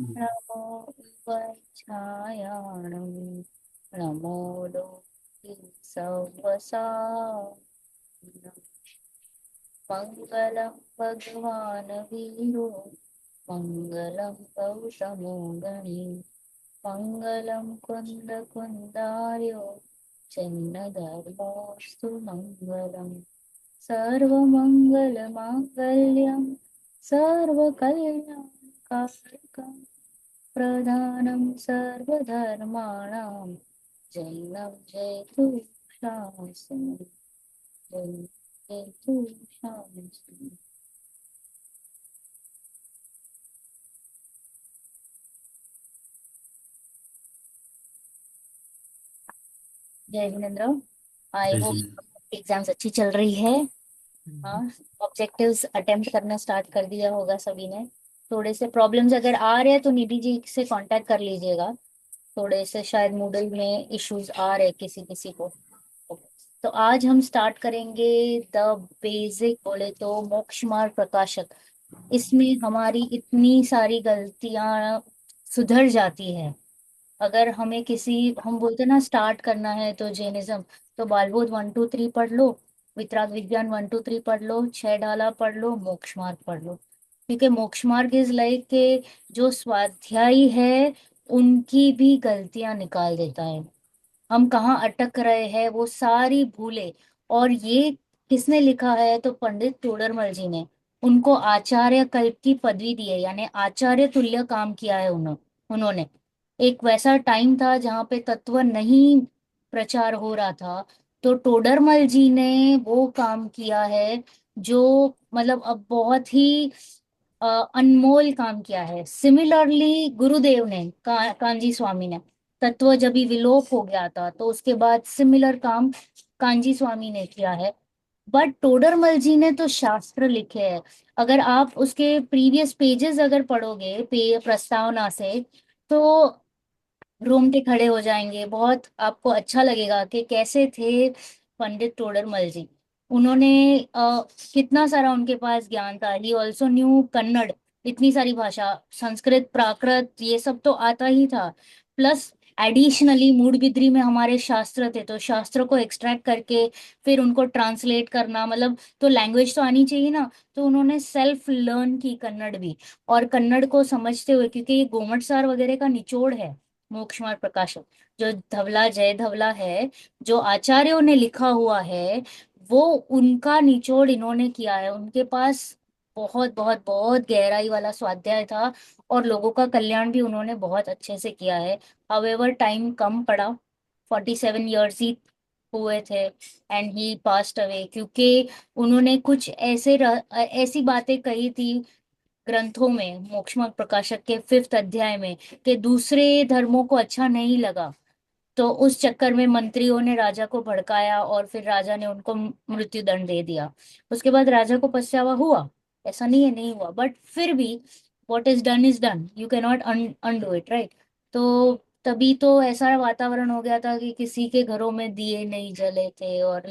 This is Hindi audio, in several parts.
नमो वज्रायाणं नमो लोके सव्वसानं मङ्गलं भगवान् वीरो मङ्गलं गौतमो गणी मङ्गलं कुन्दकुन्दार्यो जन्नधर्मोऽस्तु मङ्गलम् सर्वमङ्गलमाङ्गल्यं सर्वकल्याणकारकं प्रधानं सर्वधर्माणां जैनं जयतु शासनं जयतु शासनं। जय जिनेन्द्र। आई जय होप श्री। एग्जाम्स अच्छी चल रही है। हाँ, ऑब्जेक्टिव्स अटेम्प्ट करना स्टार्ट कर दिया होगा सभी ने। थोड़े से प्रॉब्लम्स अगर आ रहे हैं तो निधि जी से कांटेक्ट कर लीजिएगा। थोड़े से शायद मूडल में इश्यूज आ रहे किसी किसी को। तो आज हम स्टार्ट करेंगे द बेसिक बोले तो मोक्ष मार्ग प्रकाशक। इसमें हमारी इतनी सारी गलतियां सुधर जाती है। अगर हमें किसी हम बोलते हैं ना स्टार्ट करना है तो जैनिज्म, तो बालबोध 1 2 3 पढ़ लो, वितराग विज्ञान 1 2 3 पढ़ लो, 6 ढाला पढ़ लो, मोक्ष मार्ग पढ़ लो। क्योंकि मोक्ष मार्ग इज लाइक के जो स्वाध्यायी है उनकी भी गलतियां निकाल देता है। हम कहाँ अटक रहे हैं वो सारी भूले। और ये किसने लिखा है तो पंडित तोडरमल जी ने। उनको आचार्य कल्प की पदवी दी है, यानी आचार्य तुल्य काम किया है उन्होंने। एक वैसा टाइम था जहाँ पे तत्व नहीं प्रचार हो रहा था, तो टोडरमल जी ने वो काम किया है जो मतलब अब बहुत ही अनमोल काम किया है। सिमिलरली गुरुदेव ने कांजी स्वामी ने, तत्व जब भी विलोप हो गया था तो उसके बाद सिमिलर काम कांजी स्वामी ने किया है। बट टोडरमल जी ने तो शास्त्र लिखे हैं। अगर आप उसके प्रीवियस पेजेस अगर पढ़ोगे प्रस्तावना से, तो रोमटे खड़े हो जाएंगे। बहुत आपको अच्छा लगेगा कि कैसे थे पंडित तोडरमल जी। उन्होंने कितना सारा उनके पास ज्ञान था। ही ऑल्सो न्यू कन्नड़, इतनी सारी भाषा, संस्कृत प्राकृत ये सब तो आता ही था। प्लस एडिशनली मूडबिद्री में हमारे शास्त्र थे, तो शास्त्र को एक्सट्रैक्ट करके फिर उनको ट्रांसलेट करना, मतलब तो लैंग्वेज तो आनी चाहिए ना। तो उन्होंने सेल्फ लर्न की कन्नड़ भी, और कन्नड़ को समझते हुए, क्योंकि ये गोमट सार वगैरह का निचोड़ है मोक्ष मार्ग प्रकाशन। जो धवला जय धवला है, जो आचार्यों ने लिखा हुआ है, वो उनका निचोड़ इन्होंने किया है। उनके पास बहुत बहुत बहुत गहराई वाला स्वाध्याय था, और लोगों का कल्याण भी उन्होंने बहुत अच्छे से किया है। हावेवर टाइम कम पड़ा, 47 ईयर्स ही हुए थे एंड ही पास्ट अवे, क्योंकि उन्होंने कुछ ऐसी बातें कही थी ग्रंथों में, मोक्षमार्ग प्रकाशक के 5th अध्याय में, कि दूसरे धर्मों को अच्छा नहीं लगा। तो उस चक्कर में मंत्रियों ने राजा को भड़काया और फिर राजा ने उनको मृत्यु दंड दे दिया। उसके बाद राजा को पछतावा हुआ, ऐसा नहीं है नहीं हुआ, बट फिर भी what is done, you can not undo it, right. तो तभी तो ऐसा वातावरण हो गया था कि किसी के घरों में दिए नहीं जले थे, और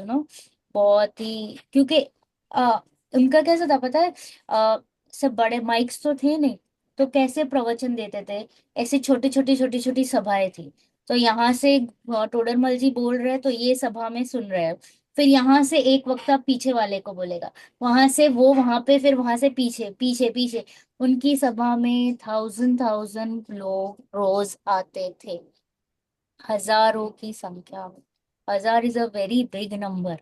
बहुत ही, क्योंकि आ, उनका कैसा था पता है, सब बड़े माइक्स तो थे नहीं, तो कैसे प्रवचन देते थे। ऐसे छोटी छोटी सभाएं थी। तो यहाँ से टोडरमल जी बोल रहे हैं तो ये सभा में सुन रहे हैं। फिर यहाँ से एक वक्ता पीछे वाले को बोलेगा, वहां से वो वहां पे, फिर वहां से पीछे पीछे पीछे। उनकी सभा में 1000 लोग रोज आते थे, हजारों की संख्या में। 1000 is a very big number.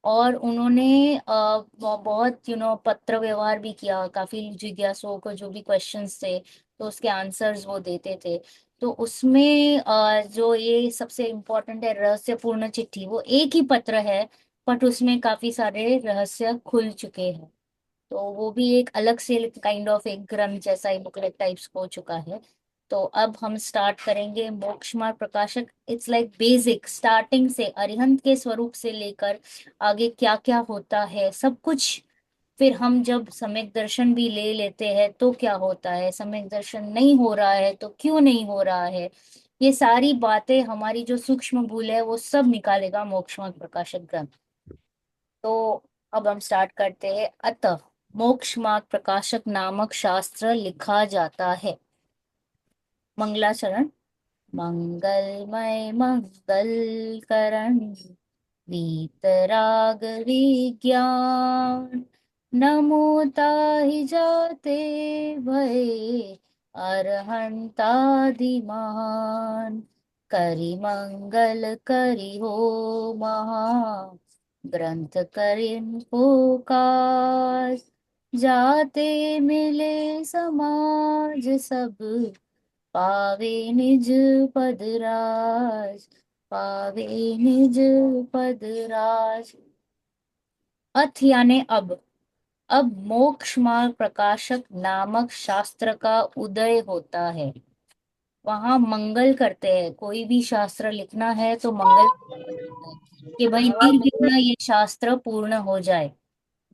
और उन्होंने बहुत पत्र व्यवहार भी किया, काफी जिज्ञासुओं को जो भी क्वेश्चंस थे तो उसके आंसर्स वो देते थे। तो उसमें जो ये सबसे इम्पोर्टेंट है रहस्यपूर्ण चिट्ठी, वो एक ही पत्र है, बट उसमें काफी सारे रहस्य खुल चुके हैं। तो वो भी एक अलग से काइंड ऑफ एक ग्रंथ जैसा ही बुकलेट टाइप्स हो चुका है। तो अब हम स्टार्ट करेंगे मोक्ष मार्ग प्रकाशक। इट्स लाइक बेसिक, स्टार्टिंग से अरिहंत के स्वरूप से लेकर आगे क्या क्या होता है सब कुछ। फिर हम जब सम्यक दर्शन भी ले लेते हैं तो क्या होता है, सम्यक दर्शन नहीं हो रहा है तो क्यों नहीं हो रहा है, ये सारी बातें हमारी जो सूक्ष्म भूल है वो सब निकालेगा मोक्ष मार्ग प्रकाशक ग्रंथ। तो अब हम स्टार्ट करते हैं। अतः मोक्ष मार्ग प्रकाशक नामक शास्त्र लिखा जाता है। मंगलाचरण। मंगलमय मंगल करण वीतराग विज्ञान, नमो ताहि जाते भये अरहंतादिमान, करि मंगल करि हो महा, ग्रंथ करिन पुकार, जाते मिले समाज सब, पावे निज पद राज, पावे निज पद राज। अथ याने अब मोक्ष मार्ग प्रकाशक नामक शास्त्र का उदय होता है। वहां मंगल करते हैं, कोई भी शास्त्र लिखना है तो मंगल करते हैं कि भाई निर्विघ्न ये शास्त्र पूर्ण हो जाए।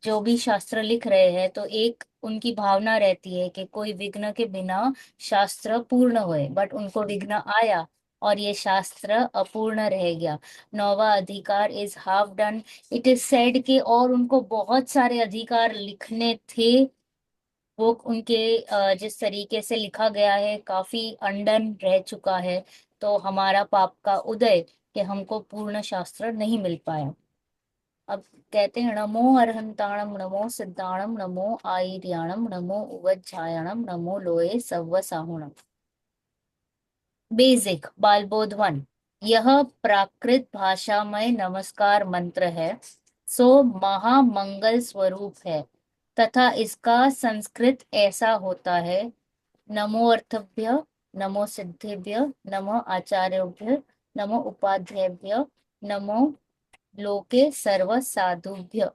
जो भी शास्त्र लिख रहे हैं तो एक उनकी भावना रहती है कि कोई विघ्न के बिना शास्त्र पूर्ण होए, बट उनको विघ्न आया और ये शास्त्र अपूर्ण रह गया। नौवा अधिकार is half done, it is said के, और उनको बहुत सारे अधिकार लिखने थे। वो उनके जिस तरीके से लिखा गया है काफी अनडन रह चुका है। तो हमारा पाप का उदय कि हमको पूर्ण शास्त्र नहीं मिल पाया। अब कहते हैं नमो अरहंताणम, नमो सिद्धाणम, नमो आयर्याणम, नमो उवज्झायणम, नमो लोये सव्व साहुणम। Basic Balbodh one. यह प्राकृत भाषा में नमस्कार मंत्र है, सो महामंगल स्वरूप है, तथा इसका संस्कृत ऐसा होता है। नमो अर्थभ्य, नमो सिद्धेभ्य, नमो आचार्योभ्य, नमो उपाध्यायभ्य, नमो लोके सर्व साधुभ्य।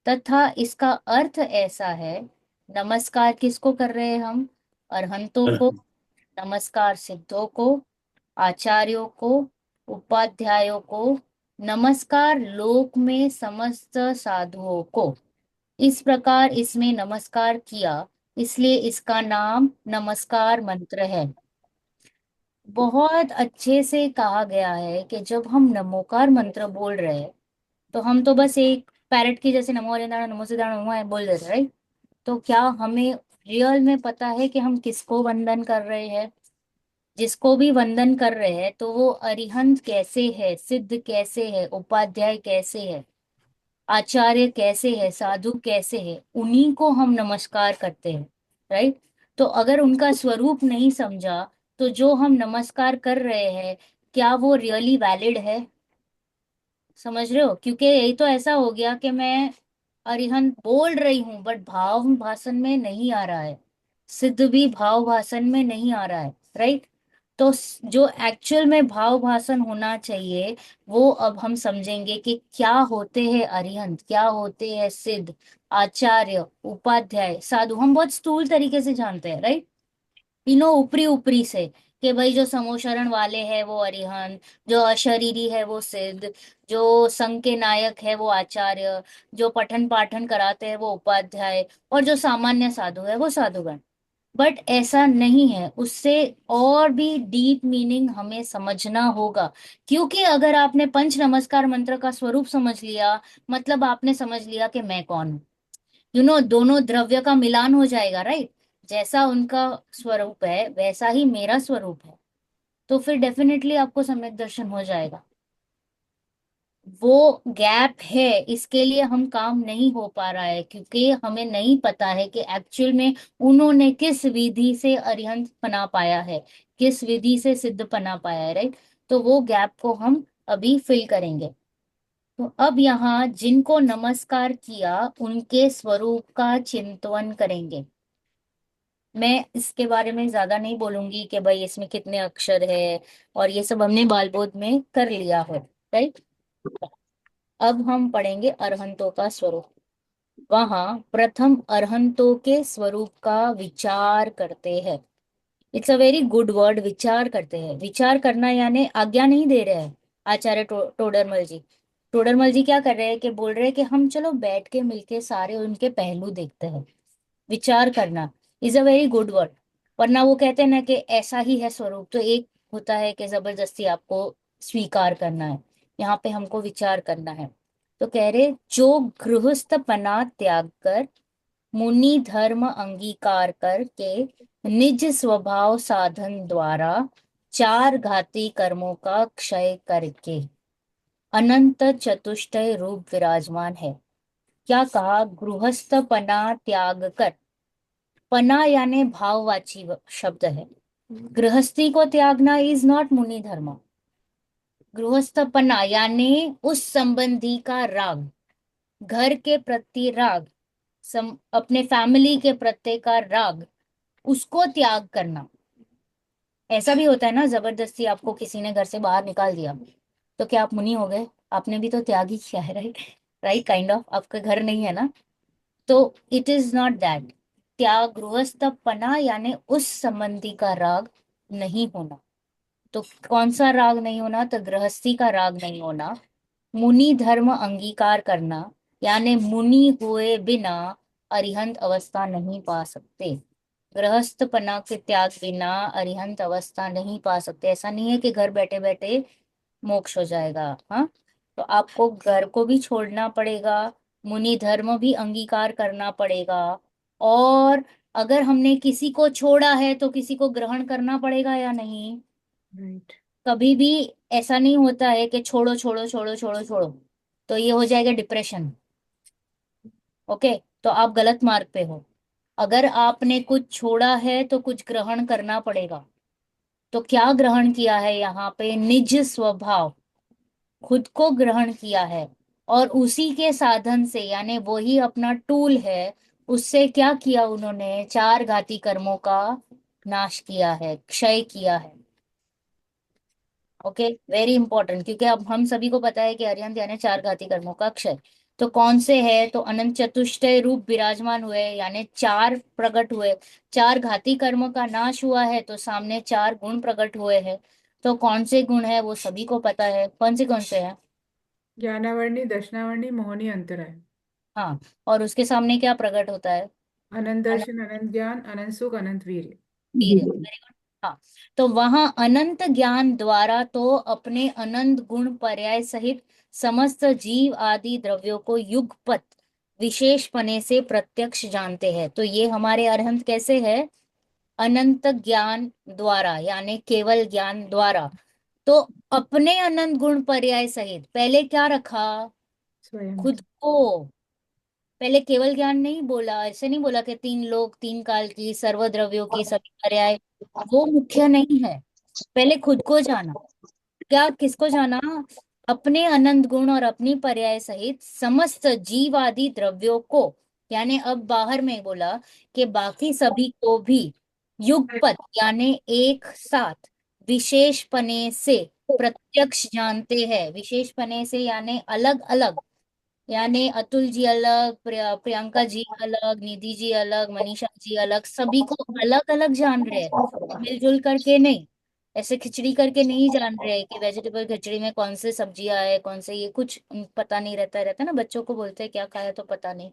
तथा इसका अर्थ ऐसा है, नमस्कार किसको कर रहे हैं हम? अरहंतों को, नमस्कार सिद्धों को, आचार्यों को, उपाध्यायों को, नमस्कार लोक में समस्त साधुओं को। इस प्रकार इसमें नमस्कार किया, इसलिए इसका नाम नमस्कार मंत्र है। बहुत अच्छे से कहा गया है कि जब हम नमोकार मंत्र बोल रहे हैं तो हम तो बस एक पैरट की जैसे नमो अरिंदाण नमो सिद्धाण नमो है बोल देते, राइट? तो क्या हमें रियल में पता है कि हम किसको वंदन कर रहे हैं? जिसको भी वंदन कर रहे हैं तो वो अरिहंत कैसे है, सिद्ध कैसे है, उपाध्याय कैसे है, आचार्य कैसे है, साधु कैसे है, उन्हीं को हम नमस्कार करते हैं, राइट? तो अगर उनका स्वरूप नहीं समझा तो जो हम नमस्कार कर रहे हैं क्या वो रियली वैलिड है? समझ रहे हो? क्योंकि यही तो ऐसा हो गया कि मैं अरिहंत बोल रही हूँ बट भाव भाषण में नहीं आ रहा है, सिद्ध भी भाव भाषण में नहीं आ रहा है, राइट? तो जो एक्चुअल में भाव भाषण होना चाहिए वो अब हम समझेंगे कि क्या होते हैं अरिहंत, क्या होते हैं सिद्ध, आचार्य, उपाध्याय, साधु। हम बहुत स्थूल तरीके से जानते हैं, राइट? तीनों ऊपरी ऊपरी से, कि भाई जो समोशरण वाले हैं वो अरिहंत, जो अशरीरी है वो सिद्ध, जो संघ के नायक है वो आचार्य, जो पठन पाठन कराते हैं वो उपाध्याय, और जो सामान्य साधु है वो साधुगण। बट ऐसा नहीं है, उससे और भी डीप मीनिंग हमें समझना होगा। क्योंकि अगर आपने पंच नमस्कार मंत्र का स्वरूप समझ लिया मतलब आपने समझ लिया कि मैं कौन हूं। दोनों द्रव्य का मिलान हो जाएगा, राइट? जैसा उनका स्वरूप है वैसा ही मेरा स्वरूप है, तो फिर डेफिनेटली आपको सम्यक दर्शन हो जाएगा। वो गैप है, इसके लिए हम काम नहीं हो पा रहा है क्योंकि हमें नहीं पता है कि एक्चुअल में उन्होंने किस विधि से अरिहंत बना पाया है, किस विधि से सिद्ध बना पाया है, राइट? तो वो गैप को हम अभी फिल करेंगे। तो अब यहाँ जिनको नमस्कार किया उनके स्वरूप का चिंतन करेंगे। मैं इसके बारे में ज्यादा नहीं बोलूंगी कि भाई इसमें कितने अक्षर है, और ये सब हमने बालबोध में कर लिया है, राइट? अब हम पढ़ेंगे अरहंतों का स्वरूप। वहां प्रथम अरहंतों के स्वरूप का विचार करते हैं। It's a very good word, विचार करते हैं। विचार करना यानी आज्ञा नहीं दे रहे हैं आचार्य टोडरमल जी। टोडरमल जी क्या कर रहे हैं कि बोल रहे हैं कि हम चलो बैठ के मिलके सारे उनके पहलू देखते हैं। विचार करना is a very good word. वरना वो कहते हैं ना कि ऐसा ही है स्वरूप, तो एक होता है कि जबरदस्ती आपको स्वीकार करना है, यहाँ पे हमको विचार करना है। तो कह रहे जो गृहस्थपना त्याग कर, मुनि धर्म अंगीकार करके, निज स्वभाव साधन द्वारा चार घाती कर्मों का क्षय करके अनंत चतुष्टय रूप विराजमान है। क्या कहा? गृहस्थ पना त्याग कर। पना यानी भाववाची शब्द है। गृहस्थी को त्यागना इज नॉट मुनि धर्म। गृहस्थ पना यानी उस संबंधी का राग, घर के प्रति राग, अपने फैमिली के प्रति का राग, उसको त्याग करना। ऐसा भी होता है ना, जबरदस्ती आपको किसी ने घर से बाहर निकाल दिया तो क्या आप मुनि हो गए? आपने भी तो त्याग ही किया है, राइट? राइट, काइंड ऑफ आपका घर नहीं है ना। तो इट इज नॉट दैट। त्याग गृहस्थपना यानी उस संबंधी का राग नहीं होना। तो कौन सा राग नहीं होना? तो गृहस्थी का राग नहीं होना। मुनि धर्म अंगीकार करना यानी मुनि हुए बिना अरिहंत अवस्था नहीं पा सकते। गृहस्थपना के त्याग बिना अरिहंत अवस्था नहीं पा सकते। ऐसा नहीं है कि घर बैठे बैठे मोक्ष हो जाएगा। हाँ, तो आपको घर को भी छोड़ना पड़ेगा, मुनि धर्म भी अंगीकार करना पड़ेगा, और अगर हमने किसी को छोड़ा है तो किसी को ग्रहण करना पड़ेगा या नहीं? राइट। कभी भी ऐसा नहीं होता है कि छोड़ो छोड़ो छोड़ो छोड़ो छोड़ो, तो ये हो जाएगा डिप्रेशन। ओके, तो आप गलत मार्ग पे हो। अगर आपने कुछ छोड़ा है तो कुछ ग्रहण करना पड़ेगा। तो क्या ग्रहण किया है यहाँ पे? निज स्वभाव, खुद को ग्रहण किया है। और उसी के साधन से यानी वही अपना टूल है, उससे क्या किया उन्होंने? चार घाती कर्मों का नाश किया है, क्षय किया है। ओके, वेरी इंपॉर्टेंट, क्योंकि अब हम सभी को पता है कि अरिहंत यानी चार घाती कर्मों का क्षय। तो कौन से है? तो अनंत चतुष्टय रूप विराजमान हुए यानी चार प्रकट हुए। चार घाती कर्मों का नाश हुआ है तो सामने चार गुण प्रकट हुए हैं। तो कौन से गुण है वो सभी को पता है। कौन से हैं? ज्ञानावर्णी, दशनावर्णी, मोहनी, अंतराय। हाँ, और उसके सामने क्या प्रकट होता है? अनंत अनंत दर्शन, अनंत ज्ञान, अनंत सुख, अनंत वीर्य। वीर है, वेरी गुड। हाँ, तो वहां अनंत ज्ञान द्वारा तो अपने अनंत गुण पर्याय सहित समस्त जीव आदि द्रव्यों को युगपत विशेषपने से प्रत्यक्ष जानते हैं। तो ये हमारे अरहंत कैसे है? अनंत ज्ञान द्वारा यानी केवल ज्ञान द्वारा। तो अपने अनंत गुण पर्याय सहित पहले क्या रखा? स्वयं। खुद को। पहले केवल ज्ञान नहीं बोला, ऐसे नहीं बोला कि तीन लोक, तीन काल की, सर्वद्रव्यों की, सभी पर्याय, वो मुख्य नहीं है। पहले खुद को जाना। क्या किसको जाना? अपने अनंत गुण और अपनी पर्याय सहित समस्त जीव आदि द्रव्यों को। यानी अब बाहर में बोला कि बाकी सभी को भी युगपत यानी एक साथ विशेषपने से प्रत्यक्ष जानते हैं। विशेषपने से यानी अलग अलग, यानी अतुल जी अलग, प्रियंका जी अलग, निधि जी अलग, मनीषा जी अलग, सभी को अलग अलग जान रहे हैं। मिलजुल करके नहीं, ऐसे खिचड़ी करके नहीं जान रहे कि वेजिटेबल खिचड़ी में कौन से सब्जियां है, कौन से, ये कुछ पता नहीं रहता। रहता ना, बच्चों को बोलते हैं क्या खाया तो पता नहीं।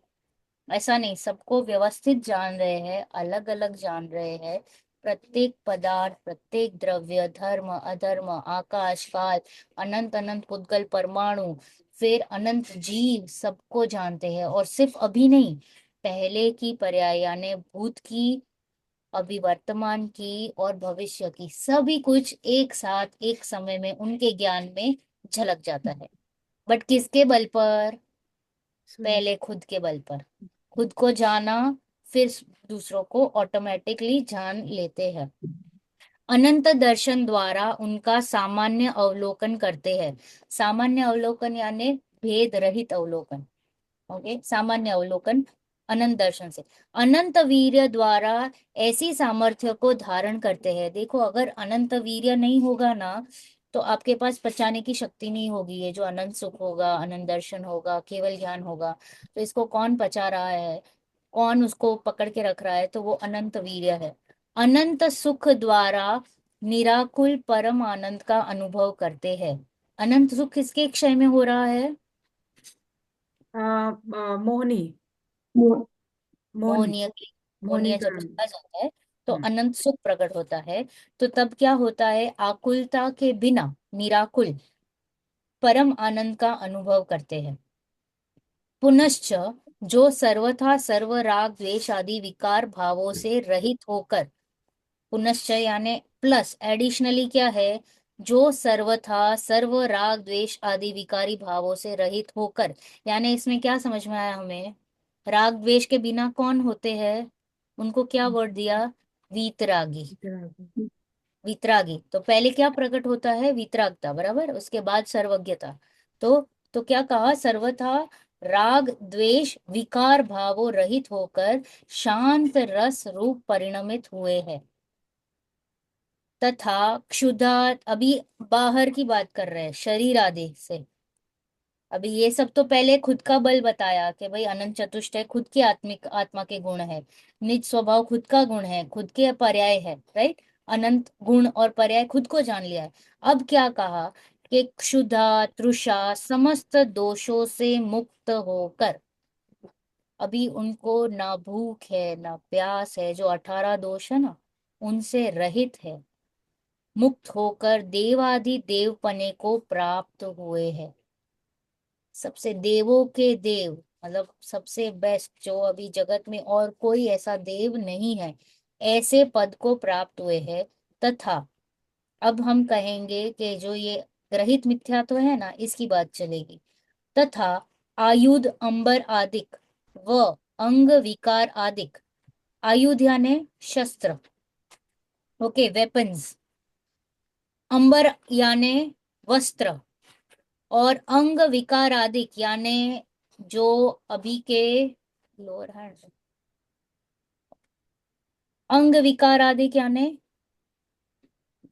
ऐसा नहीं, सबको व्यवस्थित जान रहे हैं, अलग अलग जान रहे हैं। प्रत्येक पदार्थ, प्रत्येक द्रव्य, धर्म अधर्म, आकाश काल, अनंत अनंत पुद्गल परमाणु, फिर अनंत जीव, सबको जानते हैं। और सिर्फ अभी नहीं, पहले की पर्याय यानी भूत की, अभी वर्तमान की और भविष्य की, सभी कुछ एक साथ एक समय में उनके ज्ञान में झलक जाता है। बट किसके बल पर? स्वयं। पहले खुद के बल पर। खुद को जाना, फिर दूसरों को ऑटोमेटिकली जान लेते हैं। अनंत दर्शन द्वारा उनका सामान्य अवलोकन करते हैं। सामान्य अवलोकन यानी भेद रहित अवलोकन। ओके, सामान्य अवलोकन अनंत दर्शन से। अनंत वीर्य द्वारा ऐसी सामर्थ्य को धारण करते हैं। देखो, अगर अनंत वीर्य नहीं होगा ना, तो आपके पास पचाने की शक्ति नहीं होगी। ये जो अनंत सुख होगा, अनंत दर्शन होगा, केवल ज्ञान होगा, तो इसको कौन पचा रहा है, कौन उसको पकड़ के रख रहा है? तो वो अनंत वीर्य है। अनंत सुख द्वारा निराकुल परम आनंद का अनुभव करते हैं। अनंत सुख किसके क्षय में हो रहा है? मोहनी। मोहनी। मोहनीय, मोहनी मोहनीय जब करण। चला जाता है तो हम्म। अनंत सुख प्रकट होता है। तो तब क्या होता है? आकुलता के बिना निराकुल परम आनंद का अनुभव करते हैं। पुनश्च जो सर्वथा सर्व राग द्वेष आदि विकार भावों से रहित होकर पुनश्च यानी प्लस, एडिशनली क्या है, जो सर्वथा सर्व राग द्वेष आदि विकारी भावों से रहित होकर। यानी इसमें क्या समझ में आया हमें, राग द्वेष के बिना कौन होते हैं, उनको क्या वर्ड दिया, वीतरागी। वितरागी। वितरागी तो पहले क्या प्रकट होता है, वितरागता, बराबर, उसके बाद सर्वज्ञता। तो तो क्या कहा, सर्वथा राग द्वेष विकार भावों रहित होकर शांत रस रूप परिणमित हुए हैं। तथा क्षुधा, अभी बाहर की बात कर रहे हैं, शरीर आदि से। अभी ये सब तो पहले खुद का बल बताया कि भाई अनंत चतुष्ट है, खुद की आत्मिक आत्मा के गुण है, निज स्वभाव खुद का गुण है, खुद के पर्याय है, राइट। अनंत गुण और पर्याय खुद को जान लिया है। अब क्या कहा कि क्षुधा तृषा समस्त दोषों से मुक्त होकर, अभी उनको ना भूख है ना प्यास है, जो 18 दोष है ना, उनसे रहित है, मुक्त होकर देवादि देवपने को प्राप्त हुए हैं। सबसे देवों के देव, मतलब सबसे बेस्ट, जो अभी जगत में और कोई ऐसा देव नहीं है, ऐसे पद को प्राप्त हुए हैं। तथा अब हम कहेंगे कि जो ये ग्रहित मिथ्यात्व है ना, इसकी बात चलेगी। तथा आयुध अंबर आदिक व अंग विकार आदिक, आयुध यानी शस्त्र, ओके, वेपन्स, अंबर यानी वस्त्र, और अंग विकार आदिक यानी जो अभी के लोअर हैंड, अंग विकार आदिक यानी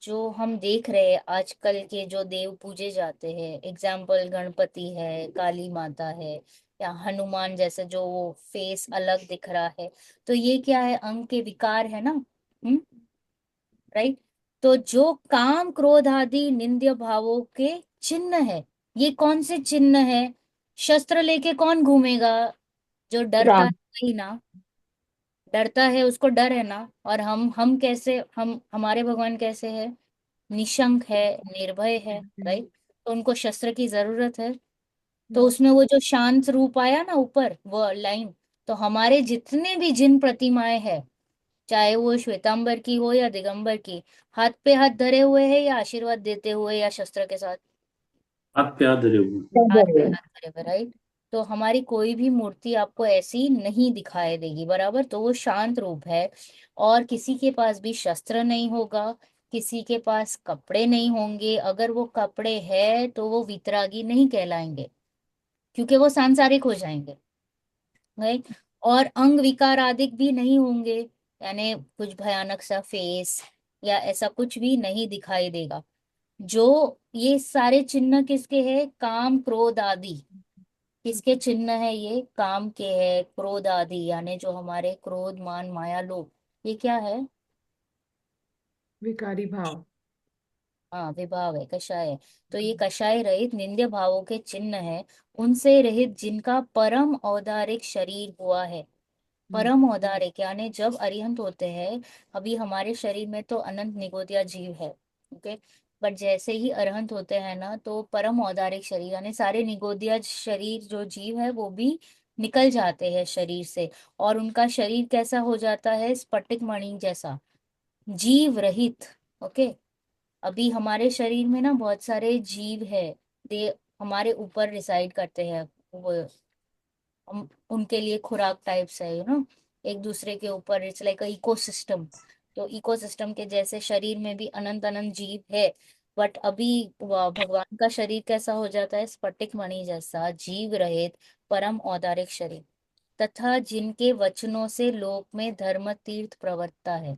जो हम देख रहे हैं आजकल के जो देव पूजे जाते हैं, एग्जाम्पल गणपति है, काली माता है, या हनुमान जैसे जो वो फेस अलग दिख रहा है, तो ये क्या है, अंग के विकार है ना। राइट। तो जो काम क्रोध आदि निंद्य भावों के चिन्ह है, ये कौन से चिन्ह है, शस्त्र लेके कौन घूमेगा, जो डरता है राग। वही ना, डरता है उसको डर है ना। और हम कैसे, हम हमारे भगवान कैसे है, निशंक है, निर्भय है, राइट। तो उनको शस्त्र की जरूरत है। तो उसमें वो जो शांत रूप आया ना ऊपर वो लाइन, तो हमारे जितने भी जिन प्रतिमाएं हैं, चाहे वो श्वेतांबर की हो या दिगंबर की, हाथ पे हाथ धरे हुए है या आशीर्वाद देते हुए या शस्त्र के साथ, हाथ पे हाथ धरे हुए। हाथ पे हाथ धरे हुए, राइट। तो हमारी कोई भी मूर्ति आपको ऐसी नहीं दिखाई देगी, बराबर, तो वो शांत रूप है। और किसी के पास भी शस्त्र नहीं होगा, किसी के पास कपड़े नहीं होंगे, अगर वो कपड़े है तो वो वितरागी नहीं कहलाएंगे, क्योंकि वो सांसारिक हो जाएंगे, राइट। और अंग विकार आदि भी नहीं होंगे, यानी कुछ भयानक सा फेस या ऐसा कुछ भी नहीं दिखाई देगा। जो ये सारे चिन्ह किसके हैं, काम क्रोध आदि, किसके चिन्ह है, ये काम के है, क्रोध आदि यानी जो हमारे क्रोध मान माया लोभ, ये क्या है, विकारी भाव। हाँ विभाव है, कषाय है। तो ये कषाय रहित निंद्य भावों के चिन्ह है, उनसे रहित जिनका परम औदारिक शरीर हुआ है। परम औदारिक यानी जब अरिहंत होते हैं, अभी हमारे शरीर में तो अनंत निगोदिया जीव है, ओके, बट जैसे ही अरहंत होते हैं ना, तो परम औदारिक शरीर यानी सारे निगोदिया शरीर जो जीव है वो भी निकल जाते हैं शरीर से, और उनका शरीर कैसा हो जाता है, स्फटिक मणि जैसा, जीव रहित, ओके। अभी हमारे शरीर में ना बहुत सारे जीव है, दे हमारे ऊपर रिसाइड करते हैं, वो हम उनके लिए खुराक टाइप्स है, एक दूसरे के ऊपर, इट्स लाइक इकोसिस्टम। तो इकोसिस्टम के जैसे शरीर में भी अनंत अनंत जीव है, बट अभी भगवान का शरीर कैसा हो जाता है, स्फटिक मणि जैसा जीव रहित परम औदारिक शरीर। तथा जिनके वचनों से लोक में धर्म तीर्थ प्रवर्तता है,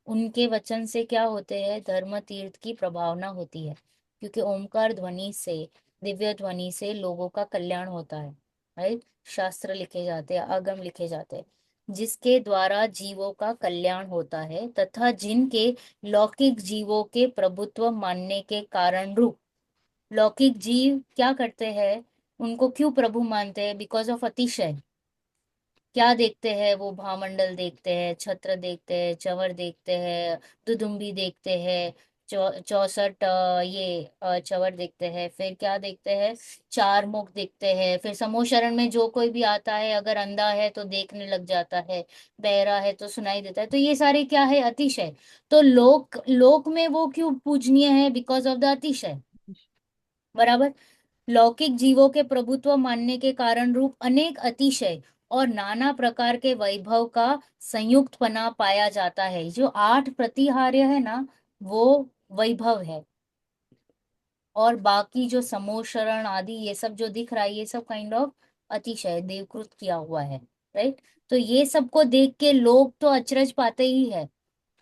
उनके वचन से क्या होते हैं, धर्म तीर्थ की प्रभावना होती है, क्योंकि ओमकार ध्वनि से, दिव्य ध्वनि से लोगों का कल्याण होता है, राइट। शास्त्र लिखे जाते हैं, आगम लिखे जाते हैं, जिसके द्वारा जीवों का कल्याण होता है। तथा जिनके लौकिक जीवों के प्रभुत्व मानने के कारण रूप, लौकिक जीव क्या करते हैं, उनको क्यों प्रभु मानते हैं, बिकॉज ऑफ अतिशय, क्या देखते हैं वो, भामंडल देखते हैं, छत्र देखते हैं, चंवर देखते हैं, दुदुम्बी देखते हैं, 64 ये चवर देखते हैं, फिर क्या देखते हैं, चार मुख देखते हैं, फिर समूहशरण में जो कोई भी आता है, अगर अंधा है तो देखने लग जाता है, बहरा है तो सुनाई देता है, तो ये सारे क्या है, अतिशय। तो लोक लोक में वो क्यों पूजनीय है, बिकॉज ऑफ द अतिशय, बराबर। लौकिक जीवों के प्रभुत्व मानने के कारण रूप अनेक अतिशय और नाना प्रकार के वैभव का संयुक्त पना पाया जाता है। जो 8 प्रतिहार्य है ना, वो वैभव है, और बाकी जो समोशरण आदि ये सब जो दिख रहा है, ये सब काइंड ऑफ अतिशय देवकृत किया हुआ है, राइट। तो ये सबको देख के लोग तो अचरज पाते ही है,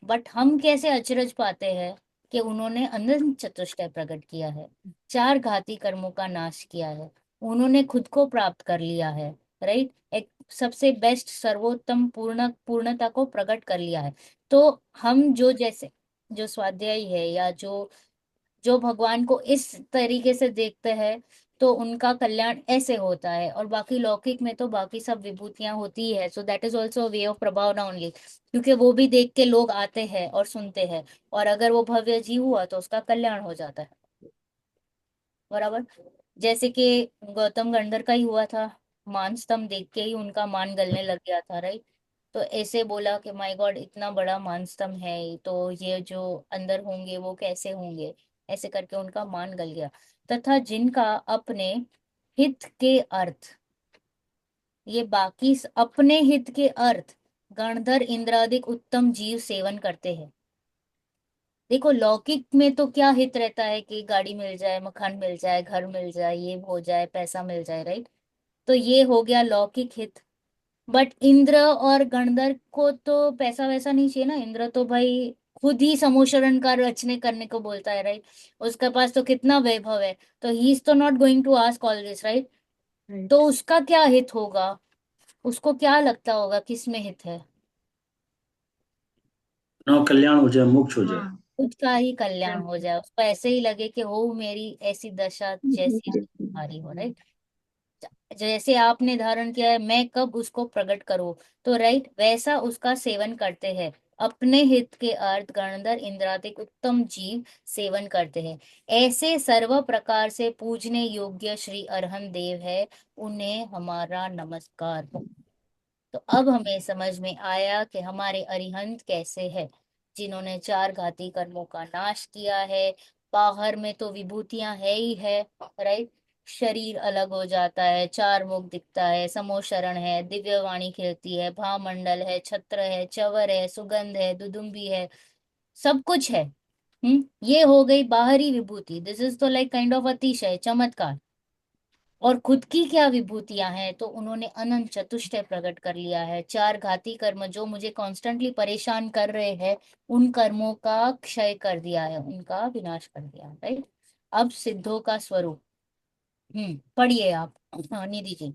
बट हम कैसे अचरज पाते हैं कि उन्होंने अनंत चतुष्टय प्रकट किया है, 4 घाती कर्मों का नाश किया है, उन्होंने खुद को प्राप्त कर लिया है, राइट। एक सबसे बेस्ट सर्वोत्तम पूर्णता को प्रकट कर लिया है। तो हम जो जैसे जो स्वाध्यायी है, या जो जो भगवान को इस तरीके से देखते हैं, तो उनका कल्याण ऐसे होता है। और बाकी लौकिक में तो बाकी सब विभूतियां होती ही है, so that is also way of प्रभावना ओनली, क्योंकि वो भी देख के लोग आते हैं और सुनते हैं, और अगर वो भव्य जीव हुआ तो उसका कल्याण हो जाता है, बराबर। जैसे कि गौतम गंधर का ही हुआ था, मान स्तंभ देख के ही उनका मान गलने लग गया था, राइट। तो ऐसे बोला कि माय गॉड, इतना बड़ा मान स्तंभ है, तो ये जो अंदर होंगे वो कैसे होंगे, ऐसे करके उनका मान गल गया। तथा जिनका अपने हित के अर्थ, ये बाकी अपने हित के अर्थ गणधर इंद्रादिक उत्तम जीव सेवन करते हैं। देखो लौकिक में तो क्या हित रहता है कि गाड़ी मिल जाए, मकान मिल जाए, घर मिल जाए, ये हो जाए, पैसा मिल जाए, राइट। तो ये हो गया लौकिक हित। बट इंद्र और गणधर को तो पैसा वैसा नहीं चाहिए ना, इंद्र तो भाई खुद ही समूशरण का रचने करने को बोलता है, राइट। उसके पास तो कितना वैभव है, तो ही इज तो not going to ask all this, right. तो राइट। उसका क्या हित होगा, उसको क्या लगता होगा किस में हित है, ना कल्याण हो जाए, मोक्ष हो जाए। हाँ। खुद का ही कल्याण हो right. जाए, उसको ऐसे ही लगे कि हो मेरी ऐसी दशा जैसी तुम्हारी हो, राइट। जैसे आपने धारण किया है, मैं कब उसको प्रकट करूं, तो राइट वैसा उसका सेवन करते हैं। अपने हित के अर्थ गणधर इंद्रादिक उत्तम जीव सेवन करते हैं। ऐसे सर्व प्रकार से पूजने योग्य श्री अरहन देव है, उन्हें हमारा नमस्कार हो। तो अब हमें समझ में आया कि हमारे अरिहंत कैसे है, जिन्होंने 4 घाती कर्मों का नाश किया है। बाहर में तो विभूतियां है ही है, राइट। शरीर अलग हो जाता है, 4 मुख दिखता है, समोशरण है, दिव्य वाणी खिलती है, भामंडल है, छत्र है, चवर है, सुगंध है, दुदुम्बी है, सब कुछ है। ये हो गई बाहरी विभूति, दिस इज तो लाइक काइंड ऑफ अतिशय चमत्कार। और खुद की क्या विभूतियां हैं, तो उन्होंने अनंत चतुष्टय प्रकट कर लिया है। 4 घाती कर्म जो मुझे कॉन्स्टेंटली परेशान कर रहे हैं, उन कर्मों का क्षय कर दिया है, उनका विनाश कर दिया है, राइट। अब सिद्धों का स्वरूप, पढ़िए आप, हाँ, निधि जी।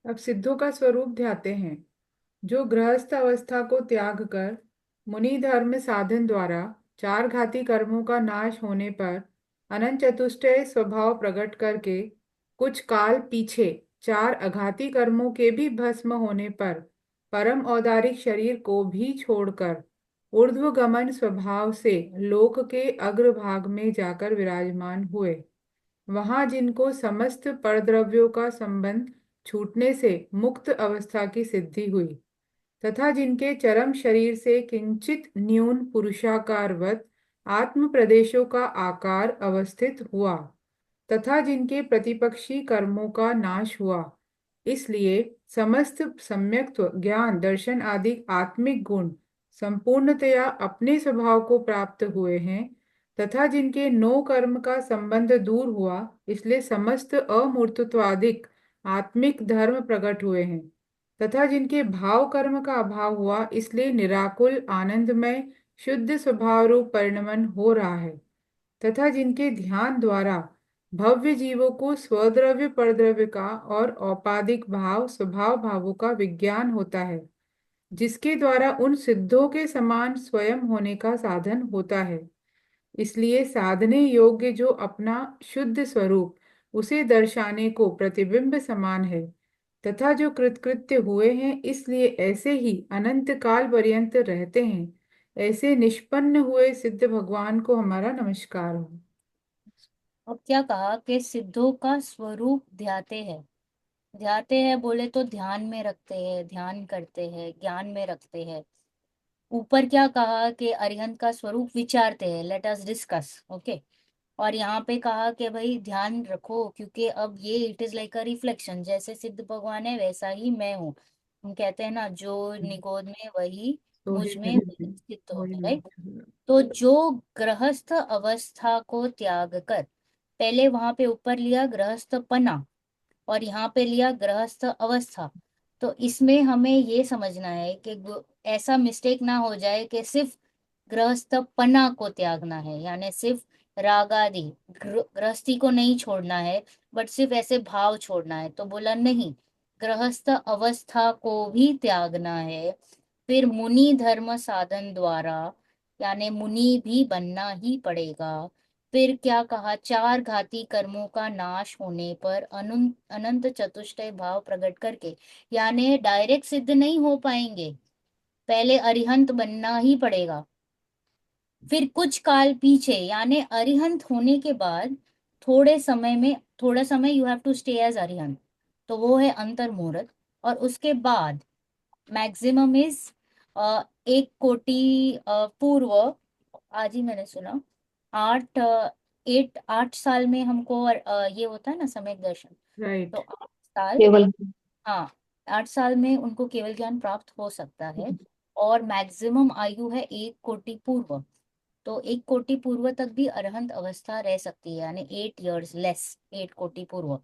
अब सिद्धों का स्वरूप ध्याते हैं। जो गृहस्थ अवस्था को त्याग कर मुनि धर्म साधन द्वारा 4 घाती कर्मों का नाश होने पर अनंत चतुष्टय स्वभाव प्रकट करके कुछ काल पीछे 4 अघाती कर्मों के भी भस्म होने पर परम औदारिक शरीर को भी छोड़कर ऊर्ध्वगमन स्वभाव से लोक के अग्रभाग में जाकर विराजमान हुए। वहां जिनको समस्त परद्रव्यों का संबंध छूटने से मुक्त अवस्था की सिद्धि हुई, तथा जिनके चरम शरीर से किंचित न्यून पुरुषाकारवत आत्म प्रदेशों का आकार अवस्थित हुआ, तथा जिनके प्रतिपक्षी कर्मों का नाश हुआ, इसलिए समस्त सम्यक्त्व ज्ञान दर्शन आदि आत्मिक गुण संपूर्णतया अपने स्वभाव को प्राप्त हुए हैं, तथा जिनके नो कर्म का संबंध दूर हुआ, इसलिए समस्त अमूर्तत्वादिक आत्मिक धर्म प्रकट हुए हैं, तथा जिनके भाव कर्म का अभाव हुआ, इसलिए निराकुल आनंदमय शुद्ध स्वभाव रूप परिणमन हो रहा है, तथा जिनके ध्यान द्वारा भव्य जीवों को स्वद्रव्य परद्रव्य का और औपाधिक भाव स्वभाव भावों का विज्ञान होता है, जिसके द्वारा उन सिद्धों के समान स्वयं होने का साधन होता है। इसलिए साधने योग्य जो अपना शुद्ध स्वरूप उसे दर्शाने को प्रतिबिंब समान है, तथा जो कृतकृत्य हुए हैं इसलिए ऐसे ही अनंत काल पर्यंत रहते हैं, ऐसे निष्पन्न हुए सिद्ध भगवान को हमारा नमस्कार हो। अब क्या कहा कि सिद्धों का स्वरूप ध्याते हैं। ध्याते हैं बोले तो ध्यान में रखते हैं, ध्यान करते हैं, ज्ञान में रखते हैं। ऊपर क्या कहा कि अरिहंत का स्वरूप विचारते हैं, लेट अस डिस्कस, ओके। और यहाँ पे कहा कि भाई ध्यान रखो, क्योंकि अब ये it is like a reflection, जैसे सिद्ध भगवान है वैसा ही मैं हूँ। हम कहते हैं ना, जो निगोद में वही तो मुझ ही में मेरे वही स्थित हो वही है, मैं। राइट। तो जो गृहस्थ अवस्था को त्याग कर, पहले वहां पे ऊपर लिया गृहस्थ पना और यहाँ पे लिया गृहस्थ अवस्था। तो इसमें हमें ये समझना है कि ऐसा मिस्टेक ना हो जाए कि सिर्फ गृहस्थ पना को त्यागना है, यानी सिर्फ राग आदि गृहस्थी को नहीं छोड़ना है, बट सिर्फ ऐसे भाव छोड़ना है। तो बोला नहीं, गृहस्थ अवस्था को भी त्यागना है। फिर मुनि धर्म साधन द्वारा, यानी मुनि भी बनना ही पड़ेगा। फिर क्या कहा, चार घाती कर्मों का नाश होने पर अनंत अनंत चतुष्टय भाव प्रकट करके, यानी डायरेक्ट सिद्ध नहीं हो पाएंगे, पहले अरिहंत बनना ही पड़ेगा। फिर कुछ काल पीछे, यानी अरिहंत होने के बाद थोड़े समय में, थोड़ा समय you have to stay as Arihant, तो वो है अंतर मुहूर्त। और उसके बाद मैक्सिमम इज 1 कोटि पूर्व। आज ही मैंने सुना, 8 साल में हमको ये होता है ना सम्यक दर्शन। तो राइट। 8 साल, केवल हाँ, 8 साल में उनको केवल ज्ञान प्राप्त हो सकता है। और मैक्सिमम आयु है 1 कोटि पूर्व। तो 1 कोटि पूर्व तक भी अरहंत अवस्था रह सकती है, यानी 8 years लेस, 8 कोटि पूर्व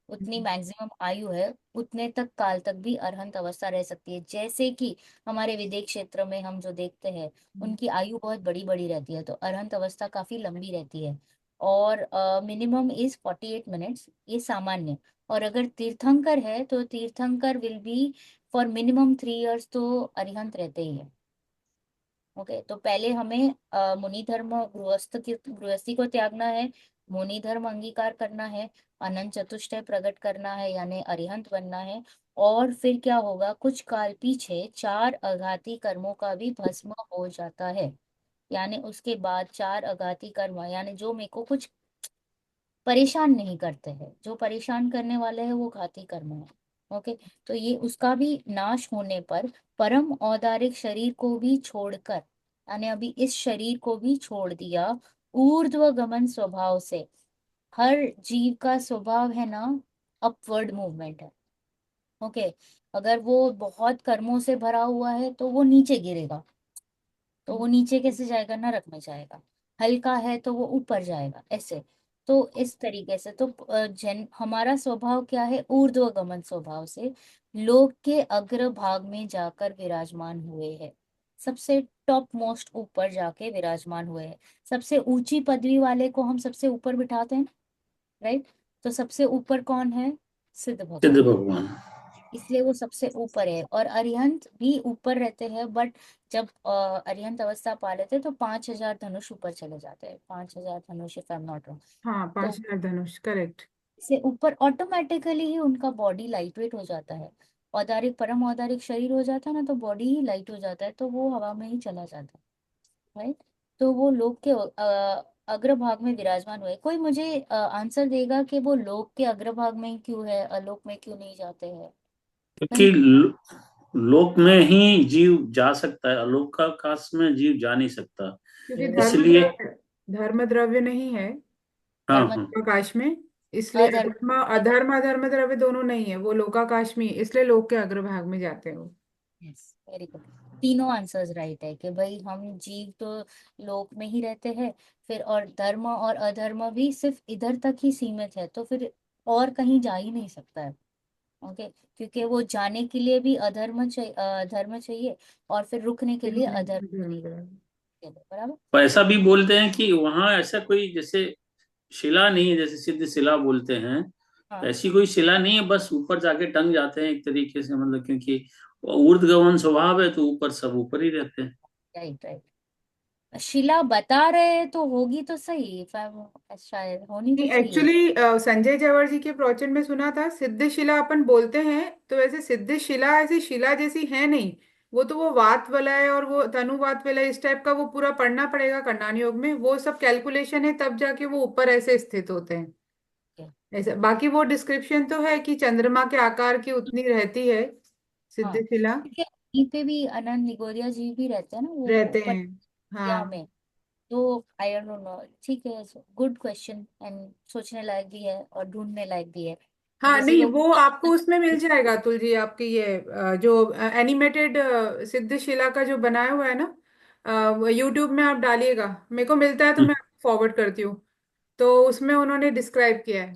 उतनी मैक्सिमम आयु है। उतने तक काल तक भी अरहंत अवस्था रह सकती है। जैसे कि हमारे विदेश क्षेत्र में हम जो देखते हैं, उनकी आयु बहुत बड़ी बड़ी रहती है, तो अरहंत अवस्था काफी लंबी रहती है। और मिनिमम इज 48 मिनट्स, ये सामान्य। और अगर तीर्थंकर है तो तीर्थंकर will be for minimum 3 years, तो अरिहंत रहते ही है। ओके, तो पहले हमें मुनि धर्म गृहस्थी को त्यागना है, मुनि धर्म अंगीकार करना है, अनंत चतुष्टय प्रकट करना है, यानी अरिहंत बनना है। और फिर क्या होगा, कुछ काल पीछे चार अघाती कर्मों का भी भस्म हो जाता है। यानी उसके बाद चार अघाती कर्म, यानी जो मेरे को कुछ परेशान नहीं करते हैं, जो परेशान करने वाले हैं वो घाती कर्म है। ओके, तो ये उसका भी नाश होने पर परम औदारिक शरीर को भी छोड़कर, यानी अभी इस शरीर को भी छोड़ दिया, ऊर्ध्व गमन स्वभाव से। हर जीव का स्वभाव है ना, अपवर्ड मूवमेंट है। ओके, अगर वो बहुत कर्मों से भरा हुआ है तो वो नीचे गिरेगा, तो वो नीचे कैसे जाएगा, नरक में जाएगा। हल्का है तो वो ऊपर जाएगा, ऐसे। तो इस तरीके से तो जन हमारा स्वभाव क्या है, ऊर्ध्वगमन स्वभाव से लोक के अग्र भाग में जाकर विराजमान हुए हैं। सबसे टॉप मोस्ट ऊपर जाके विराजमान हुए हैं। सबसे ऊंची पदवी वाले को हम सबसे ऊपर बिठाते हैं, राइट। तो सबसे ऊपर कौन है, सिद्ध सिद्ध भगवान। भगवान। इसलिए वो सबसे ऊपर है। और अरिहंत भी ऊपर रहते हैं, बट जब अरिहंत अवस्था पा लेते हैं तो 5,000 धनुष ऊपर चले जाते हैं, 5,000 धनुष, if I am not wrong. हाँ, तो 5,000 धनुष, करेक्ट। इससे ऊपर ऑटोमेटिकली ही उनका बॉडी लाइट वेट हो जाता है। औदारिक परम औदारिक शरीर हो जाता है ना, तो बॉडी ही लाइट हो जाता है, तो वो हवा में ही चला जाता है, राइट। तो वो लोक के अग्रभाग में विराजमान हुए। कोई मुझे आंसर देगा कि वो लोक के अग्रभाग में ही क्यों है, अलोक में क्यों नहीं जाते हैं? क्योंकि कहीं। लोक में ही जीव जा सकता है, अलोकाकाश में जीव जा नहीं सकता। क्योंकि इसलिए धर्म द्रव्य नहीं है हाँ धर्म, हाँ। लोकाकाश में। इसलिए अधर्म, अधर्म द्रव्य दोनों नहीं है, वो लोकाकाश में ही, इसलिए लोक के अग्रभाग में जाते हैं वो। Yes, very good. तीनों आंसर्स राइट है कि भाई हम जीव तो लोक में ही रहते हैं। फिर और धर्म और अधर्म भी सिर्फ इधर तक ही सीमित है, तो फिर और कहीं जा ही नहीं सकता है। ओके, क्योंकि वो जाने के लिए भी अधर्म चाहिए, धर्म चाहिए, और फिर रुकने के लिए अधर्म धर्म चाहिए। द्रव्य। बराबर। तो ऐसा भी बोलते हैं कि वहां ऐसा कोई जैसे शिला नहीं है, जैसे सिद्ध शिला बोलते हैं, तो हाँ, ऐसी कोई शिला नहीं है, बस ऊपर जाके टंग जाते हैं एक तरीके से, मतलब क्योंकि वो ऊर्ध्वगमन स्वभाव है तो ऊपर सब ऊपर ही रहते हैं। Right right. शिला बता रहे हैं तो होगी तो सही, शायद होनी तो चाहिए। एक्चुअली संजय जवर जी के प्रवचन में सुना था, सिद्ध शिला अपन बोलते हैं तो वैसे सिद्ध शिला ऐसी शिला जैसी है नहीं। वो वात वलय और वो तनुवात वलय इस टाइप का वो पूरा पढ़ना पड़ेगा करणान योग में, वो सब कैलकुलेशन है, तब जाके वो ऊपर ऐसे स्थित होते हैं। ऐसा बाकी वो डिस्क्रिप्शन तो है कि चंद्रमा के आकार की उतनी रहती है हाँ, सिद्धशिला। क्योंकि वहीं पे भी आनंद निगोरिया जी भी रहते हैं ना वो रहते ऊपर हैं। इंडिया हाँ। में। तो आई डोंट नो, ठीक है, गुड क्वेश्चन एंड सोचने लायक भी है और ढूंढने लायक भी है। हाँ जैसे नहीं, लोग वो आपको उसमें मिल जाएगा अतुल जी, आपकी ये जो एनिमेटेड सिद्धशिला का जो बनाया हुआ है ना, यूट्यूब में आप डालिएगा, मेरे को मिलता है तो मैं आपको फॉरवर्ड करती हूँ। तो उसमें उन्होंने डिस्क्राइब किया है।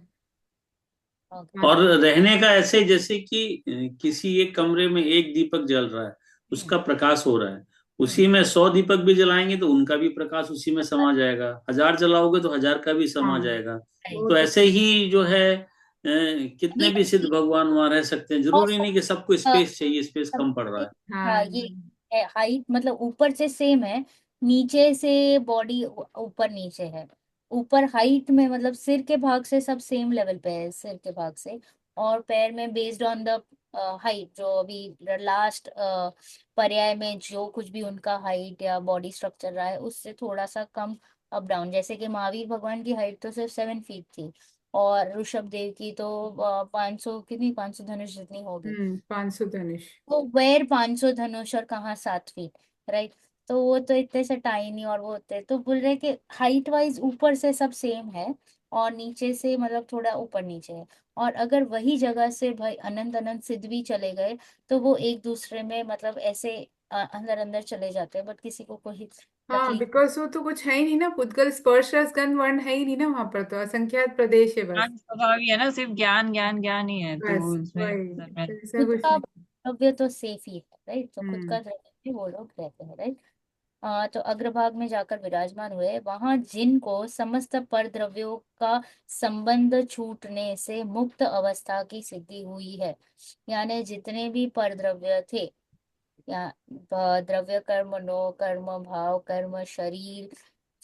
और हाँ। रहने का ऐसे जैसे कि किसी एक कमरे में एक दीपक जल रहा है, हम्म, उसका प्रकाश हो रहा है, हम्म, उसी में 100 दीपक भी जलाएंगे तो उनका भी प्रकाश उसी में समा जाएगा, 1000 जलाओगे तो 1000 का भी समा हाँ जाएगा। right। वो तो तो। ऐसे ही जो है कितने ये भी सिद्ध भगवान वहां रह सकते हैं, और जरूरी नहीं कि सबको स्पेस चाहिए, स्पेस कम पड़ रहा है। हाँ। हाँ, ये है हाइट, मतलब ऊपर से सेम है, नीचे से बॉडी ऊपर नीचे है। ऊपर हाइट में मतलब सिर के भाग से सब सेम लेवल पे है, सिर के भाग से। और पैर में बेस्ड ऑन द हाइट, जो अभी लास्ट पर्याय में जो कुछ भी उनका हाइट या बॉडी स्ट्रक्चर रहा है उससे थोड़ा सा कम अप डाउन। जैसे कि महावीर भगवान की हाइट तो सिर्फ 7 फीट थी, और ऋषभ देव की तो 500, कितनी, 500 धनुष जितनी होगी। 500 धनुष। वो वेर 500 धनुष और कहाँ 7 फीट, राइट। तो वो तो इतने से टाइनी, और वो होते तो बोल रहे कि हाइट वाइज ऊपर से सब सेम है, और नीचे से मतलब थोड़ा ऊपर नीचे है। और अगर वही जगह से भाई अनंत अनंत सिद्ध भी चले गए तो वो एक दूसरे में मतलब ऐसे अंदर अंदर चले जाते हैं, बट किसी को कोई हाँ, तकलीफ। बिकॉज वो तो कुछ है ही नहीं ना, पुद्गल स्पर्श रस गंध वर्ण है ही नहीं ना वहां पर, तो असंख्यात प्रदेश है बस। ज्ञान स्वभाव ही है ना, सिर्फ ज्ञान ज्ञान ज्ञान ही है, तो बस उसमें वही, अंदर में। तो इसमें खुद कुछ का नहीं। द्रव्य तो सेफ ही है, राइट, तो खुद हम्म। का द्रव्य भी वो लोग रहते हैं, राइट। तो अग्रभाग में जाकर विराजमान हुए, वहां जिनको समस्त परद्रव्यों का संबंध छूटने से मुक्त अवस्था की सिद्धि हुई है। यानी जितने भी परद्रव्य थे, या द्रव्य कर्म नो कर्म भाव कर्म शरीर,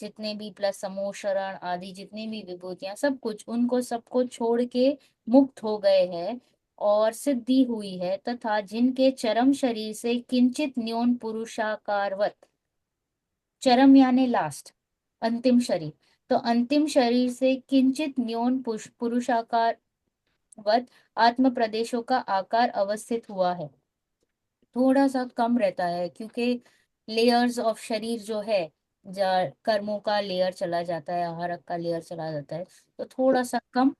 जितने भी प्लस समोशरण आदि जितनी भी विभूतियां, सब कुछ उनको सबको छोड़ के मुक्त हो गए हैं और सिद्धि हुई है। तथा जिनके चरम शरीर से किंचित न्यून पुरुषाकारवत, चरम यानी लास्ट, अंतिम शरीर, तो अंतिम शरीर से किंचित न्यून पुरुषाकार वत आत्म प्रदेशों का आकार अवस्थित हुआ है। थोड़ा सा कम रहता है क्योंकि लेयर्स ऑफ शरीर जो है, कर्मों का लेयर चला जाता है, आहारक का लेयर चला जाता है, तो थोड़ा सा कम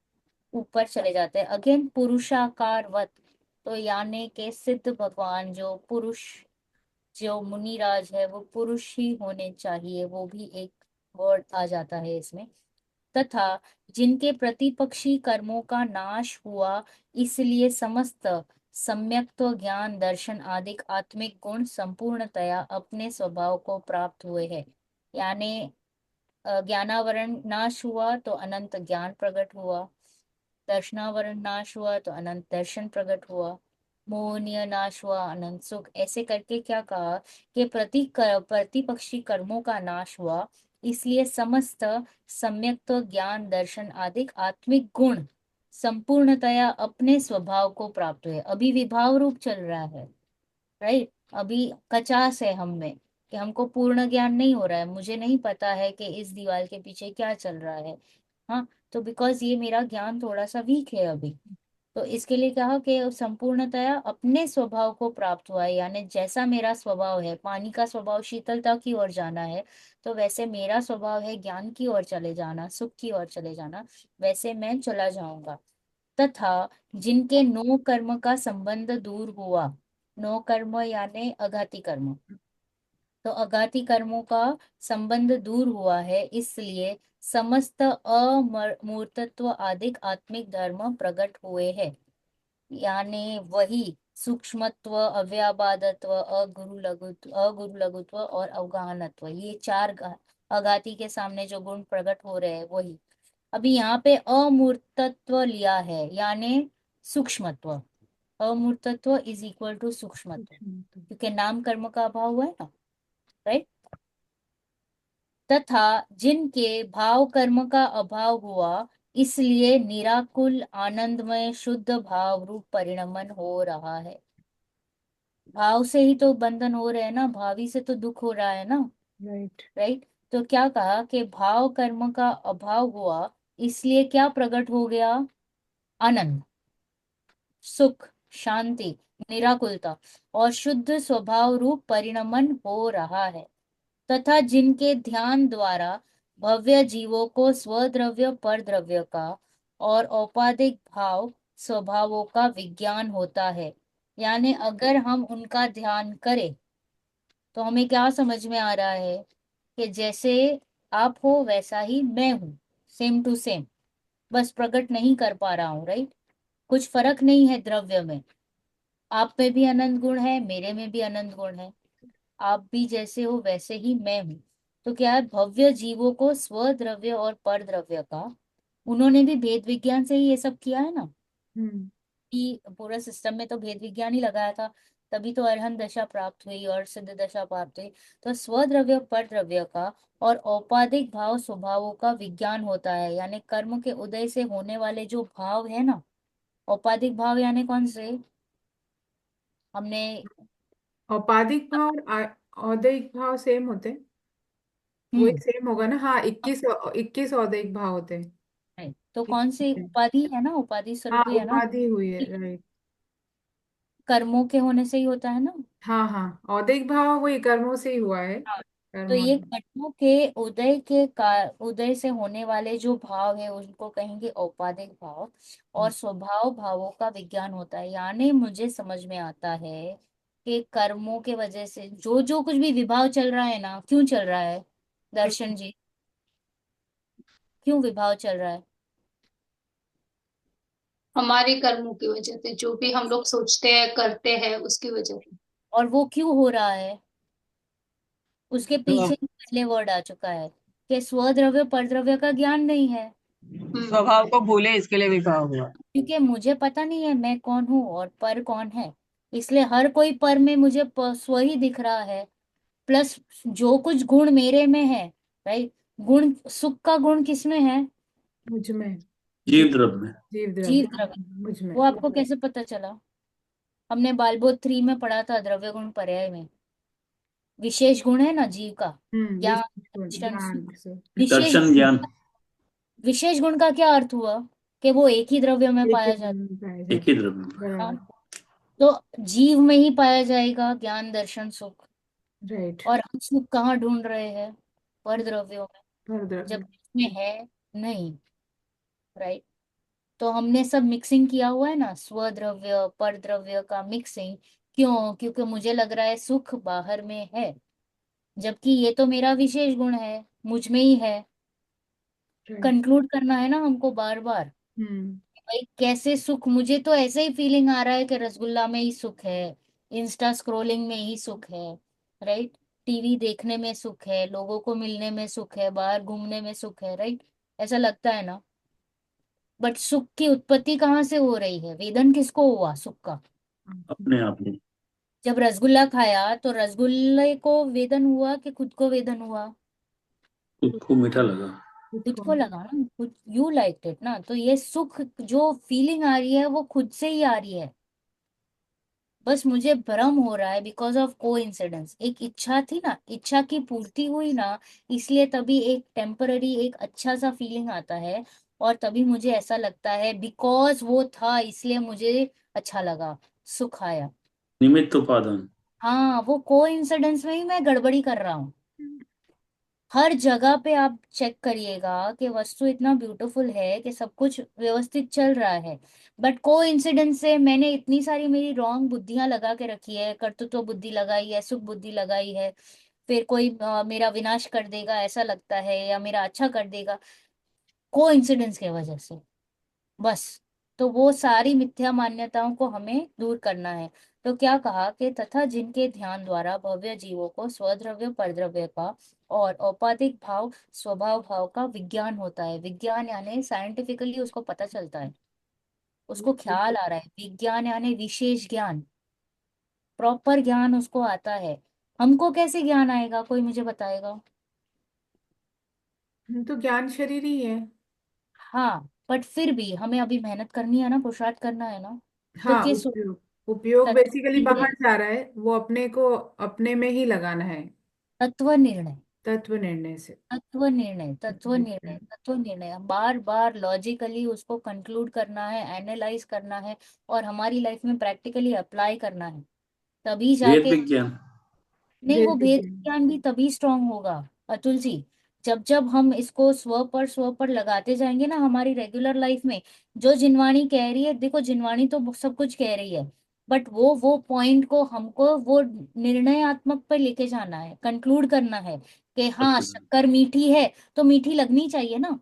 ऊपर चले जाते हैं। अगेन पुरुषाकारवत, तो यानी के सिद्ध भगवान जो पुरुष, जो मुनिराज है वो पुरुष ही होने चाहिए, वो भी एक वर्ड आ जाता है इसमें। तथा जिनके प्रतिपक्षी कर्मों का नाश हुआ, इसलिए समस्त सम्यक्त्व ज्ञान दर्शन आदि आत्मिक गुण संपूर्णतया अपने स्वभाव को प्राप्त हुए हैं। यानी ज्ञानावरण नाश हुआ तो अनंत ज्ञान प्रकट हुआ, दर्शनावरण नाश हुआ तो अनंत दर्शन प्रकट हुआ, मोहनीय नाश हुआ अनंत सुख। ऐसे करके क्या कहा कि प्रतिपक्षी कर्मों का नाश हुआ, इसलिए समस्त सम्यक्त्व ज्ञान दर्शन आदि आत्मिक गुण संपूर्णतया अपने स्वभाव को प्राप्त हुए। अभी विभाव रूप चल रहा है, राइट। अभी 50 है हम में, कि हमको पूर्ण ज्ञान नहीं हो रहा है, मुझे नहीं पता है कि इस दीवार के पीछे क्या चल रहा है। हाँ, तो बिकॉज ये मेरा ज्ञान थोड़ा सा वीक है अभी, तो इसके लिए कहा कि संपूर्णतया अपने स्वभाव को प्राप्त हुआ है। यानी जैसा मेरा स्वभाव है, पानी का स्वभाव शीतलता की ओर जाना है, तो वैसे मेरा स्वभाव है ज्ञान की ओर चले जाना, सुख की ओर चले जाना, वैसे मैं चला जाऊंगा। तथा जिनके नो कर्म का संबंध दूर हुआ, नो कर्म यानी अघाती कर्म, तो अघाती कर्मों का संबंध दूर हुआ है, इसलिए समस्त अमूर्तत्व आदि आत्मिक धर्म प्रकट हुए हैं। यानी वही सूक्ष्मत्व, अव्याबादत्व, अगुरु लघुत्व और अवगाहनत्व, ये चार अघाती के सामने जो गुण प्रकट हो रहे हैं वही। अभी यहाँ पे अमूर्तत्व लिया है, यानी सूक्ष्मत्व। अमूर्तत्व इज इक्वल टू सूक्ष्मत्व, क्योंकि नाम कर्म का अभाव हुआ है ना, राइट। तथा जिनके भाव कर्म का अभाव हुआ, इसलिए निराकुल आनंदमय शुद्ध भाव रूप परिणमन हो रहा है। भाव से ही तो बंधन हो रहे हैं ना, भावी से तो दुख हो रहा है ना। राइट। राइट। तो क्या कहा कि भाव कर्म का अभाव हुआ, इसलिए क्या प्रकट हो गया? आनंद, सुख, शांति, निराकुलता और शुद्ध स्वभाव रूप परिणमन हो रहा है। तथा जिनके ध्यान द्वारा भव्य जीवों को स्वद्रव्य पर द्रव्य का और औपाधिक भाव स्वभावों का विज्ञान होता है। यानी अगर हम उनका ध्यान करें तो हमें क्या समझ में आ रहा है कि जैसे आप हो वैसा ही मैं हूं, सेम टू सेम। बस प्रकट नहीं कर पा रहा हूँ, राइट। कुछ फर्क नहीं है द्रव्य में। आप में भी अनंत गुण है, मेरे में भी अनंत गुण है। आप भी जैसे हो वैसे ही मैं हूं। तो क्या है, भव्य जीवों को स्वद्रव्य और पर द्रव्य का, उन्होंने भी भेद विज्ञान से ही ये सब किया है ना। हम्म। कि पूरा सिस्टम में तो भेद विज्ञान ही लगाया था, तभी तो अरहंत दशा प्राप्त हुई और सिद्ध दशा प्राप्त हुई। तो स्वद्रव्य पर द्रव्य का और औपाधिक भाव स्वभावों का विज्ञान होता है। यानी कर्म के उदय से होने वाले जो भाव है ना, औपाधिक भाव यानी कौन से? हमने औपाधिक भाव और औदैहिक भाव सेम होते हैं। वही हम्म सेम होगा ना, हाँ, 21 औदैहिक भाव होते हैं। नहीं, तो कौन सी 21 उपाधि है ना, उपाधि हाँ, स्वरूप ही है ना। उपाधि हुई है, राइट। कर्मों के होने से ही होता है ना। हाँ हाँ, औदैहिक भाव वही कर्मों से ही हुआ है। हाँ। तो कर्मों। ये कर्मों के उदय के उदय से होने वाले जो भाव है उनको कहेंगे औपाधिक भाव। और स्वभाव भावों का विज्ञान होता है। यानी मुझे समझ में आता है कि कर्मों के वजह से जो जो कुछ भी विभाव चल रहा है ना, क्यों चल रहा है दर्शन जी? क्यों विभाव चल रहा है? हमारे कर्मों की वजह से, जो भी हम लोग सोचते हैं करते हैं उसकी वजह से। और वो क्यों हो रहा है? उसके तो पीछे ही पहले वर्ड आ चुका है कि स्वद्रव्य परद्रव्य का ज्ञान नहीं है। स्वभाव को भूले इसके लिए विभाग हुआ। क्योंकि मुझे पता नहीं है मैं कौन हूँ और पर कौन है, इसलिए हर कोई पर में मुझे स्व ही दिख रहा है। प्लस जो कुछ गुण मेरे में है, राइट। गुण, सुख का गुण किसमें है? मुझ में। जीव द्रव्य। जीव जीव द्रव्य। द्रव्य। मुझ में। वो आपको कैसे पता चला? हमने बालबोध 3 में पढ़ा था, द्रव्य गुण पर्याय में। विशेष गुण है ना जीव का, ज्ञान, दर्शन, ज्ञान सुख। से। विशेष दर्शन गुण, ज्ञान। विशेष गुण का क्या अर्थ हुआ? कि वो एक ही द्रव्य में एक ही पाया दिन जाता में पाए एक ही जाते। द्रव्य में। है। बराबर। तो जीव में ही पाया जाएगा ज्ञान, दर्शन, सुख। राइट। और हम सुख कहाँ ढूंढ रहे हैं? पर द्रव्यों में, पर द्रव्य। जबकि इसमें है नहीं, राइट। तो हमने सब मिक्सिंग किया हुआ है ना, स्वद्रव्य पर द्रव्य का मिक्सिंग। क्यों? क्योंकि मुझे लग रहा है सुख बाहर में है, जबकि ये तो मेरा विशेष गुण है, मुझ में ही है। राइट। कंक्लूड करना है ना हमको बार बार। हम्म। भाई कैसे सुख, मुझे तो ऐसे ही फीलिंग आ रहा है कि रसगुल्ला में ही सुख है, इंस्टा स्क्रॉलिंग में ही सुख है, राइट। टीवी देखने में सुख है, लोगों को मिलने में सुख है, बाहर घूमने में सुख है, राइट। ऐसा लगता है ना। बट सुख की उत्पत्ति कहाँ से हो रही है? वेदन किसको हुआ सुख का? अपने आप में। जब रसगुल्ला खाया तो रसगुल्ले को वेदन हुआ कि खुद को वेदन हुआ? खुद को मीठा लगा। खुद को लगा ना, खुद यू लाइक इट ना। तो ये सुख जो फीलिंग आ रही है वो खुद से ही आ रही है। बस मुझे भ्रम हो रहा है बिकॉज ऑफ कोइंसिडेंस। एक इच्छा थी ना, इच्छा की पूर्ति हुई ना, इसलिए तभी एक टेम्पररी एक अच्छा सा फीलिंग आता है। और तभी मुझे ऐसा लगता है बिकॉज वो था इसलिए मुझे अच्छा लगा, सुख आया। निमित्त उपादान। हाँ, वो कोइंसिडेंस में ही मैं गड़बड़ी कर रहा हूँ। हर जगह पे आप चेक करिएगा कि वस्तु इतना ब्यूटीफुल है कि सब कुछ व्यवस्थित चल रहा है। बट कोइंसिडेंस से मैंने इतनी सारी मेरी रॉन्ग बुद्धियां लगा के रखी है, कर्तृत्व बुद्धि लगाई है, सुख बुद्धि लगाई है। फिर कोई मेरा विनाश कर देगा ऐसा लगता है, या मेरा अच्छा कर देगा, कोइंसिडेंस की वजह से। बस। तो वो सारी मिथ्या मान्यताओं को हमें दूर करना है। तो क्या कहा कि तथा जिनके ध्यान द्वारा भव्य जीवों को स्वद्रव्य परद्रव्य का और औपाधिक भाव स्वभाव भाव का विज्ञान होता है। विज्ञान यानी साइंटिफिकली उसको पता चलता है, उसको ख्याल आ रहा है। विज्ञान यानी विशेष ज्ञान, प्रॉपर ज्ञान उसको आता है। हमको कैसे ज्ञान आएगा, कोई मुझे बताएगा? तो ज्ञान शरीर ही है। हाँ, बट फिर भी हमें अभी मेहनत करनी है ना, पुरुषार्थ करना है ना। तो हाँ, किस उपयोग। उपयोग बेसिकली तत्व बाहर जा रहा है, वो अपने को अपने में ही लगाना है। तत्व निर्णय, तत्व निर्णय से। तत्व निर्णय, तत्व अच्छा। निर्णय, तत्व निर्णय, बार बार लॉजिकली उसको कंक्लूड करना है, एनालाइज करना है, और हमारी लाइफ में प्रैक्टिकली अप्लाई करना है, तभी वेद जाके। विज्ञान। नहीं, वो वेद भेद विज्ञान। विज्ञान भी तभी स्ट्रांग होगा अतुल जी, जब जब हम इसको स्व पर लगाते जाएंगे ना हमारी रेगुलर लाइफ में। जो जिनवाणी कह रही है, देखो जिनवाणी तो सब कुछ कह रही है, बट वो पॉइंट को हमको वो निर्णयात्मक पे लेके जाना है, कंक्लूड करना है कि हाँ अच्छा। शक्कर मीठी है तो मीठी लगनी चाहिए ना।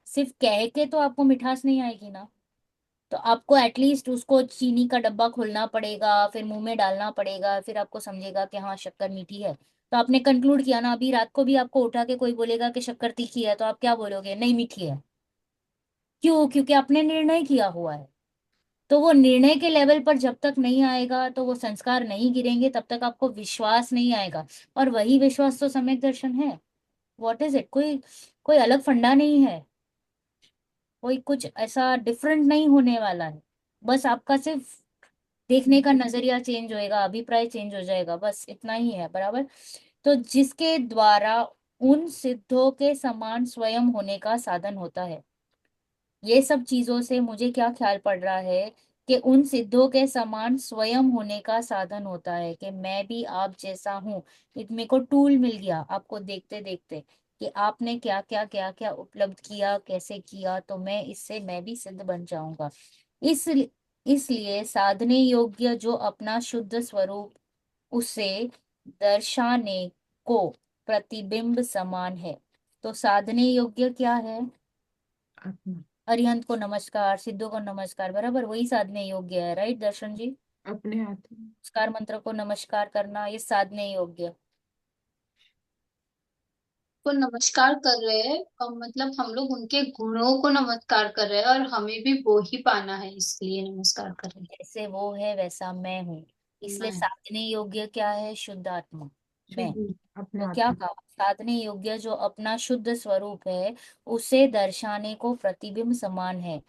सिर्फ कह के तो आपको मिठास नहीं आएगी ना। तो आपको एटलीस्ट उसको चीनी का डब्बा खोलना पड़ेगा, फिर मुंह में डालना पड़ेगा, फिर आपको समझेगा कि हाँ शक्कर मीठी है। तो आपने कंक्लूड किया ना, अभी रात को भी आपको उठा के कोई बोलेगा कि शक्कर तीखी है, तो आप क्या बोलोगे? नहीं मीठी है। क्यों? क्योंकि आपने निर्णय किया हुआ है। तो वो निर्णय के लेवल पर जब तक नहीं आएगा, तो वो संस्कार नहीं गिरेंगे, तब तक आपको विश्वास नहीं आएगा। और वही विश्वास तो सम्यक दर्शन है। What is it? कोई कोई अलग फंडा नहीं है, कोई कुछ ऐसा डिफरेंट नहीं होने वाला है। बस आपका सिर्फ देखने का नजरिया चेंज होएगा, अभिप्राय चेंज हो जाएगा, बस इतना ही है, बराबर। तो जिसके द्वारा उन सिद्धों के समान स्वयं होने का साधन होता है। ये सब चीजों से मुझे क्या ख्याल पड़ रहा है कि उन सिद्धों के समान स्वयं होने का साधन होता है, कि मैं भी आप जैसा हूं। एक मेरे को टूल मिल गया आपको देखते देखते कि आपने क्या क्या उपलब्ध किया, कैसे किया, तो मैं भी सिद्ध बन जाऊंगा। इस इसलिए साधने योग्य जो अपना शुद्ध स्वरूप उसे दर्शाने को प्रतिबिंब समान है। तो साधने योग्य क्या है? आत्मा। अरिहंत को नमस्कार, सिद्धों को नमस्कार, बराबर वही साधने योग्य है, राइट दर्शन जी? अपने आत्मा। नमस्कार मंत्र को नमस्कार करना, ये साधने योग्य। को नमस्कार कर रहे हैं और मतलब हम लोग उनके गुणों को नमस्कार कर रहे हैं, और हमें भी वो ही पाना है, इसलिए नमस्कार कर रहे जैसे वो है वैसा मैं हूँ। है इसलिए मैं। साधने योग्य क्या है? शुद्ध आत्मा, मैं। शुद्ध अपने तो क्या आत्मा। कहा? साधने योग्य जो अपना शुद्ध स्वरूप है उसे दर्शाने को प्रतिबिंब समान है।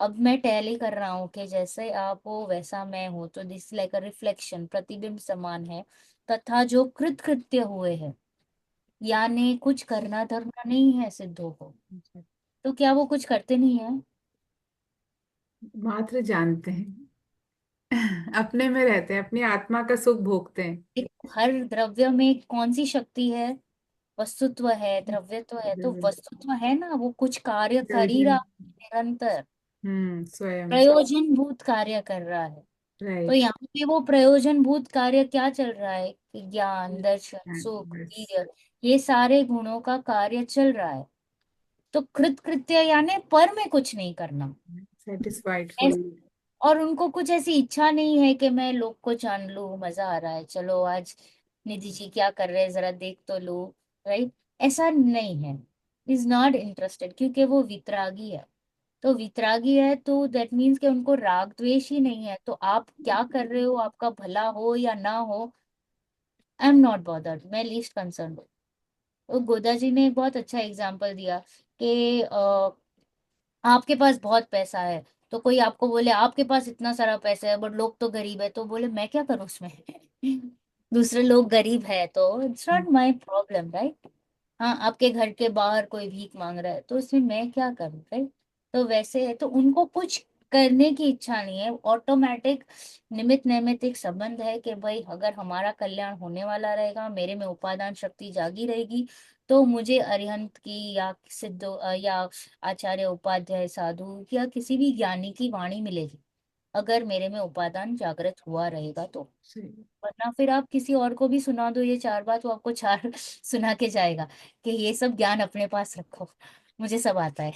अब मैं टैली कर रहा हूँ कि जैसे आप हो वैसा मैं हूँ, तो दिस लाइक अ रिफ्लेक्शन, प्रतिबिंब समान है। तथा जो कृत कृत्य हुए हैं, यानी कुछ करना धरना नहीं है सिद्धों को। तो क्या वो कुछ करते नहीं है? मात्र जानते हैं। अपने में रहते हैं, अपनी आत्मा का सुख भोगते हैं। हर द्रव्य में कौन सी शक्ति है? वस्तुत्व है, द्रव्यत्व है, तो वस्तुत्व है ना, वो कुछ कार्य कर ही रहा प्रयोजन। है, निरंतर स्वयं। प्रयोजन भूत कार्य कर रहा है। तो राइट। यहाँ पे वो प्रयोजन भूत कार्य क्या चल रहा है कि ज्ञान, दर्शन, सुख, बस। वीर्य, ये सारे गुणों का कार्य चल रहा है। तो कृत कृत्य यानी पर में कुछ नहीं करना। सेटिस्फाइड ऐस- फुल। और उनको कुछ ऐसी इच्छा नहीं है कि मैं लोग को जान लूं, मजा आ रहा है, चलो आज निधि जी क्या कर रहे हैं जरा देख तो लो, राइट? ऐसा नहीं है। इज नॉट इंटरेस्टेड, क्योंकि वो वितरागी है। तो वितरागी है तो दैट मीन्स कि उनको राग द्वेष ही नहीं है, तो आप क्या कर रहे हो, आपका भला हो या ना हो, आई एम नॉट बॉदर्ड, मैं लीस्ट कंसर्न हूँ। तो गोदा जी ने एक बहुत अच्छा एग्जाम्पल दिया कि आपके पास बहुत पैसा है, तो कोई आपको बोले आपके पास इतना सारा पैसा है बट लोग तो गरीब है, तो बोले मैं क्या करूँ उसमें? दूसरे लोग गरीब है तो it's not my problem, right? हाँ, आपके घर के बाहर कोई भीख मांग रहा है तो उसमें मैं क्या करूँ, राइट? तो वैसे है, तो उनको कुछ करने की इच्छा नहीं है, ऑटोमेटिक निमित नैमित्तिक संबंध है कि भाई अगर हमारा कल्याण होने वाला रहेगा, मेरे में उपादान शक्ति जागी रहेगी, तो मुझे अरिहंत की या सिद्ध या आचार्य उपाध्याय साधु या किसी भी ज्ञानी की वाणी मिलेगी, अगर मेरे में उपादान जागृत हुआ रहेगा तो। सही। वरना फिर आप किसी और को भी सुना दो ये चार बात, वो आपको चार सुना के जाएगा कि ये सब ज्ञान अपने पास रखो, मुझे सब आता है,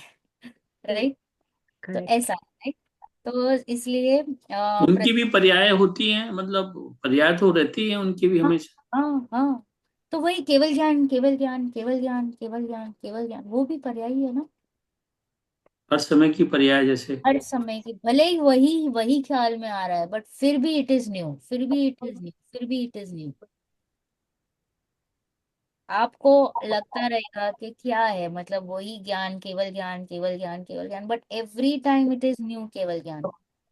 राइट? तो करेक्ट। ऐसा है, right? तो इसलिए उनकी भी पर्याय होती हैं, मतलब पर्याय तो रहती है उनकी भी हाँ हमेशा। हाँ हाँ, तो वही केवल ज्ञान, केवल ज्ञान, केवल ज्ञान, केवल ज्ञान, केवल ज्ञान, वो भी पर्यायी है ना। हर समय की पर्याय जैसे। हर समय की, भले ही वही वही ख्याल में आ रहा है, बट फिर भी इट इज न्यू, फिर भी इट इज न्यू, फिर भी इट इज न्यू। आपको लगता रहेगा कि क्या है, मतलब वही ज्ञान, केवल ज्ञान, केवल ज्ञान, केवल ज्ञान, but every time it is new केवल ज्ञान।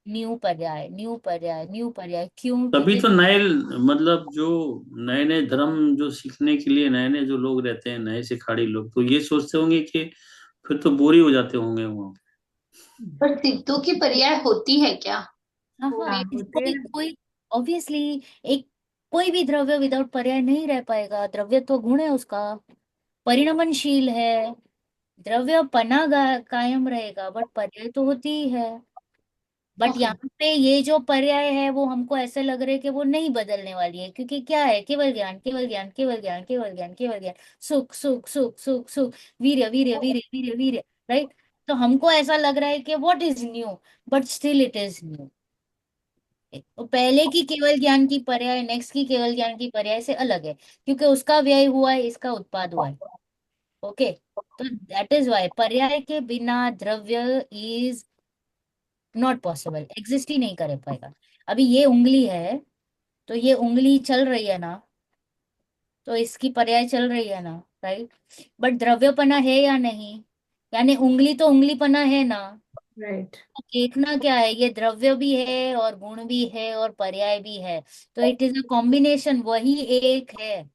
न्यू पर्याय, न्यू पर्याय, न्यू पर्याय, क्यों? तभी क्योंकि तो नए, मतलब जो नए नए धर्म जो सीखने के लिए नए नए जो लोग रहते हैं, नए सिखाड़ी लोग, तो ये सोचते होंगे कि फिर तो बोर ही हो जाते होंगे वहाँ। पर सिद्धों की पर्याय होती है क्या? हाँ हाँ, हाँ होते कोई हैं। कोई ऑब्वियसली एक कोई भी द्रव्य विदाउट पर्याय नहीं रह पाएगा। द्रव्य तो गुण है उसका, परिणमनशील है। द्रव्य कायम रहेगा, बट पर्याय तो होती ही है। But okay. यहाँ पे ये जो पर्याय है वो हमको ऐसे लग रहा है कि वो नहीं बदलने वाली है, क्योंकि क्या है? केवल ज्ञान, केवल ज्ञान, केवल ज्ञान, केवल ज्ञान, केवल ज्ञान। सुख सुख सुख सुख सुख, वीर्य वीर्य वीर्य वीर्य वीर्य। राइट? तो हमको ऐसा लग रहा है कि what is new, but still it is new. तो पहले की केवल ज्ञान की पर्याय नेक्स्ट की केवल ज्ञान की पर्याय से अलग है, क्योंकि उसका व्यय हुआ है, इसका उत्पाद हुआ है। ओके, तो दैट इज वाई पर्याय के बिना द्रव्य इज नॉट पॉसिबल, एग्जिस्ट ही नहीं कर पाएगा। अभी ये उंगली है, तो ये उंगली चल रही है ना, तो इसकी पर्याय चल रही है ना, राइट? बट द्रव्यपना है या नहीं? यानी उंगली तो उंगलीपना है ना। राइट। तो देखना क्या है, ये द्रव्य भी है और गुण भी है और पर्याय भी है। तो इट इज अ कॉम्बिनेशन, वही एक है।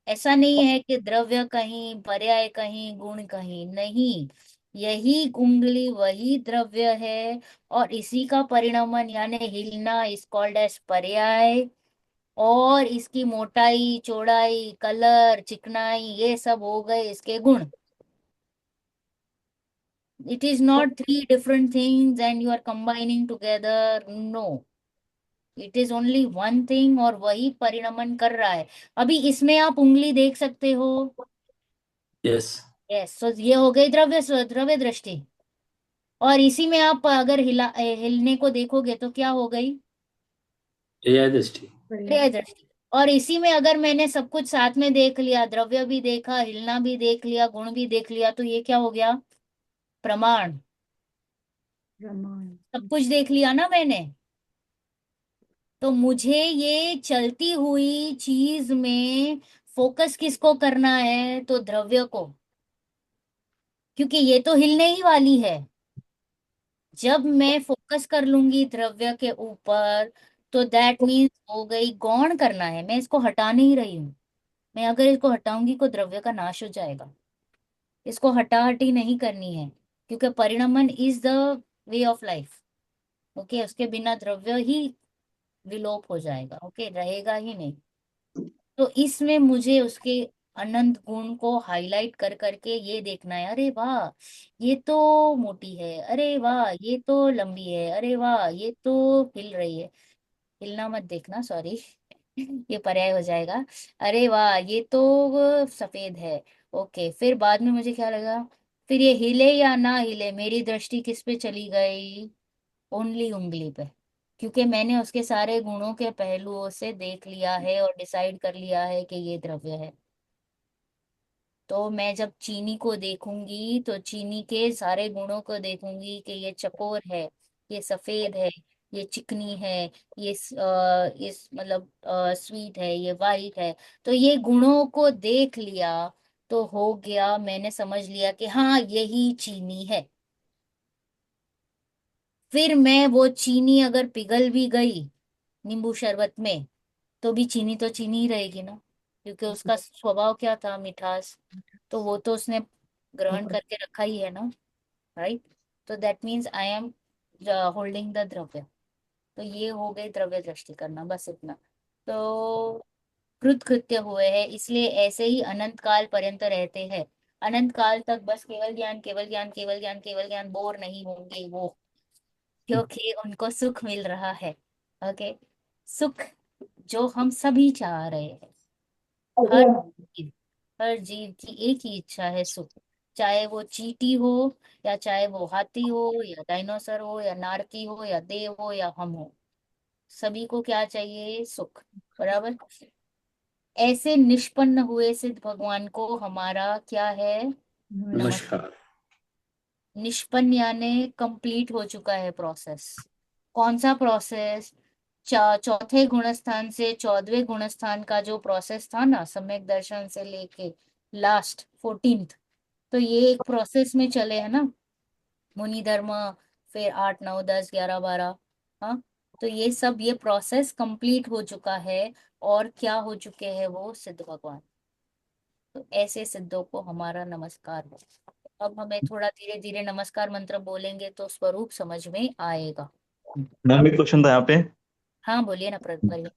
ऐसा नहीं है कि द्रव्य कहीं, पर्याय कहीं, गुण कहीं, नहीं। यही उंगली वही द्रव्य है, और इसी का परिणमन यानी हिलना इज कॉल्ड एज पर्याय। और इसकी मोटाई, चौड़ाई, कलर, चिकनाई, ये सब हो गए इसके गुण। It is not three different things and you are combining together, no. It is only one thing, और वही परिणमन कर रहा है। अभी इसमें आप उंगली देख सकते हो। यस। यस, तो ये हो गई द्रव्य दृष्टि। और इसी में आप अगर हिलने को देखोगे तो क्या हो गई? एआई दृष्टि। बढ़िया। पर्याय दृष्टि। और इसी में अगर मैंने सब कुछ साथ में देख लिया, द्रव्य भी देखा, हिलना भी देख लिया, गुण भी देख लिया, तो ये क्या हो गया? प्रमाण। रामायण। सब कुछ देख लिया ना मैंने। तो मुझे ये चलती हुई चीज में फोकस किसको करना है? तो द्रव्य को, क्योंकि ये तो हिलने ही वाली है। जब मैं फोकस कर लूंगी द्रव्य के ऊपर, तो दैट मीन्स हो गई, गौण करना है, मैं इसको हटा नहीं रही हूँ। मैं अगर इसको हटाऊंगी तो द्रव्य का नाश हो जाएगा। इसको हटाहटी नहीं करनी है, क्योंकि परिणमन is the way of life. Okay, उसके बिना द्रव्य ही विलोप हो जाएगा। ओके, रहेगा ही नहीं। तो इसमें मुझे उसके अनंत गुण को हाईलाइट कर करके ये देखना है, अरे वाह ये तो मोटी है, अरे वाह ये तो लंबी है, अरे वाह ये तो हिल रही है। हिलना मत देखना, सॉरी। ये पर्याय हो जाएगा। अरे वाह ये तो सफेद है। ओके, फिर बाद में मुझे क्या लगा? फिर ये हिले या ना हिले, मेरी दृष्टि किस पे चली गई? ओनली उंगली पे, क्योंकि मैंने उसके सारे गुणों के पहलुओं से देख लिया है और डिसाइड कर लिया है कि ये द्रव्य है। तो मैं जब चीनी को देखूंगी तो चीनी के सारे गुणों को देखूंगी कि ये चकोर है, ये सफेद है, ये चिकनी है, ये इस मतलब स्वीट है, ये वाइट है। तो ये गुणों को देख लिया तो हो गया, मैंने समझ लिया कि हाँ यही चीनी है। फिर मैं वो चीनी अगर पिघल भी गई नींबू शरबत में, तो भी चीनी तो चीनी ही रहेगी ना, क्योंकि उसका स्वभाव क्या था? मिठास। तो वो तो उसने ग्रहण करके रखा ही है ना, राइट? तो that means I am holding the द्रव्य। तो ये हो गई द्रव्य दृष्टि करना, बस इतना। तो कृत कृत्य हुए हैं, इसलिए ऐसे ही अनंत काल पर्यंत रहते हैं। अनंत काल तक बस केवल ज्ञान, केवल ज्ञान, केवल ज्ञान, केवल ज्ञान, बोर नहीं होंगे वो, क्योंकि उनको सुख मिल रहा है। ओके, सुख जो हम सभी चाह रहे हैं। हर जीव, हर जीव की एक ही इच्छा है, सुख। चाहे वो चींटी हो, या चाहे वो हाथी हो, या डायनासोर हो, या नारकी हो, या देव हो, या हम हो, सभी को क्या चाहिए? सुख। बराबर। ऐसे निष्पन्न हुए सिद्ध भगवान को हमारा क्या है? नमस्कार। नमस्कार। निष्पन्न यानी कंप्लीट हो चुका है प्रोसेस। कौन सा प्रोसेस? चौथे गुणस्थान से 14वें गुणस्थान का जो प्रोसेस था ना, सम्यक दर्शन से लेके लास्ट 14th, तो ये एक प्रोसेस में चले है ना। मुनि धर्म, फिर 8 9 10 11 12। हाँ, तो ये सब ये प्रोसेस कंप्लीट हो चुका है। और क्या हो चुके हैं वो सिद्ध भगवान। तो ऐसे सिद्धों को हमारा नमस्कार हो। अब हमें थोड़ा धीरे धीरे नमस्कार मंत्र बोलेंगे तो स्वरूप समझ में आएगा। मैम एक क्वेश्चन था यहाँ पे। हाँ बोलिए ना करिए।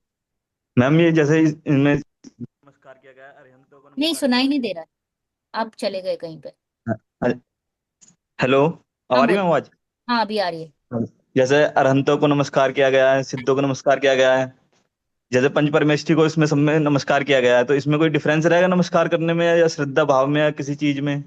मैम ये जैसे इनमें नमस्कार किया गया है, अरिहंतों को नहीं नमस्कार किया सुनाई गया नहीं दे रहा है। आप चले गए कहीं पे। है। हेलो, अब हाँ आ रही है बोलिए। आवाज? हाँ अभी आ रही है। जैसे अरहंतों को नमस्कार किया गया है, सिद्धों को नमस्कार किया गया है, जैसे पंच परमेष्ठी को इसमें सब में नमस्कार किया गया है, तो इसमें कोई डिफरेंस रहेगा नमस्कार करने में, या श्रद्धा भाव में, या किसी चीज में?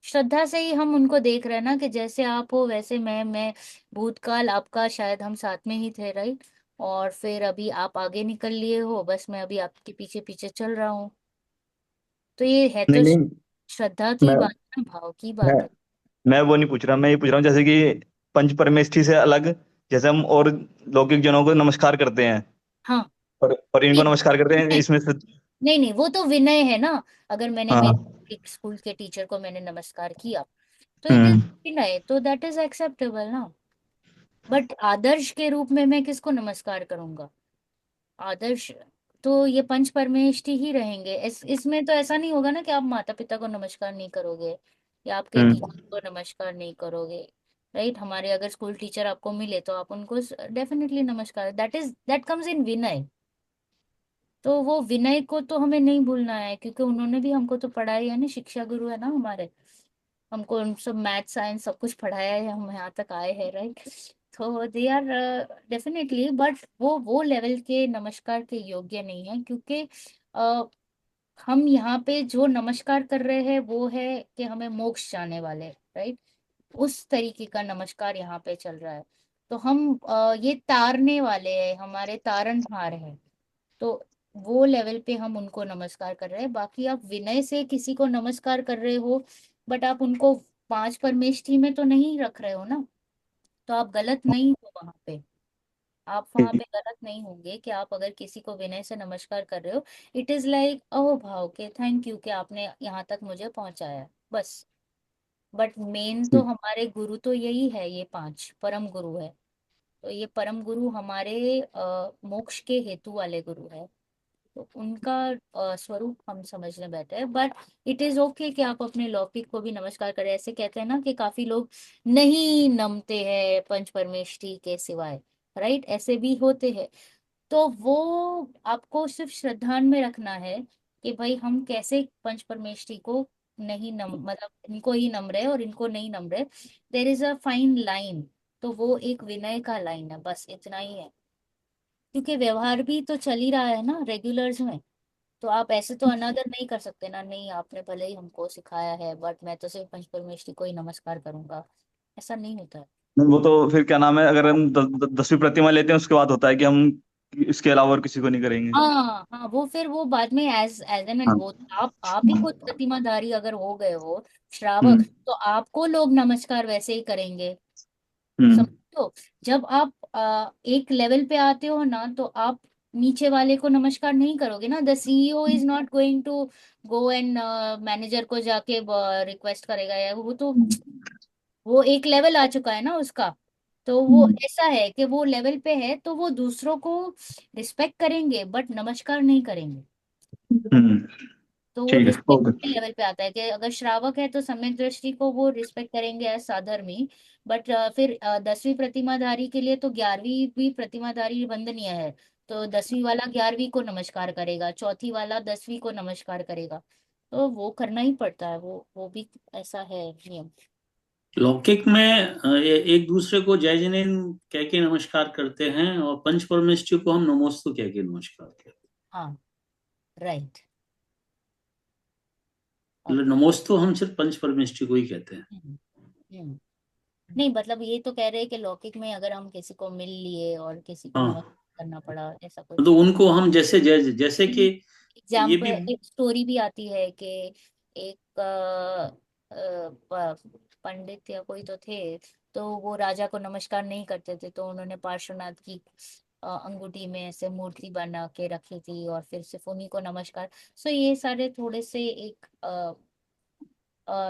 श्रद्धा से ही हम उनको देख रहे हैं ना, कि जैसे आप हो वैसे मैं भूतकाल आपका शायद हम साथ में ही थे, राइट। और फिर अभी आप आगे निकल लिए हो, बस मैं अभी आपके पीछे पीछे चल रहा हूँ। तो ये है नहीं तो नहीं, श्रद्धा की मैं बात है ना, भाव की मैं बात है। मैं वो नहीं पूछ रहा, मैं ये पूछ रहा हूँ जैसे कि पंच परमेष्ठी से अलग, जैसे हम और लौकिक जनों को नमस्कार करते हैं, हाँ। और इनको नहीं नमस्कार करते हैं, नहीं इसमें नहीं नहीं, वो तो विनय है ना। अगर मैंने हाँ। मेरे एक स्कूल के टीचर को मैंने नमस्कार किया तो इट इज हम्म। विनय, तो दैट इज एक्सेप्टेबल ना। बट आदर्श के रूप में मैं किसको नमस्कार करूंगा। आदर्श तो ये पंच परमेष्ठी ही रहेंगे। इसमें तो ऐसा नहीं होगा ना कि आप माता पिता को नमस्कार नहीं करोगे या आपके हम्म। टीचर को नमस्कार नहीं करोगे, राइट। हमारे अगर स्कूल टीचर आपको मिले तो आप उनको डेफिनेटली नमस्कार, दैट कम्स इन विनय। तो वो विनय को तो हमें नहीं भूलना है, क्योंकि उन्होंने भी हमको तो पढ़ाई है ना, शिक्षा गुरु है ना हमारे। हमको उन सब मैथ साइंस सब कुछ पढ़ाया है, हम यहाँ तक आए हैं, राइट। तो दे आर डेफिनेटली, बट वो लेवल के नमस्कार के योग्य नहीं है, क्योंकि अ, हम यहाँ पे जो नमस्कार कर रहे हैं वो है कि हमें मोक्ष जाने वाले, राइट। उस तरीके का नमस्कार यहाँ पे चल रहा है। तो हम ये तारने वाले हैं, हमारे तारनहार है। तो वो लेवल पे हम उनको नमस्कार कर रहे हैं। बाकी आप विनय से किसी को नमस्कार कर रहे हो, बट आप उनको पांच परमेष्ठी में तो नहीं रख रहे हो ना। तो आप गलत नहीं हो वहां पे। आप वहां पे गलत नहीं होंगे कि आप अगर किसी को विनय से नमस्कार कर रहे हो। इट इज लाइक अहो भाव के थैंक यू कि आपने यहाँ तक मुझे पहुंचाया, बस। बट मेन तो हमारे गुरु तो यही है, ये पांच परम गुरु है। तो ये परम गुरु हमारे मोक्ष के हेतु वाले गुरु है। तो उनका स्वरूप हम समझने बैठे हैं। बट इट इज ओके कि आप अपने लौकिक को भी नमस्कार करें। ऐसे कहते हैं ना कि काफी लोग नहीं नमते हैं पंच परमेष्ठी के सिवाय, राइट। ऐसे भी होते हैं। तो वो आपको सिर्फ श्रद्धान में रखना है कि भाई हम कैसे पंच परमेष्ठी को नहीं नम मतलब इनको ही नम रहे और इनको नहीं नम रहे। There is a fine line. तो वो एक विनय का लाइन है, बस इतना ही है। क्योंकि व्यवहार भी तो चल ही रहा है ना रेगुलर्स में। तो आप ऐसे तो अनादर नहीं कर सकते ना, नहीं आपने भले ही हमको सिखाया है बट मैं तो सिर्फ पंच परमेष्ठी को ही नमस्कार करूंगा। ऐसा नहीं होता है। वो तो फिर क्या नाम है, अगर हम 10वीं प्रतिमा लेते हैं उसके बाद होता है कि हम इसके अलावा और किसी को नहीं करेंगे। हाँ हाँ, वो फिर वो बाद में एज एज एन हाँ। वो आप ही खुद प्रतिमाधारी अगर हो गए हो, श्रावक, हम्म। तो आपको लोग नमस्कार वैसे ही करेंगे। हम्म। समझो। जब आप एक लेवल पे आते हो ना, तो आप नीचे वाले को नमस्कार नहीं करोगे ना। The CEO is not going to go and manager को जाके रिक्वेस्ट करेगा, या वो एक लेवल आ चुका है ना उसका। तो वो हम्म। ऐसा है कि वो लेवल पे है, तो वो दूसरों को रिस्पेक्ट करेंगे बट नमस्कार नहीं करेंगे। हम्म। तो वो ठीक है, रिस्पेक्ट ओके। के लेवल पे आता है कि अगर श्रावक है तो सम्यक दृष्टि को वो रिस्पेक्ट करेंगे एज साधर्मी। बट फिर 10वीं प्रतिमाधारी के लिए तो 11वीं भी प्रतिमाधारी वंदनीय है। तो 10वीं वाला 11वीं को नमस्कार करेगा, चौथी वाला 10वीं को नमस्कार करेगा। तो वो करना ही पड़ता है, वो भी ऐसा है नियम। लौकिक में एक दूसरे को जय जिनेन्द्र कह के नमस्कार करते हैं, और पंच परमेष्ठी को हम नमोस्तु कह के नमस्कार करते हैं। हाँ, राइट। मतलब नमोस्तु हम सिर्फ पंच परमेष्ठी को ही कहते हैं। नहीं मतलब ये तो कह रहे हैं कि लौकिक में अगर हम किसी को मिल लिए और किसी को हाँ, नमस्कार करना पड़ा, ऐसा तो कुछ। उनको हम जैसे जय जैसे कि ये एग्जाम्पल भी। एक स्टोरी भी आती है कि एक पंडित या कोई तो थे। तो वो राजा को नमस्कार नहीं करते थे, तो उन्होंने पार्श्वनाथ की अंगूठी में ऐसे मूर्ति बना के रखी थी और फिर सिर्फ उन्हीं को नमस्कार। सो ये सारे थोड़े से एक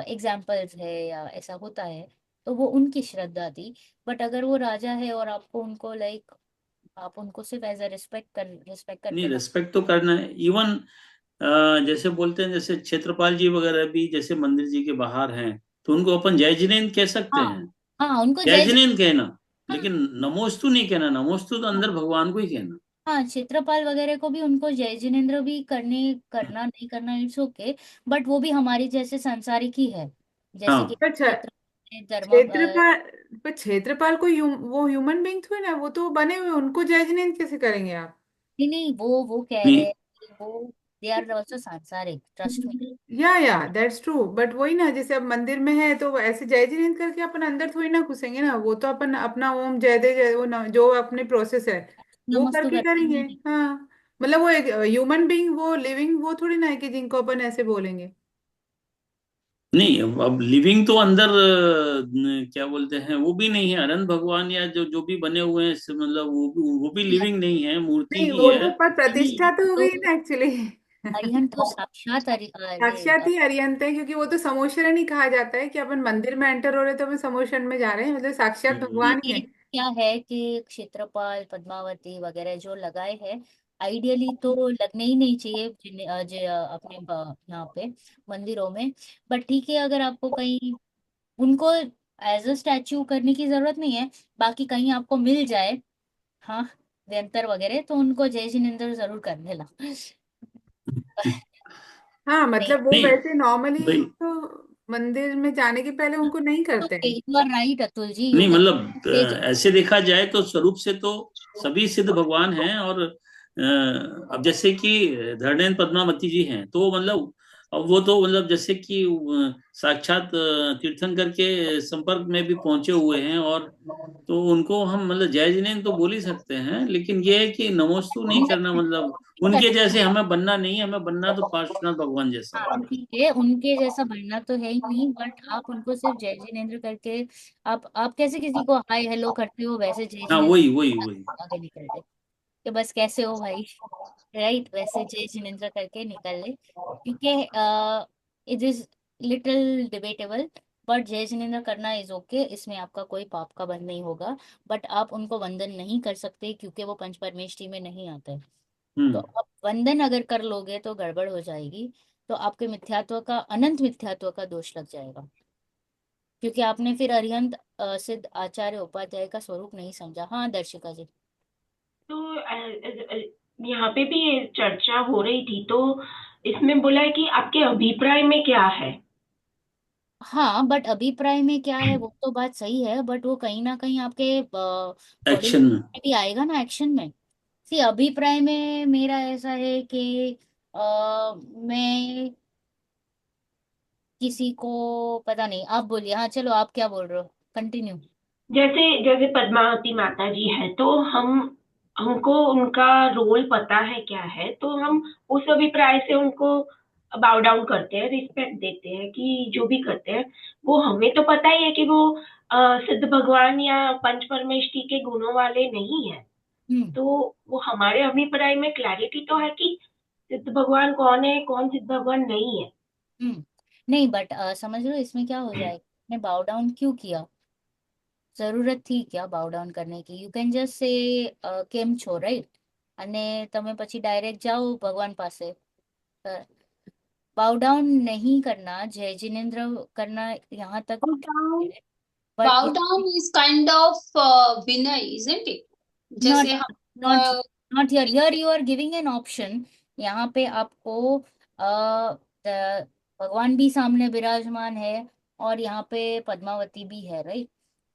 एग्जाम्पल्स है या ऐसा होता है। तो वो उनकी श्रद्धा थी। बट अगर वो राजा है और आपको उनको लाइक आप उनको सिर्फ एज अ रिस्पेक्ट नहीं, करके बात। रेस्पेक्ट तो करना है। इवन जैसे बोलते हैं, जैसे क्षेत्रपाल जी वगैरह भी जैसे मंदिर जी के बाहर हैं, तो उनको अपन जय जिनेन्द्र कह सकते हाँ हैं। हाँ, उनको जय जय जय। जिनेन्द्र कहना, हाँ लेकिन नमोस्तु नहीं कहना। नमोस्तु तो हाँ अंदर भगवान को ही कहना। हाँ, क्षेत्रपाल वगैरह को भी उनको जय जिनेन्द्र भी करना नहीं करना इट्स ओके। बट वो भी हमारी जैसे संसारिक ही है, जैसे कि हाँ। अच्छा, क्षेत्र में धर्म क्षेत्रपाल, पर क्षेत्रपाल को वो ह्यूमन बींग थोड़ी ना, वो तो बने हुए, उनको जय जिनेन्द्र कैसे करेंगे आप? नहीं नहीं, वो कह रहे नहीं हैं कि वो दे आर ऑल्सो सांसारिक, ट्रस्ट मी। या दैट्स ट्रू, बट वही ना, जैसे अब मंदिर में है तो ऐसे जय जिनेन्द्र करके अपन अंदर थोड़ी ना घुसेंगे ना, वो तो अपन अपना ओम जय दे जय, वो ना, जो अपने प्रोसेस है वो नमस्तु करके करते करेंगे। हैं। हाँ, मतलब वो एक ह्यूमन बीइंग, वो लिविंग, वो थोड़ी ना है कि जिनको अपन ऐसे बोलेंगे। नहीं, अब लिविंग तो अंदर क्या बोलते हैं, वो भी नहीं है। अनंत भगवान या जो जो भी बने हुए हैं, मतलब वो भी लिविंग नहीं है, मूर्ति नहीं, ही वो तो है। पर नहीं नहीं, प्रतिष्ठा तो हो तो गई ना एक्चुअली। अरिहंत तो साक्षात साक्षात ही अरिहंत है, क्योंकि वो तो समोशरण ही कहा जाता है कि अपन मंदिर में एंटर हो रहे हैं तो अपन समोशन में जा रहे हैं, मतलब साक्षात हम्म। भगवान ही है। एक क्या है कि क्षेत्रपाल पद्मावती वगैरह जो लगाए हैं, आइडियली तो लगने ही नहीं चाहिए अपने यहाँ पे मंदिरों में। बट ठीक है, अगर आपको कहीं उनको एज अ स्टैच्यू करने की जरूरत नहीं है, बाकी कहीं आपको मिल जाए, हाँ, व्यंतर वगैरह, तो उनको जय जिनेन्द्र जरूर कर देना। हाँ, नहीं मतलब वो नहीं वैसे नॉर्मली भाई, तो मंदिर में जाने के पहले उनको नहीं करते हैं। You are right Atul ji, you नहीं कैन मतलब से। ऐसे देखा जाए तो स्वरूप से तो सभी सिद्ध भगवान हैं। और अब जैसे कि धरणेन्द्र पद्मावती जी हैं, तो मतलब अब वो तो मतलब जैसे कि साक्षात तीर्थंकर के संपर्क में भी पहुंचे हुए हैं। और तो उनको हम मतलब जय जिनेन्द्र तो बोल ही सकते हैं, लेकिन ये है कि नमोस्तु नहीं करना। मतलब उनके जैसे हमें बनना नहीं है, हमें बनना तो पार्श्वनाथ भगवान जैसा हाँ है। ठीक है, उनके जैसा बनना तो है ही नहीं, बट आप उनको सिर्फ जय जिनेन्द्र करके, आप कैसे किसी को हाय हेलो करते हो, वैसे जय हाँ, जिनेन्द्र वही वही वही। आगे निकलते कि बस कैसे हो भाई, राइट, वैसे जय जिनेन्द्र करके निकल ले। क्योंकि it is little debatable, but जय जिनेन्द्र करना इज ओके, इसमें आपका कोई पाप का बंध नहीं होगा। बट आप उनको वंदन नहीं कर सकते क्योंकि वो पंच परमेष्ठी में नहीं आते। तो हम्म। अब वंदन अगर कर लोगे तो गड़बड़ हो जाएगी, तो आपके मिथ्यात्व का, अनंत मिथ्यात्व का दोष लग जाएगा, क्योंकि आपने फिर अरिहंत सिद्ध आचार्य उपाध्याय का स्वरूप नहीं समझा। हाँ दर्शिका जी। तो यहाँ पे भी ये चर्चा हो रही थी, तो इसमें बोला है कि आपके अभिप्राय में क्या है। हाँ, बट अभिप्राय में क्या है, वो तो बात सही है, बट वो कहीं ना कहीं आपके बॉडी एक्शन में। में भी आएगा ना, एक्शन में। सी, अभिप्राय में मेरा ऐसा है कि मैं किसी को, पता नहीं, आप बोलिए, हाँ चलो, आप क्या बोल रहे हो, कंटिन्यू। जैसे जैसे पद्मावती माता जी है, तो हम हमको उनका रोल पता है क्या है, तो हम उस अभिप्राय से उनको बाउ डाउन करते हैं, रिस्पेक्ट देते हैं, कि जो भी करते हैं वो हमें तो पता ही है कि वो सिद्ध भगवान या पंच परमेष्ठी के गुणों वाले नहीं है। हम्म तो वो हमारे अभिप्राय में क्लैरिटी तो है कि सिद्ध भगवान कौन है, कौन सिद्ध भगवान नहीं है। हम्म। नहीं, बट समझ लो इसमें क्या हो जाएगा, आपने बाउ डाउन क्यों किया, जरूरत थी क्या बाउ डाउन करने की? यू कैन जस्ट से કેમ છો, રાઈટ, અને તમે પછી ડાયરેક્ટ જાઓ ભગવાન પાસે। बाउ डाउन नहीं करना, जय जिनेन्द्र करना यहाँ तक bow है, बट bow इसमें down is kind of vinay, isn't it? Not जैसे हम not not here, here you are giving an option. यहाँ पे आपको भगवान भी सामने विराजमान है, और यहाँ पे पद्मावती भी है, राइट।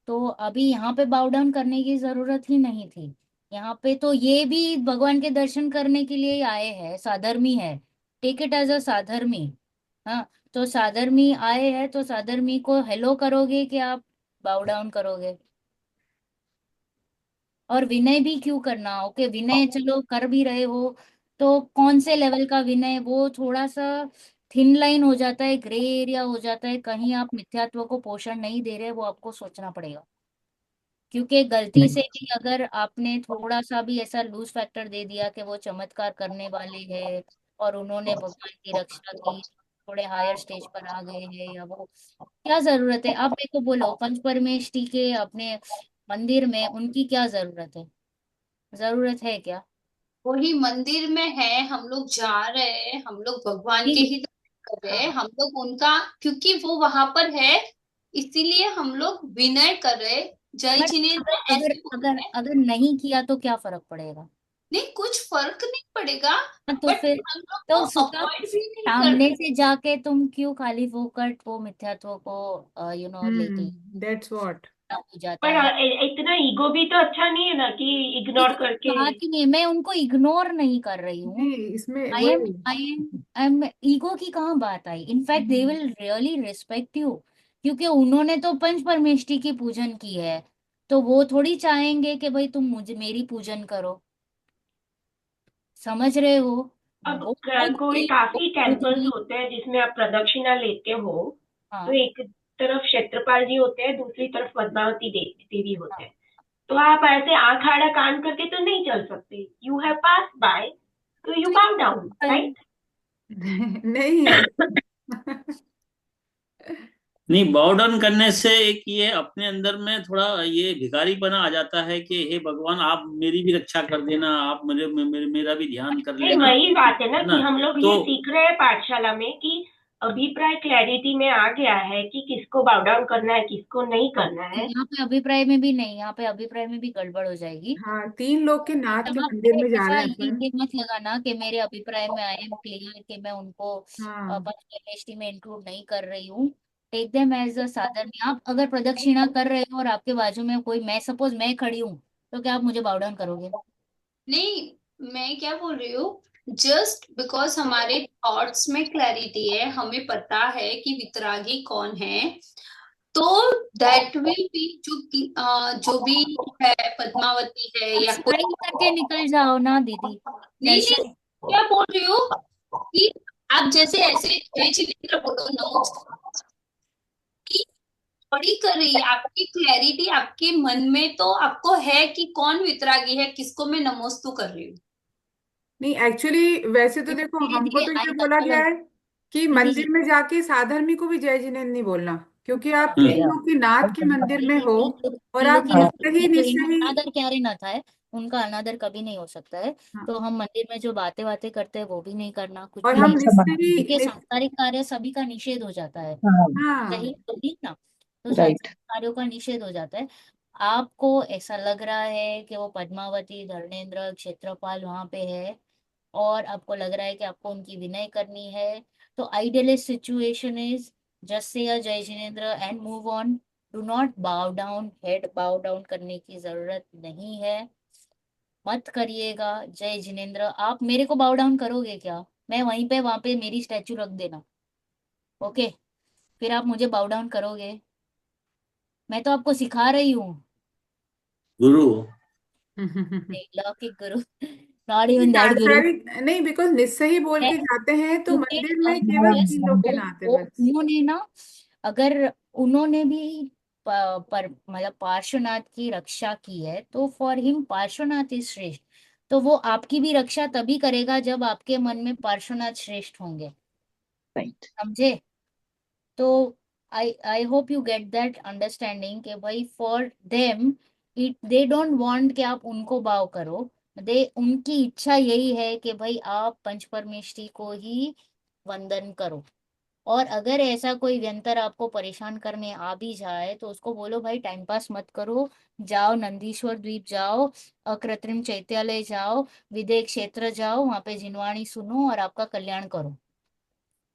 तो अभी यहाँ पे बाउ डाउन करने की जरूरत ही नहीं थी। यहाँ पे तो ये भी भगवान के दर्शन करने के लिए ही आए हैं, साधर्मी है, टेक इट एज अ साधर्मी। हाँ, तो साधर्मी आए हैं, तो साधर्मी को हेलो करोगे कि आप बाउ डाउन करोगे? और विनय भी क्यों करना? ओके, विनय चलो कर भी रहे हो, तो कौन से लेवल का विनय, वो थोड़ा सा थिन लाइन हो जाता है, ग्रे एरिया हो जाता है, कहीं आप मिथ्यात्व को पोषण नहीं दे रहे, वो आपको सोचना पड़ेगा। क्योंकि गलती से भी अगर आपने थोड़ा सा भी ऐसा लूज फैक्टर दे दिया कि वो चमत्कार करने वाले हैं और उन्होंने भगवान की रक्षा की, थोड़े हायर स्टेज पर आ गए हैं, या वो क्या जरूरत है? आप मेरे को बोलो, पंच परमेष्ठी के अपने मंदिर में उनकी क्या जरूरत है? जरूरत है क्या? वही मंदिर में है, हम लोग जा रहे हैं, हम लोग भगवान के नहीं। ही दर्शन कर रहे हैं, हाँ, हम लोग उनका, क्योंकि वो वहां पर है, इसीलिए हम लोग विनय कर रहे हैं, जय बट जिनेन्द्र अगर ऐसे बोल अगर रहे हैं। अगर नहीं किया तो क्या फर्क पड़ेगा? नहीं, कुछ फर्क नहीं पड़ेगा, हाँ, तो बट फिर हम लोग तो वो तब अवॉइड भी नहीं कर सामने सकते। से जाके तुम क्यों खाली फोकट वो मिथ्यात्व को लेके दैट्स व्हाट। हो जाता पर है? इतना ईगो भी तो अच्छा नहीं है ना कि इग्नोर देखो, करके। बात ही नहीं, मैं उनको इग्नोर नहीं कर रही हूँ। नहीं, इसमें आई एम वही। आई एम ईगो की कहाँ बात आई? In fact they hmm, will really respect you, क्योंकि उन्होंने तो पंच परमेष्ठी की पूजन की है, तो वो थोड़ी चाहेंगे कि भाई तुम मुझे मेरी पूजन करो। समझ रहे हो? अब वो खुद कोई भी वो काफी खुद टेम्पल्स भी होते हैं जिसमें आप प्रदक्षिणा लेते हो, तो हाँ, एक तरफ क्षेत्रपाल जी होते हैं, दूसरी तरफ पद्मावती देवी होते हाँ, हैं। तो आप ऐसे आंख आड़ा कान करके तो नहीं चल सकते, यू हैव पास बाय, तो यू तो बाउ डाउन, ये राइट। नहीं। नहीं, बाउ डाउन करने से एक ये अपने अंदर में थोड़ा ये भिखारीपना आ जाता है कि हे भगवान, आप मेरी भी रक्षा कर देना, आप मेरा भी ध्यान कर नहीं, लेना, वही बात है ना है कि ना? हम लोग तो ये सीख रहे हैं पाठशाला में कि अभिप्राय क्लैरिटी में आ गया है कि किसको बाउ डाउन करना है, किसको नहीं करना है। यहाँ पे अभिप्राय में भी नहीं, यहाँ पे अभिप्राय में भी गड़बड़ हो जाएगी। हाँ, 3 लोग के नाथ के वहाँ मंदिर पे में जा ऐसा रहे हैं अपन। ये मत लगाना कि मेरे अभिप्राय में आई एम क्लियर कि मैं उनको हाँ। पंचमेष्टि में इंक्लूड नहीं कर रही हूँ। टेक देम एज अ साधन। आप अगर प्रदक्षिणा कर रहे हो और आपके बाजू में कोई, मैं सपोज मैं खड़ी हूँ, तो क्या आप मुझे बाउ डाउन करोगे? नहीं, मैं क्या बोल रही हूँ, जस्ट बिकॉज हमारे थॉट्स में क्लैरिटी है, हमें पता है कि वितरागी कौन है, तो दैट विल बी जो भी है, पद्मावती है आप या कोई। स्माइल करके निकल जाओ ना दीदी, नहीं नहीं, दर्शन। क्या बोल रही हो कि आप जैसे ऐसे जय जिनेन्द्र बोलो, नमस्कार थोड़ी कर रही है, आपकी क्लैरिटी आपके मन में तो आपको है कि कौन वितरागी है, किसको मैं नमोस्तु कर रही हूँ। नहीं, एक्चुअली वैसे तो देखो, धीरे हमको धीरे तो ये आएगा बोला गया समझ। है कि दीदी जी, मंदिर में जाके साधर्मी को भी जय जिनेन्द्र नहीं बोलना, क्योंकि आप हम्म, 3 लोग के नाथ के मंदिर में हो और आप त्रिलोकी नाथ निश्चय ही ये तो निश्चय ही। अनादर क्यारे ना था है, उनका अनादर कभी नहीं हो सकता है। हाँ, तो हम मंदिर में जो बातें बातें करते हैं वो भी नहीं करना, कुछ और भी हम नहीं करना, निश्चय ही क्योंकि सांसारिक कार्य सभी का निषेध हो जाता है। हाँ। सही तो ठीक ना? तो राइट। सांसारिक कार्यों का निषेध हो जाता है। आपको ऐसा लग रहा है कि वो पद्मावती, धर्मेंद्र, क्षेत्रपाल वहां पे है, और आपको लग रहा है कि आपको उनकी विनय करनी है, तो idealist situation is just say जय Jinendra and move on. Do not बाउ डाउन, हेड बाउ डाउन करने की जरूरत नहीं है। मत करिएगा जय जिनेन्द्र। आप मेरे को बाउ डाउन करोगे क्या? मैं वहीं पे, वहां पे मेरी स्टैचू रख देना, ओके? फिर आप मुझे बाउ डाउन करोगे? मैं तो आपको सिखा रही हूँ। गुरु। लौकिक गुरु, नॉट इवन दैट गुरु। सांसारिक नहीं, बिकॉज निश्चय ही बोल है, के जाते हैं तो क्योंकि मंदिर में केवल यस, 3 लोग के वो नाथ है वो बस। उन्होंने ना, अगर उन्होंने भी पर मतलब पार्श्वनाथ की रक्षा की है, तो फॉर हिम पार्श्वनाथ इज श्रेष्ठ। तो वो आपकी भी रक्षा तभी करेगा जब आपके मन में पार्श्वनाथ श्रेष्ठ होंगे। राइट। समझे? तो I hope you get that understanding कि भाई for them, it they don't want कि आप उनको बाव करो। दे उनकी इच्छा यही है कि भाई आप पंच परमेष्ठी को ही वंदन करो। और अगर ऐसा कोई व्यंतर आपको परेशान करने आ भी जाए, तो उसको बोलो भाई टाइम पास मत करो, जाओ नंदीश्वर द्वीप जाओ, अकृत्रिम चैत्यालय जाओ, विदेह क्षेत्र जाओ, वहां पे जिनवाणी सुनो और आपका कल्याण करो।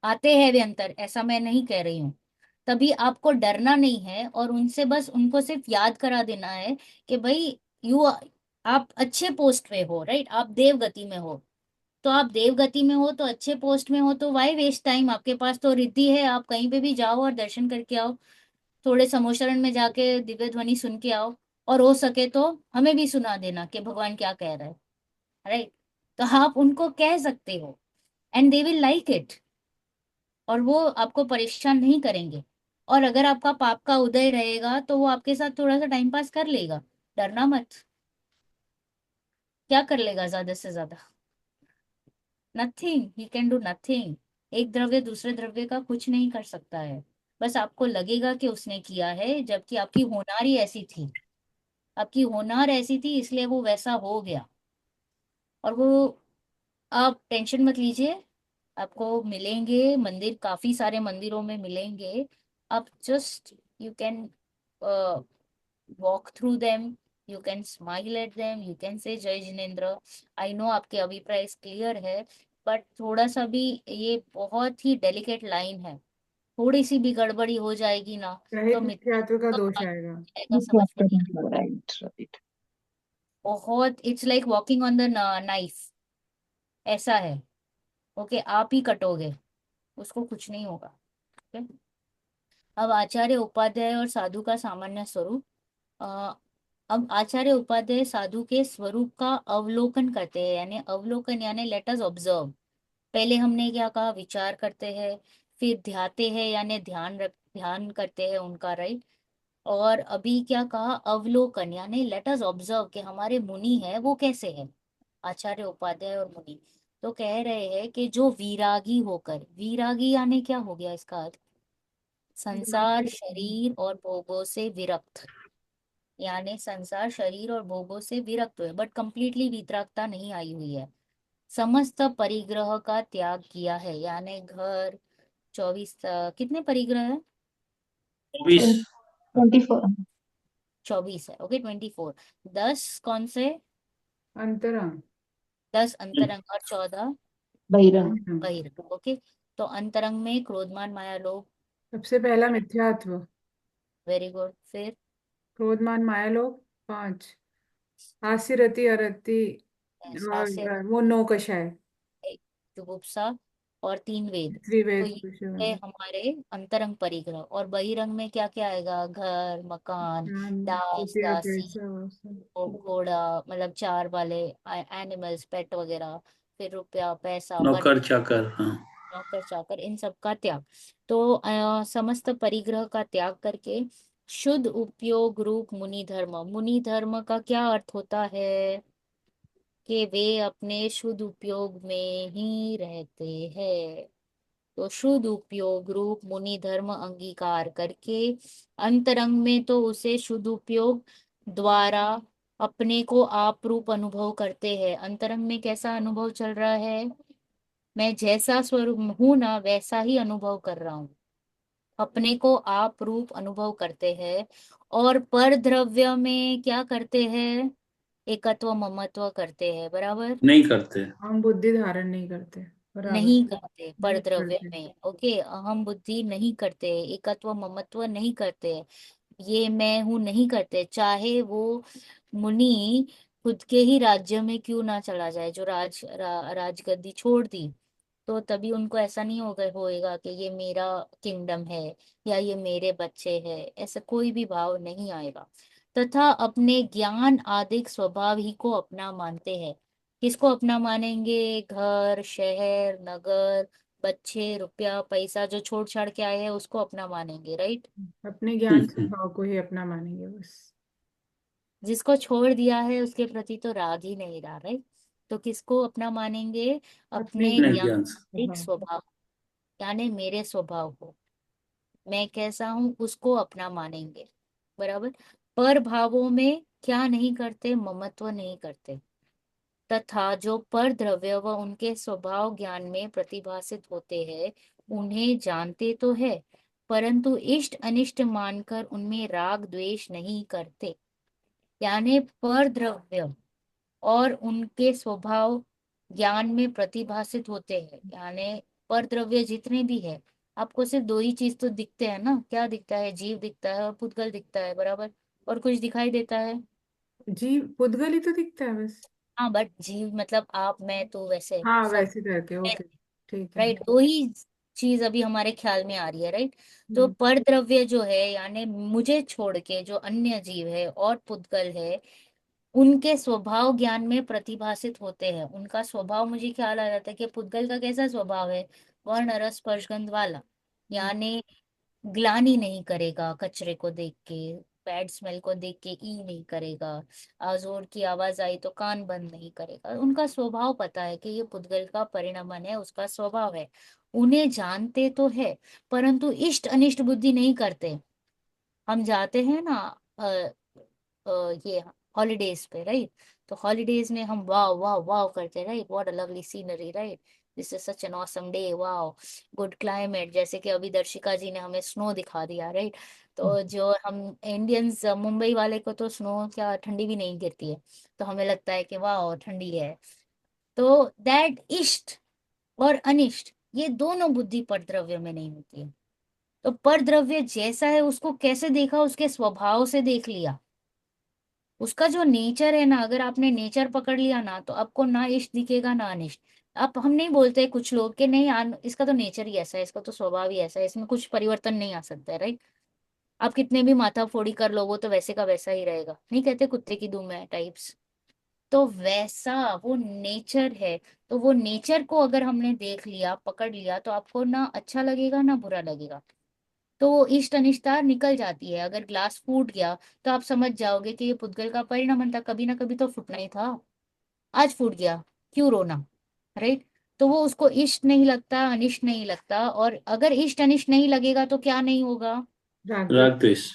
आते हैं व्यंतर, ऐसा मैं नहीं कह रही हूँ। तभी आपको डरना नहीं है, और उनसे बस उनको सिर्फ याद करा देना है कि भाई यू आप अच्छे पोस्ट पे हो, राइट? आप देव गति में हो, तो आप देव गति में हो, तो अच्छे पोस्ट में हो, तो वाई वेस्ट टाइम? आपके पास तो रिद्धि है, आप कहीं पे भी जाओ और दर्शन करके आओ। थोड़े समोशरण में जाके दिव्य ध्वनि सुन के आओ, और हो सके तो हमें भी सुना देना कि भगवान क्या कह रहा है, राइट? तो आप उनको कह सकते हो, and they will like it, और वो आपको परेशान नहीं करेंगे। और अगर आपका पाप का उदय रहेगा, तो वो आपके साथ थोड़ा सा टाइम पास कर लेगा। डरना मत। क्या कर लेगा ज्यादा से ज्यादा? Nothing, he can do nothing. एक द्रव्य दूसरे द्रव्य का कुछ नहीं कर सकता है, बस आपको लगेगा कि उसने किया है, जबकि आपकी होनार ही ऐसी थी, आपकी होनार ऐसी थी इसलिए वो वैसा हो गया। और वो, आप टेंशन मत लीजिए, आपको मिलेंगे मंदिर, काफी सारे मंदिरों में मिलेंगे। आप just you can walk through them, you can smile at them, you can say जय जिनेन्द्र। आई नो आपके अभिप्राय क्लियर है, बट थोड़ा सा भी, ये बहुत ही डेलिकेट लाइन है, थोड़ी सी भी गड़बड़ी हो जाएगी ना तो रहित मित्र मिथ्यात्व का तो दोष आ आएगा। जाएगा, समझ में नहीं आएगा। Right right. बहुत, it's like walking on the knife, ऐसा है। ओके, आप ही कटोगे, उसको कुछ नहीं होगा। ओके, अब आचार्य उपाध्याय और साधु का सामान्य स्वरूप। अ, अब आचार्य उपाध्याय साधु के स्वरूप का अवलोकन करते हैं, यानी अवलोकन यानी लेट अस ऑब्जर्व। पहले हमने क्या कहा, विचार करते हैं, फिर ध्याते हैं यानी ध्यान करते हैं उनका, राइट। और अभी क्या कहा, अवलोकन यानी लेट अस ऑब्जर्व कि हमारे मुनि है वो कैसे है, आचार्य उपाध्याय और मुनि। तो कह रहे हैं कि जो वीरागी होकर, वीरागी यानी क्या हो गया इसका अर्थ, संसार शरीर और भोगों से विरक्त, यानी संसार शरीर और भोगों से विरक्त हुए, बट कंप्लीटली वितरागता नहीं आई हुई है। समस्त परिग्रह का त्याग किया है, यानी घर, 24 कितने परिग्रह है, 24। 24। 24 है, ओके 24। 10 कौन से, अंतरंग। 10 अंतरंग और 14 बहिरंग। बहिरंग, ओके। तो अंतरंग में क्रोधमान माया लोभ, सबसे पहला मिथ्यात्व। Very good. फिर क्रोधमान माया लोभ 5। हास्य रति अरति शास्य, और वो 9 कषाय। जुगुप्सा और 3 वेद। तो त्रिवेद ये है पुरुषोत्तम। हमारे अंतरंग परिग्रह। और बहिरंग में क्या क्या आएगा, घर, मकान, ज्ञान, दास रुपया दासी, पैसा वो सब। और घोड़ा, मतलब चार वाले एनिमल्स, पेट वगैरह, फिर रुपया पैसा, वन, नौकर चाकर, हाँ। नौकर चाकर, इन सब का त्याग। तो समस्त परिग्रह का त्याग करके शुद्ध उपयोग रूप मुनि धर्म, मुनि धर्म का क्या अर्थ होता है कि वे अपने शुद्ध उपयोग में ही रहते हैं। तो शुद्ध उपयोग रूप मुनि धर्म अंगीकार करके अंतरंग में तो उसे शुद्ध उपयोग द्वारा अपने को आप रूप अनुभव करते हैं। अंतरंग में कैसा अनुभव चल रहा है, मैं जैसा स्वरूप हूं ना वैसा ही अनुभव कर रहा हूँ, अपने को आप रूप अनुभव करते हैं। और पर द्रव्य में क्या करते हैं, एकत्व ममत्व करते हैं, बराबर, नहीं करते। हम बुद्धि धारण नहीं करते। बराबर। नहीं करते पर नहीं द्रव्य करते। में, ओके, अहम बुद्धि नहीं करते, एकत्व ममत्व नहीं करते, ये मैं हूं नहीं करते, चाहे वो मुनि खुद के ही राज्य में क्यों ना चला जाए, जो राजगद्दी छोड़ दी, तो तभी उनको ऐसा नहीं होएगा कि ये मेरा किंगडम है या ये मेरे बच्चे हैं, ऐसा कोई भी भाव नहीं आएगा। तथा अपने ज्ञान आदि स्वभाव ही को अपना मानते हैं। किसको अपना मानेंगे, घर, शहर, नगर, बच्चे, रुपया पैसा जो छोड़ छाड़ के आए हैं उसको अपना मानेंगे, राइट। अपने ज्ञान स्वभाव को ही अपना मानेंगे बस। जिसको छोड़ दिया है उसके प्रति तो राग ही नहीं रहा, राइट। तो किसको अपना मानेंगे, अपने अपने अपने ज्ञान ज्ञान से। ज्ञान स्वभाव को। स्वभाव, यानी मेरे स्वभाव को, मैं कैसा हूं उसको अपना मानेंगे, बराबर। पर भावों में क्या नहीं करते, ममत्व नहीं करते। तथा जो पर द्रव्य व उनके स्वभाव ज्ञान में प्रतिभासित होते हैं उन्हें जानते तो है, परंतु इष्ट अनिष्ट मानकर उनमें राग द्वेष नहीं करते। यानी पर द्रव्य और उनके स्वभाव ज्ञान में प्रतिभासित होते हैं, यानी पर द्रव्य जितने भी है, आपको सिर्फ दो ही चीज तो दिखते हैं ना, क्या दिखता है, जीव दिखता है और पुद्गल दिखता है, बराबर। और कुछ दिखाई देता है, जीव पुद्गल ही तो दिखता है बस। हाँ, बट जीव मतलब आप मैं तो वैसे हाँ सब, वैसे करके ओके। ठीक है। राइट, दो ही चीज अभी हमारे ख्याल में आ रही है, राइट। तो हम्म। पर द्रव्य जो है यानी मुझे छोड़ के जो अन्य जीव है और पुद्गल है, उनके स्वभाव ज्ञान में प्रतिभासित होते हैं। उनका स्वभाव मुझे ख्याल आ जाता है कि पुद्गल का कैसा स्वभाव है, वर्ण रस स्पर्श गंध वाला, यानी ग्लानि नहीं करेगा कचरे को देख के, बैड स्मेल को देख के ई नहीं करेगा, जोर की आवाज आई तो कान बंद नहीं करेगा। उनका स्वभाव पता है कि ये पुद्गल का परिणमन है, उसका स्वभाव है, उन्हें जानते तो है, परंतु इष्ट अनिष्ट बुद्धि नहीं करते। हम जाते हैं ना ये हॉलीडेज पे, राइट? तो हॉलीडेज में हम वाव वाव वाव करते, right? What a lovely scenery, right? This is such an awesome day, wow, good climate. जैसे कि अभी दर्शिका जी ने हमें स्नो दिखा दिया, राइट? तो जो हम इंडियंस, मुंबई वाले को तो स्नो क्या, ठंडी भी नहीं गिरती है, तो हमें लगता है कि वाह ठंडी है। तो दैट इष्ट और अनिष्ट, ये दोनों बुद्धि पर द्रव्य में नहीं होती है। तो पर द्रव्य जैसा है उसको कैसे देखा, उसके स्वभाव से देख लिया। उसका जो नेचर है ना, अगर आपने नेचर पकड़ लिया ना, तो आपको ना इष्ट दिखेगा ना अनिष्ट। आप, हम नहीं बोलते कुछ लोग कि नहीं इसका तो नेचर ही ऐसा है, इसका तो स्वभाव ही ऐसा है, इसमें कुछ परिवर्तन नहीं आ सकता है, राइट? आप कितने भी माथा फोड़ी कर लो, वो तो वैसे का वैसा ही रहेगा। नहीं कहते कुत्ते की दुम है टाइप्स? तो वैसा वो नेचर है। तो वो नेचर को अगर हमने देख लिया, पकड़ लिया, तो आपको ना अच्छा लगेगा ना बुरा लगेगा। तो वो इष्ट अनिष्टता निकल जाती है। अगर ग्लास फूट गया तो आप समझ जाओगे कि ये पुद्गल का परिणमन था, कभी ना कभी तो फूटना ही था। आज फूट गया, क्यों रोना, राइट? तो वो उसको इष्ट नहीं लगता, अनिष्ट नहीं लगता। और अगर इष्ट अनिष्ट नहीं लगेगा तो क्या नहीं होगा? राग द्वेष। राग द्वेष।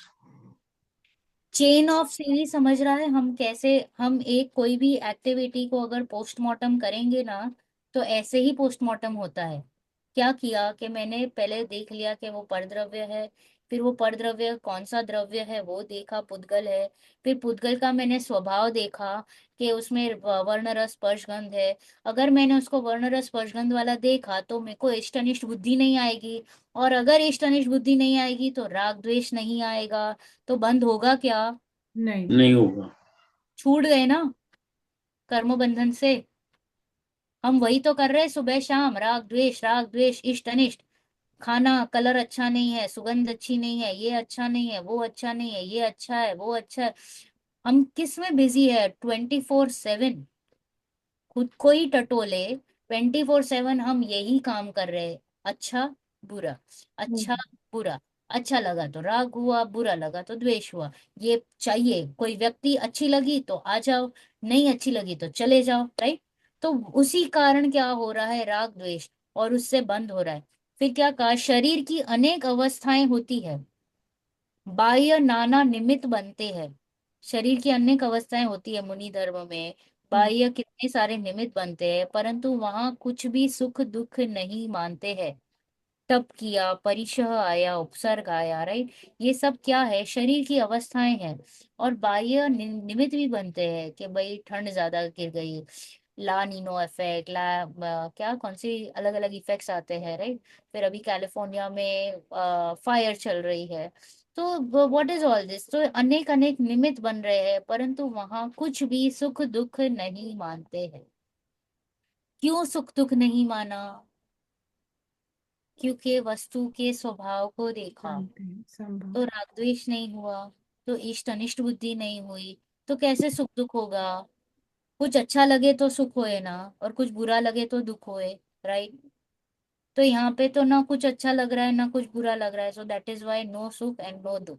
चेन ऑफ सीरीज, समझ रहा है? हम कैसे, हम एक कोई भी एक्टिविटी को अगर पोस्टमार्टम करेंगे ना, तो ऐसे ही पोस्टमार्टम होता है। क्या किया कि मैंने पहले देख लिया कि वो परद्रव्य है, फिर वो परद्रव्य कौन सा द्रव्य है वो देखा, पुद्गल है। फिर पुद्गल का मैंने स्वभाव देखा कि उसमें वर्ण रस स्पर्श गंध है। अगर मैंने उसको वर्ण रस स्पर्श गंध वाला देखा तो मेरे को इष्ट अनिष्ट बुद्धि नहीं आएगी। और अगर इष्ट अनिष्ट बुद्धि नहीं आएगी तो राग द्वेष नहीं आएगा। तो बंद होगा क्या? नहीं। नहीं होगा। छूट गए ना कर्म बंधन से। हम वही तो कर रहे हैं सुबह शाम, राग द्वेष इष्ट अनिष्ट। खाना कलर अच्छा नहीं है, सुगंध अच्छी नहीं है, ये अच्छा नहीं है, वो अच्छा नहीं है, ये अच्छा है, वो अच्छा है। हम किस में बिजी है? 24/7 खुद को ही टटोले। 24/7 हम यही काम कर रहे हैं। अच्छा बुरा, अच्छा बुरा। अच्छा लगा तो राग हुआ, बुरा लगा तो द्वेष हुआ। ये चाहिए, कोई व्यक्ति अच्छी लगी तो आ जाओ, नहीं अच्छी लगी तो चले जाओ, राइट? तो उसी कारण क्या हो रहा है? राग द्वेष। और उससे बंद हो रहा है। फिर क्या कहा? शरीर की अनेक अवस्थाएं होती है, बाह्य नाना निमित्त बनते हैं। शरीर की अनेक अवस्थाएं होती है मुनि धर्म में, बाह्य कितने सारे निमित्त बनते हैं, परंतु वहां कुछ भी सुख दुख नहीं मानते हैं। तप किया, परिशह आया, उपसर्ग आया, राइट? ये सब क्या है? शरीर की अवस्थाएं हैं। और बाह्य निमित्त भी बनते हैं कि भाई ठंड ज्यादा गिर गई, ला नीनो इफेक्ट, क्या कौन सी अलग अलग इफेक्ट्स आते हैं, राइट? फिर अभी कैलिफोर्निया में फायर चल रही है। तो व्हाट इज ऑल दिस? तो अनेक अनेक निमित्त बन रहे हैं, परंतु वहां कुछ भी सुख दुख नहीं मानते हैं। क्यों सुख दुख नहीं माना? क्योंकि वस्तु के स्वभाव को देखा। जानते हैं संभव। तो राग द्वेष नहीं हुआ, तो इष्ट अनिष्ट बुद्धि नहीं हुई, तो कैसे सुख दुख होगा? कुछ अच्छा लगे तो सुख होए ना, और कुछ बुरा लगे तो दुख होए, राइट? तो यहाँ पे तो ना कुछ अच्छा लग रहा है ना कुछ बुरा लग रहा है, so that is why no सुख एंड नो दुख।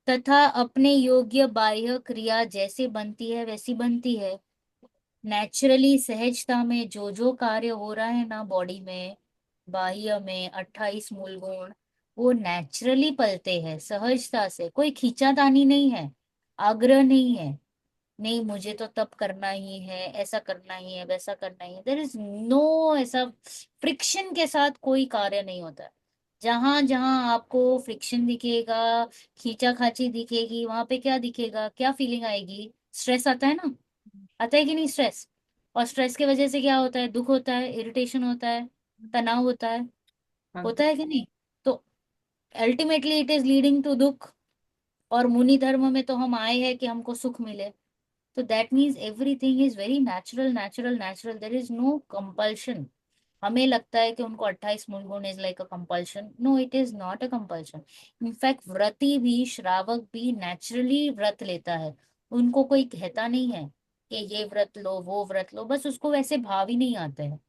तथा अपने योग्य बाह्य क्रिया जैसे बनती है वैसी बनती है। नेचुरली सहजता में जो जो कार्य हो रहा है ना बॉडी में, बाह्य में 28 मूल गुण, वो नेचुरली पलते हैं सहजता से। कोई खींचातानी नहीं है, आग्रह नहीं है, नहीं मुझे तो तब करना ही है, ऐसा करना ही है, वैसा करना ही है। देर इज नो ऐसा फ्रिक्शन के साथ कोई कार्य नहीं होता है। जहां जहां आपको फ्रिक्शन दिखेगा, खींचा खाची दिखेगी, वहां पे क्या दिखेगा, क्या फीलिंग आएगी? स्ट्रेस आता है ना, आता है कि नहीं स्ट्रेस? और स्ट्रेस की वजह से क्या होता है? दुख होता है, इरिटेशन होता है, तनाव हाँ। होता है कि नहीं? तो ultimately it is leading to दुख। और मुनि धर्म में तो हम आए हैं कि हमको सुख मिले। तो that means everything is very natural natural natural, there is no compulsion. हमें लगता है कि उनको 28 मूल गुण is like a compulsion, no it is not a compulsion. In fact व्रती भी, श्रावक भी नेचुरली व्रत लेता है। उनको कोई कहता नहीं है कि ये व्रत लो वो व्रत लो, बस उसको वैसे भाव ही नहीं आते हैं।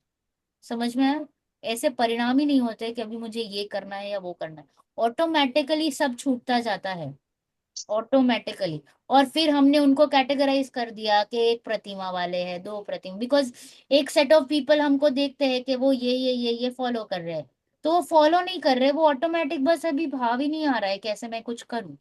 समझ में आया? ऐसे परिणाम ही नहीं होते कि अभी मुझे ये करना है या वो करना है। ऑटोमेटिकली सब छूटता जाता है। ऑटोमेटिकली। और फिर हमने उनको कैटेगराइज कर दिया कि एक प्रतिमा वाले हैं, दो प्रतिमा, बिकॉज एक सेट ऑफ पीपल हमको देखते हैं कि वो ये फॉलो कर रहे हैं, तो वो फॉलो नहीं कर रहे, वो ऑटोमेटिक, बस अभी भाव ही नहीं आ रहा है कैसे मैं कुछ करूं,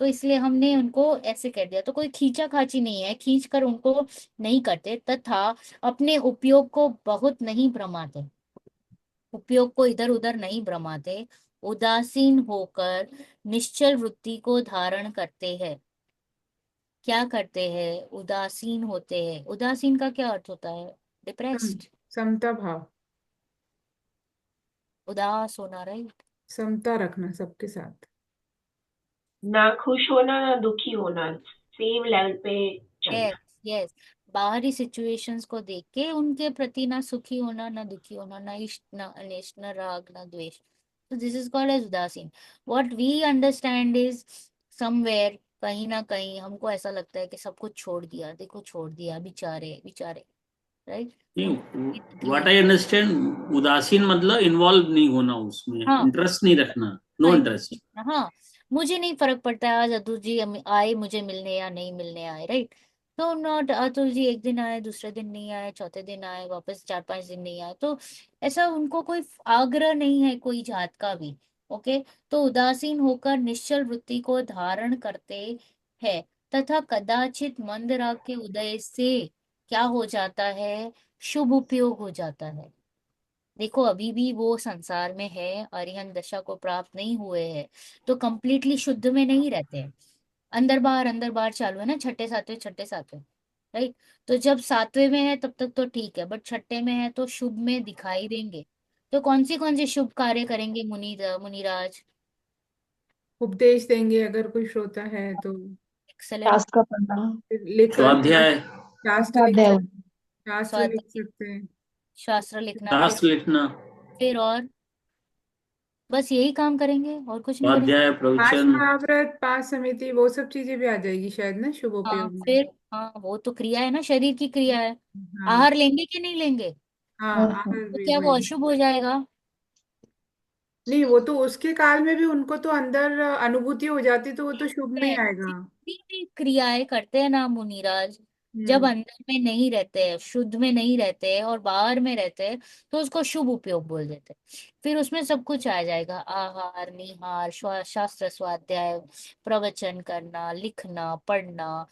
तो इसलिए हमने उनको ऐसे कर दिया। तो कोई खींचा खाची नहीं है, खींच कर उनको नहीं करते, तथा अपने उपयोग को बहुत नहीं भ्रमाते, उपयोग को इधर उधर नहीं भ्रमाते, उदासीन होकर निश्चल वृत्ति को धारण करते हैं। क्या करते हैं? उदासीन होते हैं। उदासीन का क्या अर्थ होता है? डिप्रेस्ड, समता भाव, उदास होना, राइट? समता रखना सबके साथ। ना खुश होना ना दुखी होना, सेम लेवल पे यस, चलना। यस। बाहरी सिचुएशंस को देख के उनके प्रति ना सुखी होना ना दुखी होना, ना इष्ट ना अनिष्ट, ना राग ना द्वेष, तो दिस इज कॉल्ड एज उदासीन। What we understand is somewhere, कहीं ना कहीं हमको ऐसा लगता है कि सब कुछ छोड़ दिया, देखो छोड़ दिया, बेचारे बेचारे, राइट? नहीं, उनकी व्हाट तकलीफ। आई अंडरस्टैंड, उदासीन मतलब इन्वॉल्व नहीं होना उसमें, हाँ, इंटरेस्ट नहीं रखना, नो हाँ, इंटरेस्ट। हाँ। मुझे नहीं फर्क पड़ता है आज अतुल जी आए मुझे मिलने या नहीं मिलने आए, राइट? तो नॉट अतुल जी एक दिन आए, दूसरे दिन नहीं आए, चौथे दिन आए, वापस 4-5 दिन नहीं आए, तो ऐसा उनको कोई आग्रह नहीं है कोई जात का भी। ओके। तो उदासीन होकर निश्चल वृत्ति को धारण करते हैं, तथा कदाचित मंद राग के उदय से क्या हो जाता है? शुभ उपयोग हो जाता है। देखो अभी भी वो संसार में है, अरिहंत दशा को प्राप्त नहीं हुए हैं, तो कंप्लीटली शुद्ध में नहीं रहते हैं, अंदर बाहर चालू है ना, छठे सातवें छठे सातवें, राइट? तो जब सातवें में है तब तक तो ठीक है, बट छठे में है तो शुभ में दिखाई देंगे। तो कौन सी शुभ कार्य करेंगे मुनिराज? उपदेश देंगे अगर कोई श्रोता है तो, एक्सेलेंट। शास्त्र का पढ़ना, लिखकर स्वाध्याय, शास्त्र लिख स्वाध्याय। सकते, शास्त्र लिख स्वाध्याय, सकते हैं। शास्त्र लिखना, शास्त्र लिखना, फिर और बस यही काम करेंगे और कुछ नहीं करेंगे। स्वाध्याय, पांच प्रवचन। महाव्रत, पांच समिति, वो सब चीजें भी आ जाएगी शायद ना शुभ हाँ उपयोग में। फिर, हाँ वो तो क्रिया है ना, शरीर की क्रिया है। हाँ, आहार लेंगे कि नहीं लेंगे? हाँ, हाँ, आहार तो भी क्या वो वही। अशुभ हो जाएगा? नहीं, वो तो उसके काल में भी उनको तो अंदर अनुभूति हो जाती, तो वो तो शुभ में ही है, आएगा। जितनी भी क्रियाएं करते हैं ना मुनिराज, जब हम्म। अंदर में नहीं रहते हैं, शुद्ध में नहीं रहते हैं और बाहर में रहते हैं, तो उसको शुभ उपयोग बोल देते हैं। फिर उसमें सब कुछ आ जाएगा, आहार निहार, शास्त्र स्वाध्याय, प्रवचन करना, लिखना, पढ़ना,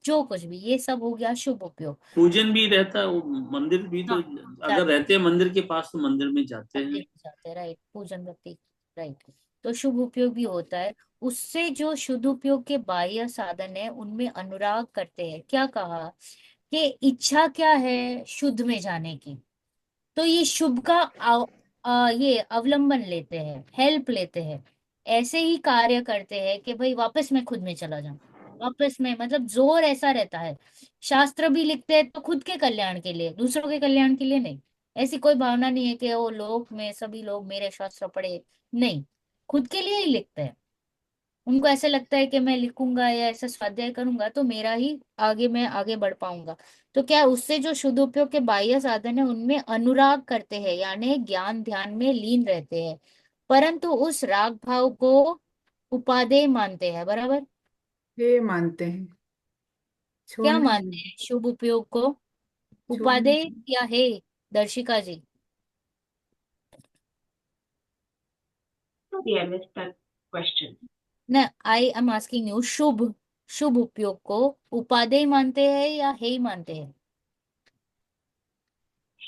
जो कुछ भी, ये सब हो गया शुभ उपयोग। पूजन भी रहता है, वो मंदिर भी तो, हाँ, अगर जाते रहते हैं मंदिर के पास तो मंदिर में जाते मंदिर हैं। में जाते हैं, राइट, पूजन भक्ति, राइट। तो शुभ उपयोग भी होता है। उससे जो शुद्ध उपयोग के बाह्य साधन है उनमें अनुराग करते हैं। क्या कहा कि इच्छा क्या है? शुद्ध में जाने की। तो ये शुभ का ये अवलंबन लेते हैं, हेल्प लेते हैं, ऐसे ही कार्य करते हैं कि भाई वापस मैं खुद में चला जाऊं, वापस में, मतलब जोर ऐसा रहता है। शास्त्र भी लिखते हैं तो खुद के कल्याण के लिए, दूसरों के कल्याण के लिए नहीं। ऐसी कोई भावना नहीं है कि वो लोग में सभी लोग मेरे शास्त्र पढ़े, नहीं, खुद के लिए ही लिखते हैं। उनको ऐसे लगता है कि मैं लिखूंगा या ऐसा स्वाध्याय करूंगा तो मेरा ही आगे, मैं आगे बढ़ पाऊंगा। तो क्या उससे जो शुद्ध उपयोग के बाह्य साधन है उनमें अनुराग करते हैं, यानी ज्ञान ध्यान में लीन रहते हैं, परंतु उस राग भाव को उपादेय मानते हैं, बराबर? ये मानते हैं, क्या छोड़ना मानते नहीं, हैं शुभ उपयोग को? छोड़ना उपादेय या है? दर्शिका जी, Sorry, I missed that question. न आई एम आस्किंग यू, शुभ शुभ उपयोग को उपादेय मानते हैं या हे मानते हैं?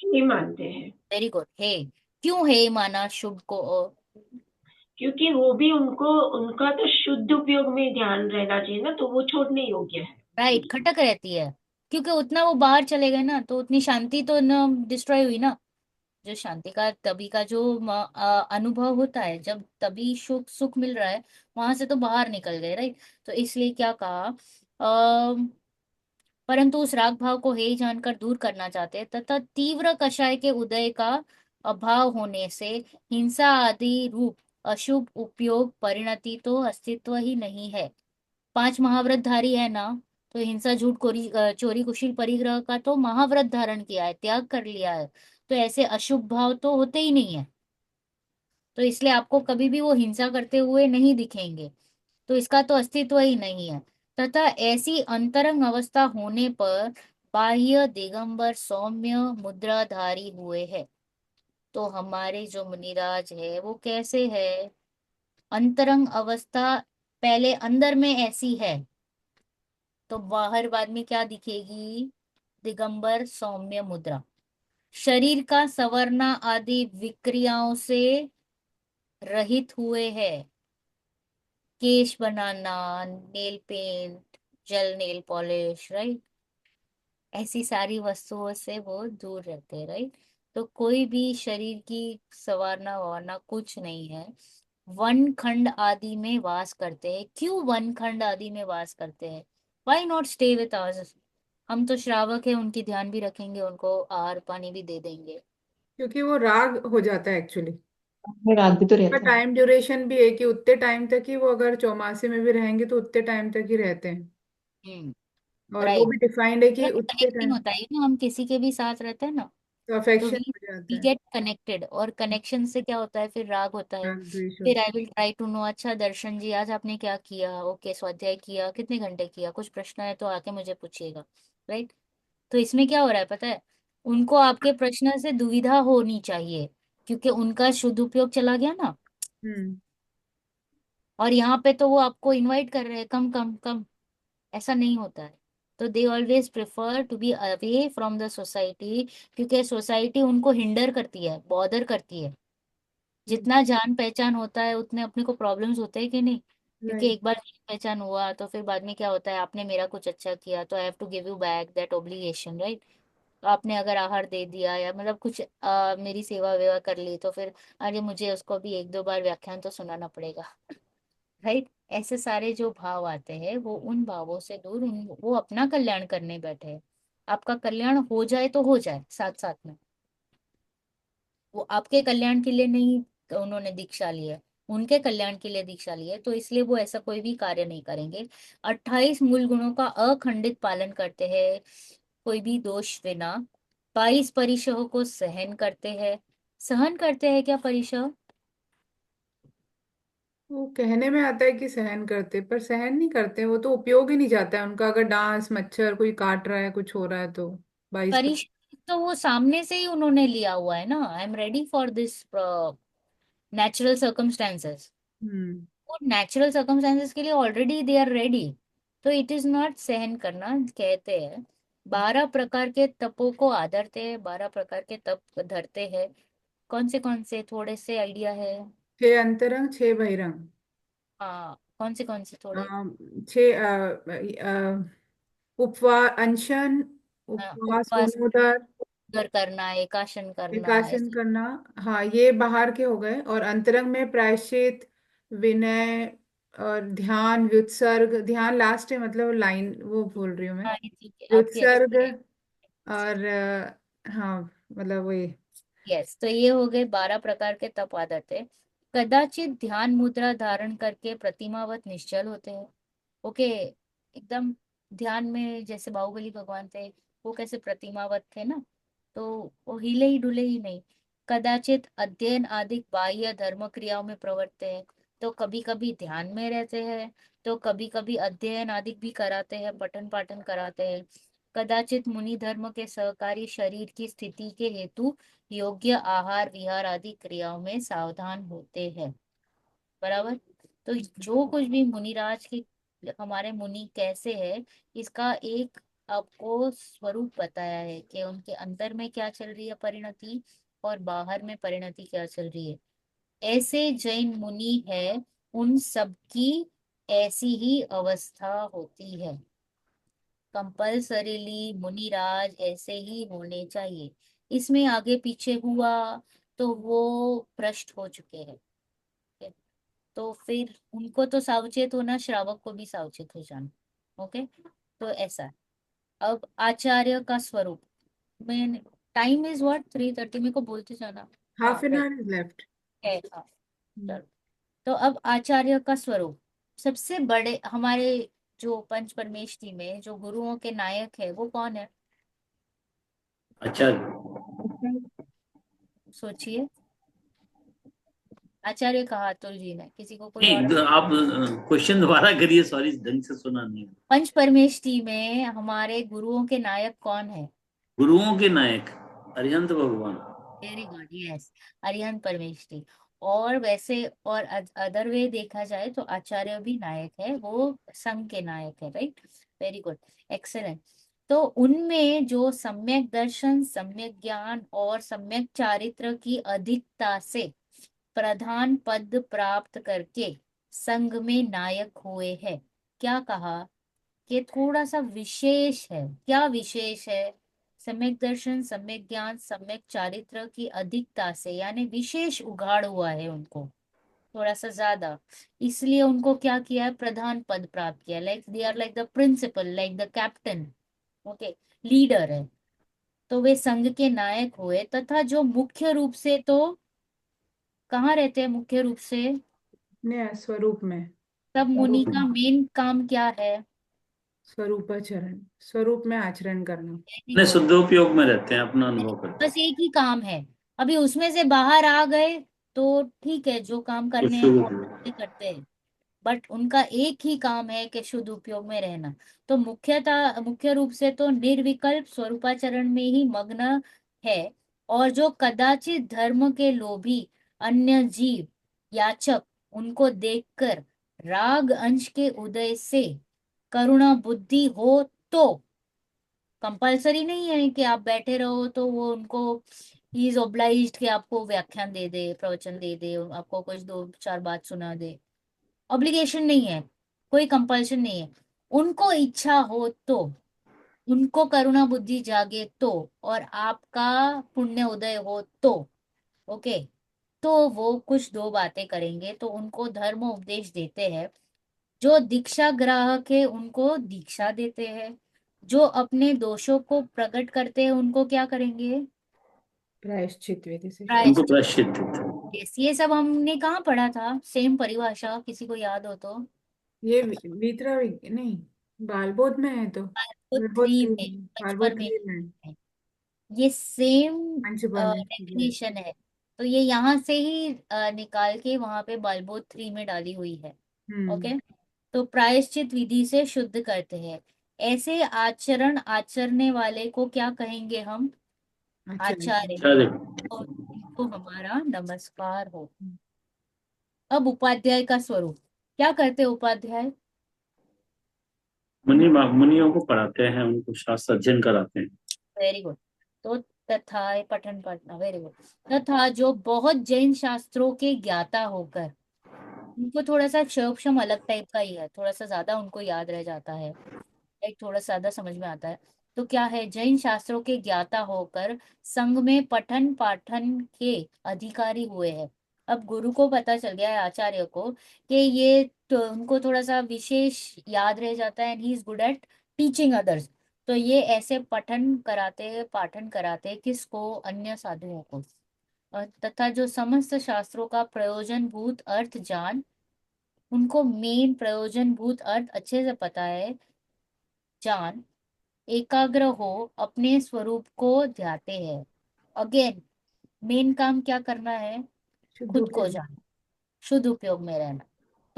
ये मानते हैं, वेरी गुड, हे। क्यों हे माना शुभ को? क्योंकि वो भी उनको, उनका तो शुद्ध उपयोग में ध्यान रहना चाहिए ना, तो वो छोड़ने योग्य है राइट, इसीलिए। खटक रहती है, क्योंकि उतना वो बाहर चले गए ना, तो उतनी शांति तो न डिस्ट्रॉय हुई ना। जो शांति का तभी का जो अनुभव होता है, जब तभी सुख सुख मिल रहा है, वहां से तो बाहर निकल गए, राइट? तो इसलिए क्या कहा, परंतु उस राग भाव को हे जानकर दूर करना चाहते हैं, तथा तीव्र कषाय के उदय का अभाव होने से हिंसा आदि रूप अशुभ उपयोग परिणति तो अस्तित्व ही नहीं है। 5 महाव्रतधारी है ना, तो हिंसा झूठ चोरी कुशील परिग्रह का तो महाव्रत धारण किया है, त्याग कर लिया है, तो ऐसे अशुभ भाव तो होते ही नहीं है। तो इसलिए आपको कभी भी वो हिंसा करते हुए नहीं दिखेंगे। तो इसका तो अस्तित्व ही नहीं है। तथा ऐसी अंतरंग अवस्था होने पर बाह्य दिगंबर सौम्य मुद्राधारी हुए हैं। तो हमारे जो मुनिराज है वो कैसे है? अंतरंग अवस्था पहले अंदर में ऐसी है, तो बाहर बाद में क्या दिखेगी? दिगंबर सौम्य मुद्रा। शरीर का संवरना आदि विक्रियाओं से रहित हुए हैं। केश बनाना, nail paint, gel nail polish, right, ऐसी सारी वस्तुओं से वो दूर रहते हैं, राइट। तो कोई भी शरीर की संवारना वारना कुछ नहीं है। वन खंड आदि में वास करते हैं। क्यों वन खंड आदि में वास करते हैं? Why not stay with us? हम तो श्रावक है, उनकी ध्यान भी रखेंगे, उनको आहार पानी भी दे देंगे। क्योंकि वो राग हो जाता है एक्चुअली। में राग भी तो का रहता है। टाइम ड्यूरेशन भी है कि उतने टाइम तक ही वो अगर चौमासे में भी रहेंगे तो उतने टाइम तक ही रहते हैं। हम्म। और वो राइट। भी डिफाइंड है कि उतने कनेक्टिंग टाइम। होता है ना, हम किसी के भी साथ रहते हैं ना, तो तो अफेक्शन वी हो जाता वी है। गेट कनेक्टेड, और कनेक्शन से क्या होता है? फिर राग होता है। राग द्वेष फिर होता I will try to know, अच्छा दर्शन जी आज आपने क्या किया? ओके, स्वाध्याय किया, कितने घंटे किया? कुछ प्रश्न है तो आके मुझे पूछिएगा, राइट। तो इसमें क्या हो रहा है पता है? उनको आपके प्रश्न से दुविधा होनी चाहिए, क्योंकि उनका शुद्ध उपयोग चला गया ना। है। और यहाँ पे तो वो आपको इनवाइट कर रहे हैं, कम कम कम। ऐसा नहीं होता है। तो they always prefer to be away from the society, क्योंकि सोसाइटी उनको हिंडर करती है, बॉदर करती है। जितना जान पहचान होता है उतने अपने को प्रॉब्लम्स होते हैं कि नहीं? क्योंकि राइट। एक बार जान पहचान हुआ तो फिर बाद में क्या होता है? आपने मेरा कुछ अच्छा किया तो I have to give you back that obligation, right. तो आपने अगर आहार दे दिया या मतलब कुछ मेरी सेवा वेवा कर ली, तो फिर अरे मुझे उसको भी एक दो बार व्याख्यान तो सुनाना पड़ेगा, राइट। ऐसे सारे जो भाव आते हैं वो उन भावों से दूर, वो अपना कल्याण करने बैठे हैं। आपका कल्याण हो जाए तो हो जाए, साथ साथ में वो आपके कल्याण के लिए नहीं, तो उन्होंने दीक्षा ली है, उनके कल्याण के लिए दीक्षा ली है, तो इसलिए वो ऐसा कोई भी कार्य नहीं करेंगे। 28 मूल गुणों का अखंडित पालन करते हैं, कोई भी दोष बिना। 22 परिशह को सहन करते हैं। सहन करते हैं क्या परिशह? वो कहने में आता है कि सहन करते, पर सहन नहीं करते। वो तो उपयोग ही नहीं जाता है उनका। अगर डांस मच्छर कोई काट रहा है, कुछ हो रहा है तो 22 पर। परिशह तो वो सामने से ही उन्होंने लिया हुआ है ना, I am ready for this natural circumstances. Hmm. वो नेचुरल सर्कमस्टेंसेस के लिए ऑलरेडी दे आर रेडी। तो इट इज नॉट सहन करना, कहते हैं 12 प्रकार के तपों को आदरते हैं, 12 प्रकार के तप धरते हैं। कौन से थोड़े से आइडिया है? 6 अंतरंग 6 बहिरंग। हाँ, कौन से थोड़े? 6 उपवास अनशन, उपवास उपवास पूर्णोदर, करना, एकाशन करना, एकासन ऐसे। करना। हाँ, ये बाहर के हो गए। और अंतरंग में प्रायश्चित, विनय और ध्यान, व्युत्सर्ग। ध्यान लास्ट है, मतलब लाइन वो बोल रही हूँ मैं। हाँ, ये ठीक है, आपकी व्युत्सर्ग। अच्छी है। और हाँ, मतलब वही। यस, तो ये हो गए 12 प्रकार के तप आदत है। कदाचित ध्यान मुद्रा धारण करके प्रतिमावत निश्चल होते हैं। ओके, एकदम ध्यान में, जैसे बाहुबली भगवान थे, वो कैसे प्रतिमावत थे ना, तो वो हिले ही डुले ही नहीं। कदाचित अध्ययन आदि बाह्य धर्म क्रियाओं में प्रवृत्त है। तो कभी कभी ध्यान में रहते हैं, तो कभी कभी अध्ययन आदि भी कराते हैं, पठन पाठन कराते हैं। कदाचित मुनि धर्म के सहकारी शरीर की स्थिति के हेतु योग्य आहार विहार आदि क्रियाओं में सावधान होते हैं। बराबर। तो जो कुछ भी मुनिराज की, हमारे मुनि कैसे है, इसका एक आपको स्वरूप बताया है कि उनके अंदर में क्या चल रही है परिणति, और बाहर में परिणति क्या चल रही है। ऐसे जैन मुनि है, उन सबकी ऐसी ही अवस्था होती है। कंपल्सरीली मुनिराज ऐसे ही होने चाहिए। इसमें आगे पीछे हुआ तो वो भ्रष्ट हो चुके हैं। तो फिर उनको तो सावचेत होना, श्रावक को भी सावचेत हो जाना। ओके, तो ऐसा है। अब आचार्य का स्वरूप में, टाइम इज व्हाट, 3:30, मेरे को बोलते जाना। हाँ half an right, our is left. है हाँ। चलो, तो अब आचार्य का स्वरूप, सबसे बड़े हमारे जो पंच परमेष्ठी में जो गुरुओं के नायक है वो कौन है? अच्छा। सोचिए। आचार्य कहा अतुल जी ने, किसी को कोई और? नहीं, आप क्वेश्चन दोबारा करिए, सॉरी ढंग से सुना नहीं। पंच परमेष्टि में हमारे गुरुओं के नायक कौन है? गुरुओं के नायक अरिहंत भगवान। वेरी गुड, यस, अरिहंत परमेष्टि। और वैसे और अदर वे देखा जाए तो आचार्य भी नायक है, वो संघ के नायक है, राइट? Very good, excellent. तो उनमें जो सम्यक दर्शन, सम्यक ज्ञान और सम्यक चारित्र की अधिकता से प्रधान पद प्राप्त करके संघ में नायक हुए हैं। क्या कहा? कि थोड़ा सा विशेष है। क्या विशेष है? सम्यक दर्शन, सम्यक ज्ञान, सम्यक चारित्र की अधिकता से, यानी विशेष उघाड़ हुआ है उनको थोड़ा सा ज्यादा, इसलिए उनको क्या किया है? प्रधान पद प्राप्त किया। Like they are like the principal, like the captain, okay, leader है। तो वे संघ के नायक हुए। तथा जो मुख्य रूप से तो कहाँ रहते हैं? मुख्य रूप से अपने स्वरूप में, तब मुनि स्वरूप का मेन काम क्या है? स्वरूपाचरण, स्वरूप में आचरण करना। वेरी अपने गुड, शुद्धोपयोग में रहते हैं, अपना अनुभव करते बस एक ही काम है। अभी उसमें से बाहर आ गए तो ठीक है, जो काम हैं, करने हैं वो शुद्ध। अच्छे करते हैं, बट उनका एक ही काम है कि शुद्ध उपयोग में रहना। तो मुख्य रूप से तो निर्विकल्प स्वरूपाचरण में ही मग्न है। और जो कदाचित धर्म के लोभी अन्य जीव याचक उनको देखकर राग अंश के उदय से करुणा बुद्धि हो, तो कंपलसरी नहीं है कि आप बैठे रहो तो वो उनको इज ओब्लाइज्ड कि आपको व्याख्यान दे दे, प्रवचन दे दे, आपको कुछ दो चार बात सुना दे। ऑब्लिगेशन नहीं है, कोई कंपल्शन नहीं है। उनको इच्छा हो तो, उनको करुणा बुद्धि जागे तो, और आपका पुण्य उदय हो तो, ओके, तो वो कुछ दो बातें करेंगे। तो उनको धर्म उपदेश देते हैं। जो दीक्षा ग्राहक है उनको दीक्षा देते हैं। जो अपने दोषों को प्रकट करते हैं उनको क्या करेंगे? प्रायश्चित विधि से शुद्ध। उनको प्रायश्चित। प्रायश्चित देते हैं। ये सब हमने कहाँ पढ़ा था? सेम परिभाषा, किसी को याद हो तो? ये नहीं, बालबोध में है तो, वो बालबोध थ्री थ्री में, में, बालबोध बचपन में थ्री में है। ये सेम पंच परमेष्टि। डेफिनेशन है। तो ये यहाँ से ही निकाल के वहां पे बालबोध 3 में डाली हुई है। हम्म। ओके, तो प्रायश्चित विधि से शुद्ध करते हैं। ऐसे आचरण आचरने वाले को क्या कहेंगे हम? अच्छा। आचार्य। चले। और इनको हमारा नमस्कार हो। अब उपाध्याय का स्वरूप, क्या करते उपाध्याय? मुनियों को पढ़ाते हैं, उनको शास्त्र अध्ययन कराते हैं। Very good. तो तथा, ये पठन पढ़ना, वेरी गुड। तथा जो बहुत जैन शास्त्रों के ज्ञाता होकर, उनको थोड़ा सा क्षोभक्षम अलग टाइप का ही है, थोड़ा सा ज्यादा उनको याद रह जाता है, एक थोड़ा सा ज्यादा समझ में आता है। तो क्या है? जैन शास्त्रों के ज्ञाता होकर संघ में पठन पाठन के अधिकारी हुए हैं। अब गुरु को पता चल गया है, आचार्य को, कि ये तो उनको थोड़ा सा विशेष याद रह जाता है, and he is good at teaching others. तो ये ऐसे पठन कराते हैं, पाठन कराते हैं, किसको? अन्य साधुओं को। तथा जो समस्त शास्त्रों का प्रयोजन भूत अर्थ जान, उनको मेन प्रयोजन भूत अर्थ अच्छे से पता है, जान, एकाग्र हो, अपने स्वरूप को ध्याते हैं। अगेन, मेन काम क्या करना है? शुद्ध खुद को उपयोग। जान, शुद्ध उपयोग में रहना।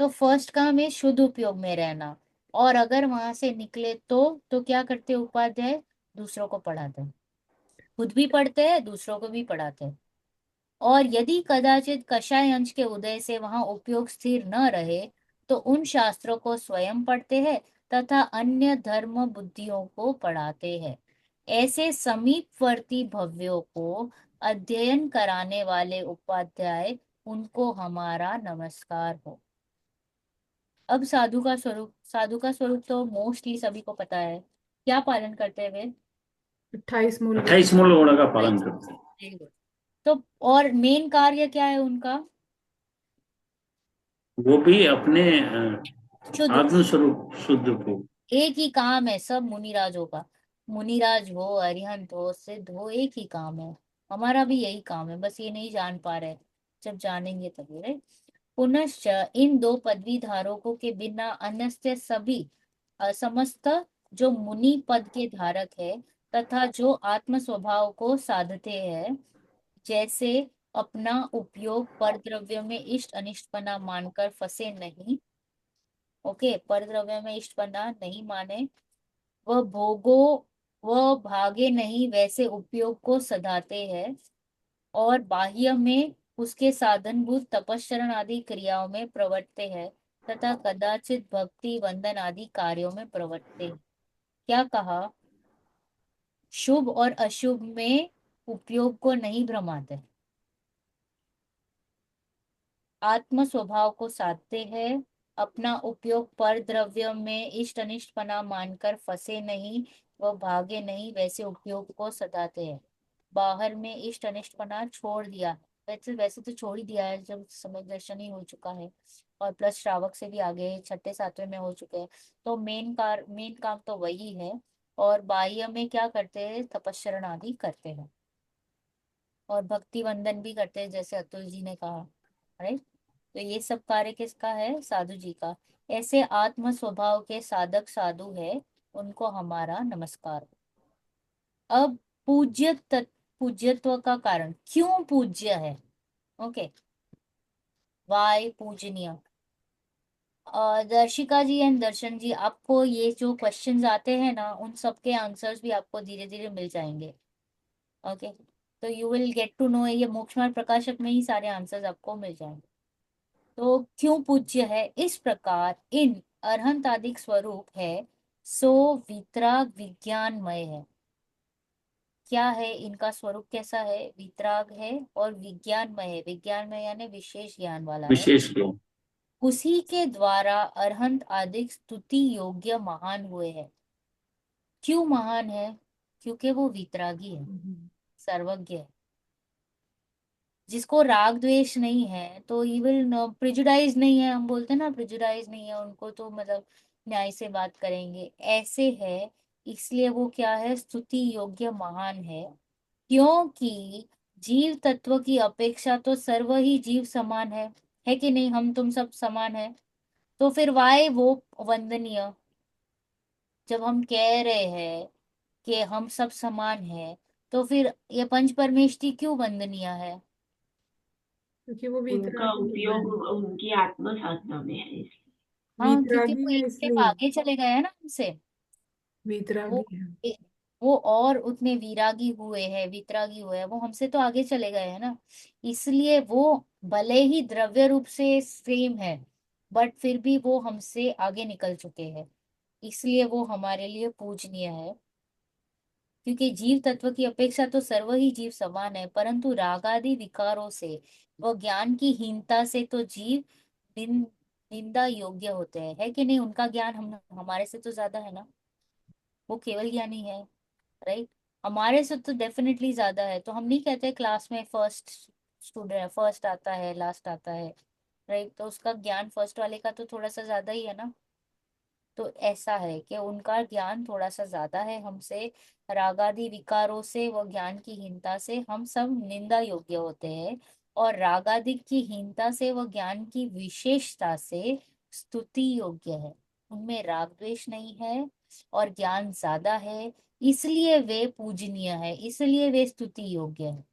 तो फर्स्ट काम है शुद्ध उपयोग में रहना। और अगर वहां से निकले तो क्या करते हैं उपाध्याय? दूसरों को पढ़ाते हैं, खुद भी पढ़ते हैं, दूसरों को भी पढ़ाते हैं। और यदि कदाचित कषाय अंश के उदय से वहां उपयोग स्थिर न रहे, तो उन शास्त्रों को स्वयं पढ़ते हैं तथा अन्य धर्म बुद्धियों को पढ़ाते हैं। ऐसे समीपवर्ती भव्यों को अध्ययन कराने वाले उपाध्याय, उनको हमारा नमस्कार हो। अब साधु का स्वरूप, साधु का स्वरूप तो मोस्टली सभी को पता है। क्या पालन करते हैं वे? 28 मूल गुण। 28 मूल गुणों का पालन करते हैं। Very good। तो और मेन कार्य क्या है उनका? वो भी अपने शुद्ध आत्म उपयोग। स्वरूप शुद्ध को। एक ही काम है सब मुनिराजों का, मुनिराज हो, अरिहंत हो, सिद्ध हो, एक ही काम है। हमारा भी यही काम है, बस ये नहीं जान पा रहे, जब जानेंगे तभी, राइट? पुनश्च इन दो पदवी धारकों के बिना अन्य सभी समस्त जो मुनि पद के धारक है तथा जो आत्म स्वभाव को साधते हैं, जैसे अपना उपयोग पर द्रव्य में इष्ट अनिष्टपना मानकर फंसे नहीं। ओके, पर द्रव्य में इष्टपना नहीं माने, वह भोगो वह भागे नहीं वैसे उपयोग को सधाते हैं, और बाह्य में उसके साधनभूत तपस्चरण आदि क्रियाओं में प्रवर्तते हैं, तथा कदाचित भक्ति वंदन आदि कार्यों में प्रवर्तते हैं। क्या कहा? शुभ और अशुभ में उपयोग को नहीं भ्रमाते, आत्म स्वभाव को साधते हैं, अपना उपयोग पर द्रव्य में इष्ट अनिष्टपना मानकर फंसे नहीं, वह भागे नहीं वैसे उपयोग को सधाते हैं। बाहर में इष्ट अनिष्टपना छोड़ दिया, वैसे वैसे तो छोड़ ही दिया है जब समय दर्शन ही हो चुका है, और प्लस श्रावक से भी आगे छठे सातवें में हो चुके हैं, तो मेन काम तो वही है। और बाह्य में क्या करते हैं? तपस्चरण आदि करते हैं, और भक्ति वंदन भी करते हैं, जैसे अतुल जी ने कहा। राइट, तो ये सब कार्य किसका है? साधु जी का। ऐसे आत्म स्वभाव के साधक साधु है, उनको हमारा नमस्कार। अब पूज्यत्व का कारण, क्यों पूज्य है? ओके, वाय पूजनीय। दर्शिका जी एंड दर्शन जी, आपको ये जो क्वेश्चंस आते हैं ना, उन सब के आंसर्स भी आपको धीरे धीरे मिल जाएंगे। ओके, तो you will get to know, ये मोक्ष मार्ग प्रकाशक में ही सारे आंसर्स आपको मिल जाएंगे। तो क्यों पूज्य है? इस प्रकार इन अरहंतादिक स्वरूप है, सो वितराग विज्ञानमय है। क्या है इनका स्वरूप? कैसा है? वितराग है और विज्ञानमय है। विज्ञानमय यानी विशेष ज्ञान वाला है। विशेष ज्ञान। उसी के द्वारा अरहंत आदिक स्तुति योग्य महान हुए हैं। क्यों महान है? क्योंकि वो वितरागी है, सर्वज्ञ है। जिसको राग द्वेष नहीं है, तो इविल प्रिजुडाइज नहीं है, हम बोलते हैं ना प्रिजुडाइज नहीं है, उनको तो मतलब न्याय से बात करेंगे, ऐसे है। इसलिए वो क्या है? स्तुति योग्य महान है। क्योंकि जीव तत्व की अपेक्षा तो सर्व ही जीव समान है कि नहीं? हम तुम सब समान है, तो फिर वाय वो वंदनीय? जब हम कह रहे हैं कि हम सब समान है, तो फिर ये पंच परमेष्टि क्यों वंदनीय है? क्योंकि वो उनका वीतरागी उपयोग है। उनकी आत्म साधना में है इसलिए। हाँ, क्योंकि वीतरागी वो है एक स्टेप इसलिए आगे चले गए हैं ना हमसे। वो वीतरागी है। वो और उतने वीरागी हुए हैं, वितरागी हुए हैं, वो हमसे तो आगे चले गए हैं ना। इसलिए वो भले ही द्रव्य रूप से सेम है, बट फिर भी वो हमसे आगे निकल चुके हैं, इसलिए वो हमारे लिए पूजनीय है। क्योंकि जीव तत्व की अपेक्षा तो सर्व ही जीव समान है, परंतु रागादि विकारों से व ज्ञान की हीनता से तो जीव निंदा योग्य होते हैं, है कि नहीं? उनका ज्ञान हमारे से तो ज्यादा है ना, वो केवल ज्ञानी है। राइट, हमारे से तो डेफिनेटली ज्यादा है। तो हम नहीं कहते क्लास में फर्स्ट स्टूडेंट फर्स्ट आता है लास्ट आता है। राइट, तो उसका ज्ञान फर्स्ट वाले का तो थोड़ा सा ज्यादा ही है ना। तो ऐसा है कि उनका ज्ञान थोड़ा सा ज्यादा है हमसे। रागादि विकारों से व ज्ञान की हीनता से हम सब निंदा योग्य होते हैं, और रागादि की हीनता से व ज्ञान की विशेषता से स्तुति योग्य है। उनमें राग द्वेष नहीं है और ज्ञान ज्यादा है, इसलिए वे पूजनीय है, इसलिए वे स्तुति योग्य है।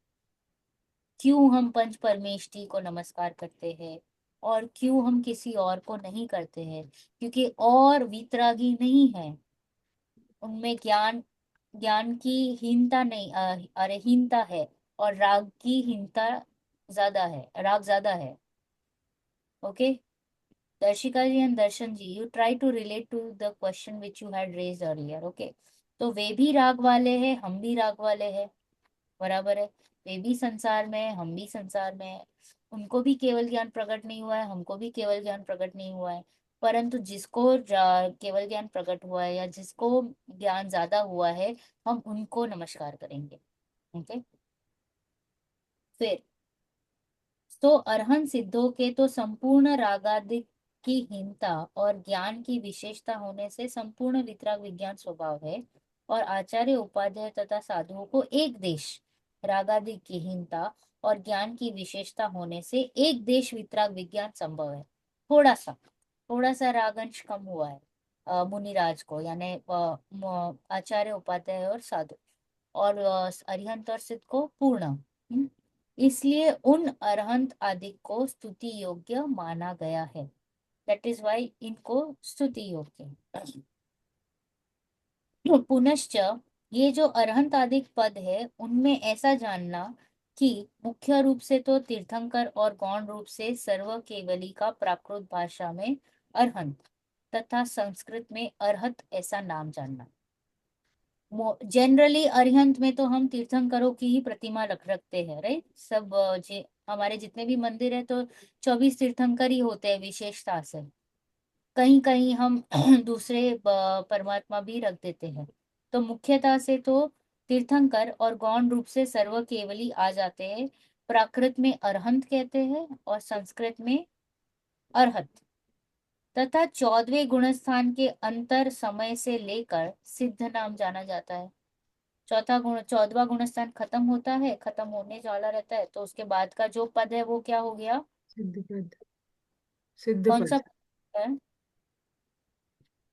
क्यों हम पंच परमेष्टि को नमस्कार करते हैं और क्यों हम किसी और को नहीं करते हैं? क्योंकि और वीतरागी नहीं है, उनमें ज्ञान ज्ञान की हीनता नहीं, अरे हीनता है, और राग की हीनता ज्यादा है, राग ज्यादा है। Okay, Darshika ji and Darshan ji, you try to relate to the question which you had raised earlier. Okay, तो वे भी राग वाले हैं, हम भी राग वाले हैं, बराबर है। वे भी संसार में है, हम भी संसार में है। उनको भी केवल ज्ञान प्रकट नहीं हुआ है, हमको भी केवल ज्ञान प्रकट नहीं हुआ है। परंतु जिसको केवल ज्ञान प्रकट हुआ है या जिसको ज्ञान ज्यादा हुआ है, हम उनको नमस्कार करेंगे। ओके, फिर तो अरहंत सिद्धों के तो संपूर्ण रागादि की हीनता और ज्ञान की विशेषता होने से संपूर्ण वितराग विज्ञान स्वभाव है, और आचार्य उपाध्याय तथा साधुओं को एक देश रागादि की हीनता और ज्ञान की विशेषता होने से एक देश वितराग विज्ञान संभव है। थोड़ा सा रागंश कम हुआ है मुनिराज को, यानी आचार्य उपाध्याय और साधु, और अरिहंत और सिद्ध को पूर्ण। इसलिए उन अरहंत आदि को स्तुति योग्य माना गया है। दैट इज वाई इनको स्तुति योग्य। पुनश्च ये जो अरहंत आदि पद है उनमें ऐसा जानना कि मुख्य रूप से तो तीर्थंकर और गौण रूप से सर्व केवली का प्राकृत भाषा में अरहंत तथा संस्कृत में अरहत ऐसा नाम जानना। जनरली अरिहंत में तो हम तीर्थंकरों की ही प्रतिमा रखते हैं, राइट। सब हमारे जितने भी मंदिर है तो 24 तीर्थंकर ही होते हैं विशेषता से। कहीं कहीं हम दूसरे परमात्मा भी रख देते हैं। तो मुख्यतः से तो तीर्थंकर और गौण रूप से सर्व केवली आ जाते हैं। प्राकृत में अरहंत कहते हैं और संस्कृत में अरहत। तथा 14वें गुणस्थान के अंतर समय से लेकर सिद्ध नाम जाना जाता है। 14वां गुणस्थान खत्म होता है, खत्म होने वाला रहता है, तो उसके बाद का जो पद है वो क्या हो गया? सिद्ध पद। सिद्ध कौन पद। सा पद है?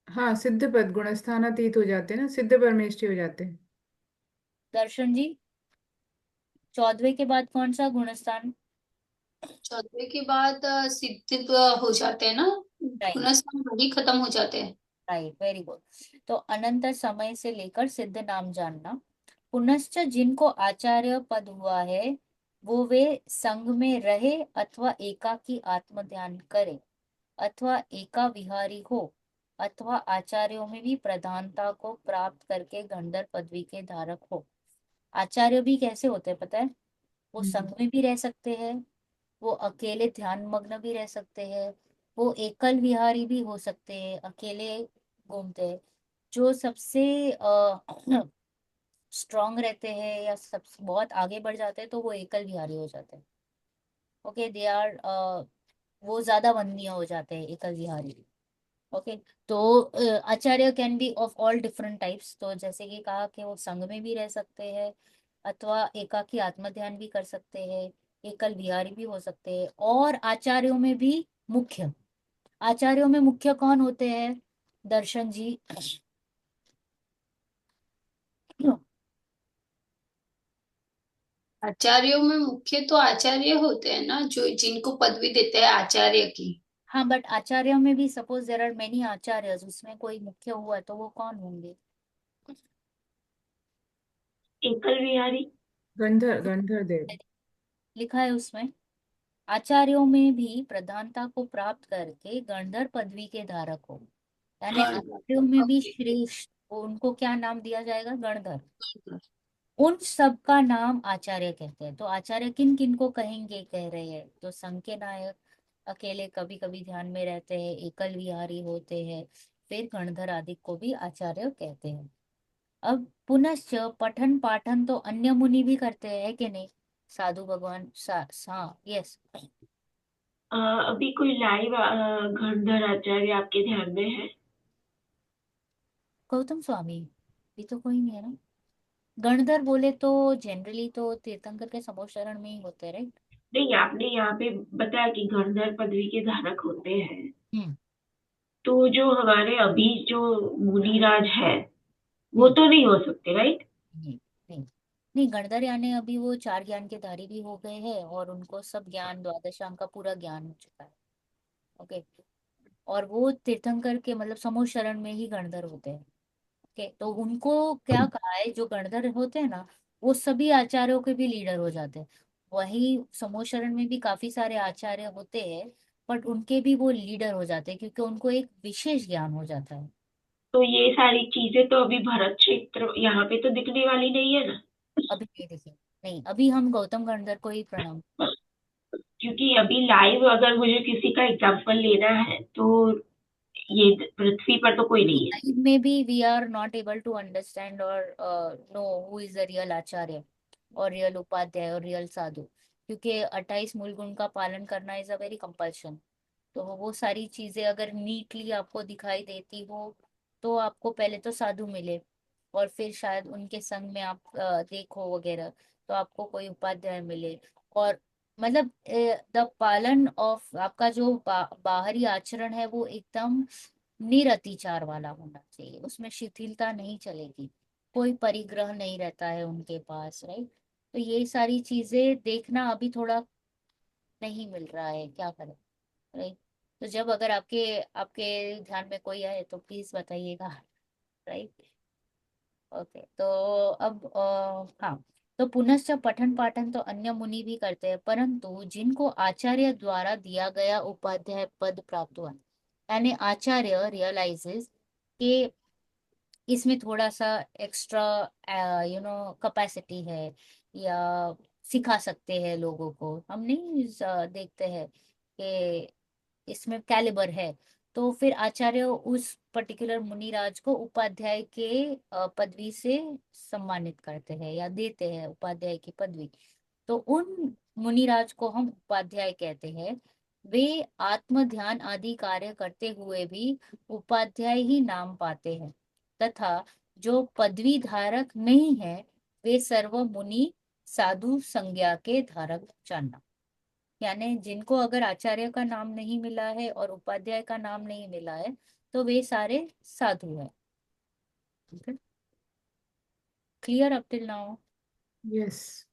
हाँ, सिद्ध पद गुणस्थानातीत हो जाते हैं ना, सिद्ध परमेष्ठी हो जाते हैं। दर्शन जी, 14वें के बाद कौन सा गुणस्थान? 14वें के बाद सिद्ध हो जाते हैं ना, राइट, गुणस्थान वही खत्म हो जाते हैं। Right, very good. तो अनंतर समय से लेकर सिद्ध नाम जानना। पुनश्च जिनको आचार्य पद हुआ है वो वे संघ में रहे अथवा एकाकी आत्म ध्यान करे अथवा एका विहारी हो अथवा आचार्यों में भी प्रधानता को प्राप्त करके गंधर्व पदवी के धारक हो। आचार्य भी कैसे होते हैं पता है? वो संघ में भी रह सकते हैं, वो अकेले ध्यान मग्न भी रह सकते हैं, वो एकल विहारी भी हो सकते हैं, अकेले घूमते हैं। जो सबसे स्ट्रांग रहते हैं या सब बहुत आगे बढ़ जाते हैं तो वो एकल विहारी हो जाते हैं। ओके, दे आर वो ज्यादा वंदनीय हो जाते हैं एकल विहारी। ओके, तो acharya can be of all different types. तो जैसे कि कहा कि वो संघ में भी रह सकते हैं अथवा एकाकी आत्म ध्यान भी कर सकते हैं, एकल विहारी भी हो सकते हैं। और आचार्यों में भी मुख्य, आचार्यों में मुख्य कौन होते हैं दर्शन जी? आचार्यों में मुख्य तो आचार्य होते हैं ना, जो जिनको पदवी देते हैं आचार्य की। हाँ, बट आचार्यों में भी सपोज देयर आर मेनी आचार्यस, उसमें कोई मुख्य हुआ तो वो कौन होंगे? एकल विहारी। गंधर देव। लिखा है उसमें आचार्यों में भी प्रधानता को प्राप्त करके गंधर्व पदवी के धारक हो। यानी हाँ, आचार्यों में भी ओके। श्रेष्ठ, उनको क्या नाम दिया जाएगा? गणधर। उन सब का नाम आचार्य कहते हैं। तो आचार्य किन किन को कहेंगे, कह रहे हैं तो संघ के नायक, अकेले कभी कभी ध्यान में रहते हैं, एकल विहारी होते हैं, फिर गणधर आदि को भी आचार्य कहते हैं। अब पुनश्च पठन पाठन तो अन्य मुनि भी करते हैं कि नहीं? साधु भगवान हाँ, यस। अभी कोई लाइव गंधर आचार्य आपके ध्यान में है? गौतम स्वामी भी तो कोई नहीं है ना। गणधर बोले तो जनरली तो तीर्थंकर के समोशरण में ही होते हैं, राइट? नहीं, आपने यहाँ पे बताया कि गंधर पदवी के धारक होते हैं, हम्म तो जो हमारे अभी जो मुनिराज है वो हम्म तो नहीं हो सकते, राइट? नहीं नहीं नहीं, गणधर यानी अभी वो 4 ज्ञान के धारी भी हो गए हैं और उनको सब ज्ञान द्वादशांग का पूरा ज्ञान हो चुका है। ओके, और वो तीर्थंकर के मतलब समूह शरण में ही गणधर होते हैं। ओके, तो उनको क्या कहा है, जो गणधर होते हैं ना वो सभी आचार्यों के भी लीडर हो जाते हैं। वही समूह शरण में भी काफी सारे आचार्य होते हैं, बट उनके भी वो लीडर हो जाते हैं क्योंकि उनको एक विशेष ज्ञान हो जाता है। तो ये सारी चीजें तो अभी भरत क्षेत्र यहाँ पे तो दिखने वाली नहीं है ना, अभी नहीं देखिए, नहीं अभी हम गौतम गणधर को ही प्रणाम। क्योंकि अभी लाइव अगर मुझे किसी का एग्जाम्पल लेना है तो ये पृथ्वी पर तो कोई नहीं है। लाइफ में भी we are not able to understand और know who is the real acharya और रियल उपाध्याय और रियल साधु, क्योंकि 28 मूल गुण का पालन करना इज अ वेरी कंपल्शन। तो वो सारी चीजें अगर नीटली आपको दिखाई देती हो तो आपको पहले तो साधु मिले और फिर शायद उनके संग में आप देखो वगैरह तो आपको कोई उपाध्याय मिले। और मतलब द पालन ऑफ आपका जो बाहरी आचरण है वो एकदम निरतिचार वाला होना चाहिए, उसमें शिथिलता नहीं चलेगी, कोई परिग्रह नहीं रहता है उनके पास, राइट। तो ये सारी चीजें देखना अभी थोड़ा नहीं मिल रहा है, क्या करें, राइट। तो जब अगर आपके आपके ध्यान में कोई आए तो प्लीज बताइएगा, राइट। ओके, तो अब हाँ, तो पुनश्च पठन पाठन तो अन्य मुनि भी करते हैं, परंतु जिनको आचार्य द्वारा दिया गया उपाध्याय पद प्राप्त हुआ, यानी आचार्य रियलाइजेस कि इसमें थोड़ा सा एक्स्ट्रा कैपेसिटी है, या सिखा सकते हैं लोगों को, हम नहीं देखते हैं कि इसमें कैलिबर है, तो फिर आचार्य उस पर्टिकुलर मुनिराज को उपाध्याय के पदवी से सम्मानित करते हैं या देते हैं उपाध्याय की पदवी। तो उन मुनिराज को हम उपाध्याय कहते हैं। वे आत्म ध्यान आदि कार्य करते हुए भी उपाध्याय ही नाम पाते हैं, तथा जो पदवी धारक नहीं है वे सर्व मुनि साधु संज्ञा के धारक जानना। यानी जिनको अगर आचार्य का नाम नहीं मिला है और उपाध्याय का नाम नहीं मिला है तो वे सारे साधु हैं। Clear up till now? Yes.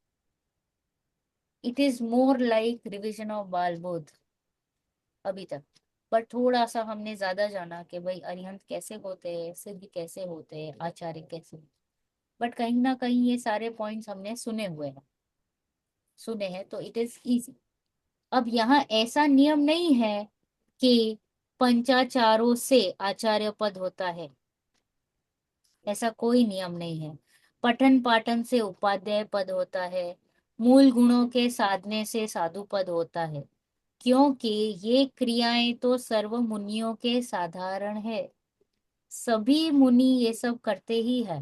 It is more like revision of बाल बोध अभी तक, पर थोड़ा सा हमने ज्यादा जाना कि भाई अरिहंत कैसे होते हैं, सिद्ध कैसे होते हैं, आचार्य कैसे, बट कहीं ना कहीं ये सारे पॉइंट्स हमने सुने हैं, तो इट इज इजी। अब यहाँ ऐसा नियम नहीं है कि पंचाचारों से आचार्य पद होता है, ऐसा कोई नियम नहीं है। पठन पाठन से उपाध्याय पद होता है, मूल गुणों के साधने से साधु पद होता है, क्योंकि ये क्रियाएं तो सर्व मुनियों के साधारण है। सभी मुनि ये सब करते ही है।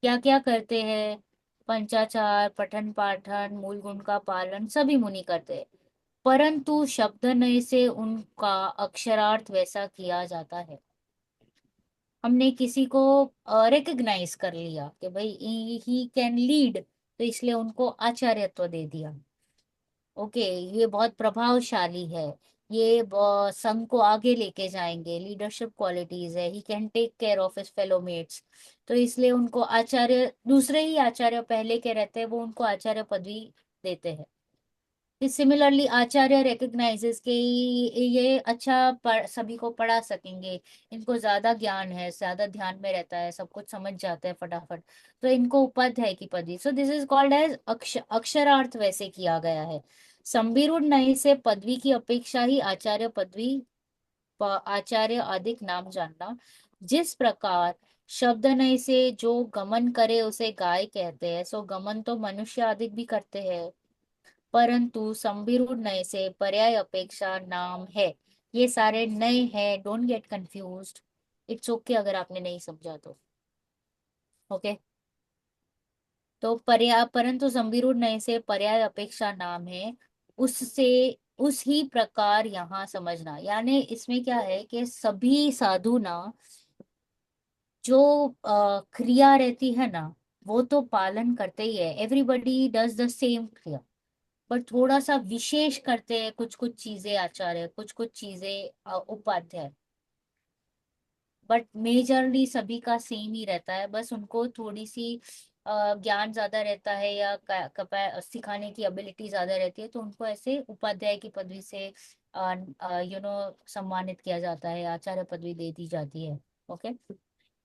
क्या क्या करते हैं? पंचाचार, पठन पाठन, मूल गुण का पालन सभी मुनि करते हैं, परंतु शब्द नय से उनका अक्षरार्थ वैसा किया जाता है। हमने किसी को रिकग्नाइज कर लिया कि भाई ही कैन लीड, तो इसलिए उनको आचार्यत्व दे दिया। ओके, ये बहुत प्रभावशाली है, ये संघ को आगे लेके जाएंगे, लीडरशिप क्वालिटीज है, he can take care of his fellow mates, तो इसलिए उनको आचार्य, दूसरे ही आचार्य पहले के रहते हैं वो उनको आचार्य पदवी देते हैं। सिमिलरली आचार्य रिकग्नाइजेस के ये अच्छा सभी को पढ़ा सकेंगे, इनको ज्यादा ज्ञान है, ज्यादा ध्यान में रहता है, सब कुछ समझ जाता है फटाफट, तो इनको उपाध्याय की पदवी, so this is called as अक्षरार्थ वैसे किया गया है। संविरूढ़ नहीं से पदवी की अपेक्षा ही आचार्य पदवी, आचार्य अधिक नाम जानना। जिस प्रकार शब्द नय से जो गमन करे उसे गाय कहते हैं, सो गमन तो मनुष्य अधिक भी करते हैं, परंतु संविरूढ़ नय से पर्याय अपेक्षा नाम है। ये सारे नए हैं, don't get confused, it's okay अगर आपने नहीं समझा तो। ओके, तो पर्याय, परंतु संविरूढ़ नय से पर्याय अपेक्षा नाम है, उससे उस ही प्रकार यहाँ समझना, यानी इसमें क्या है कि सभी साधु ना, जो क्रिया रहती है ना वो तो पालन करते ही है, एवरीबडी डज द सेम क्रिया, पर थोड़ा सा विशेष करते हैं कुछ कुछ चीजें आचार्य, कुछ कुछ चीजें उपाध्याय, बट मेजरली सभी का सेम ही रहता है, बस उनको थोड़ी सी ज्ञान ज्यादा रहता है या सिखाने की एबिलिटी ज्यादा रहती है, तो उनको ऐसे उपाध्याय की पदवी से सम्मानित किया जाता है, आचार्य पदवी दे दी जाती है। ओके,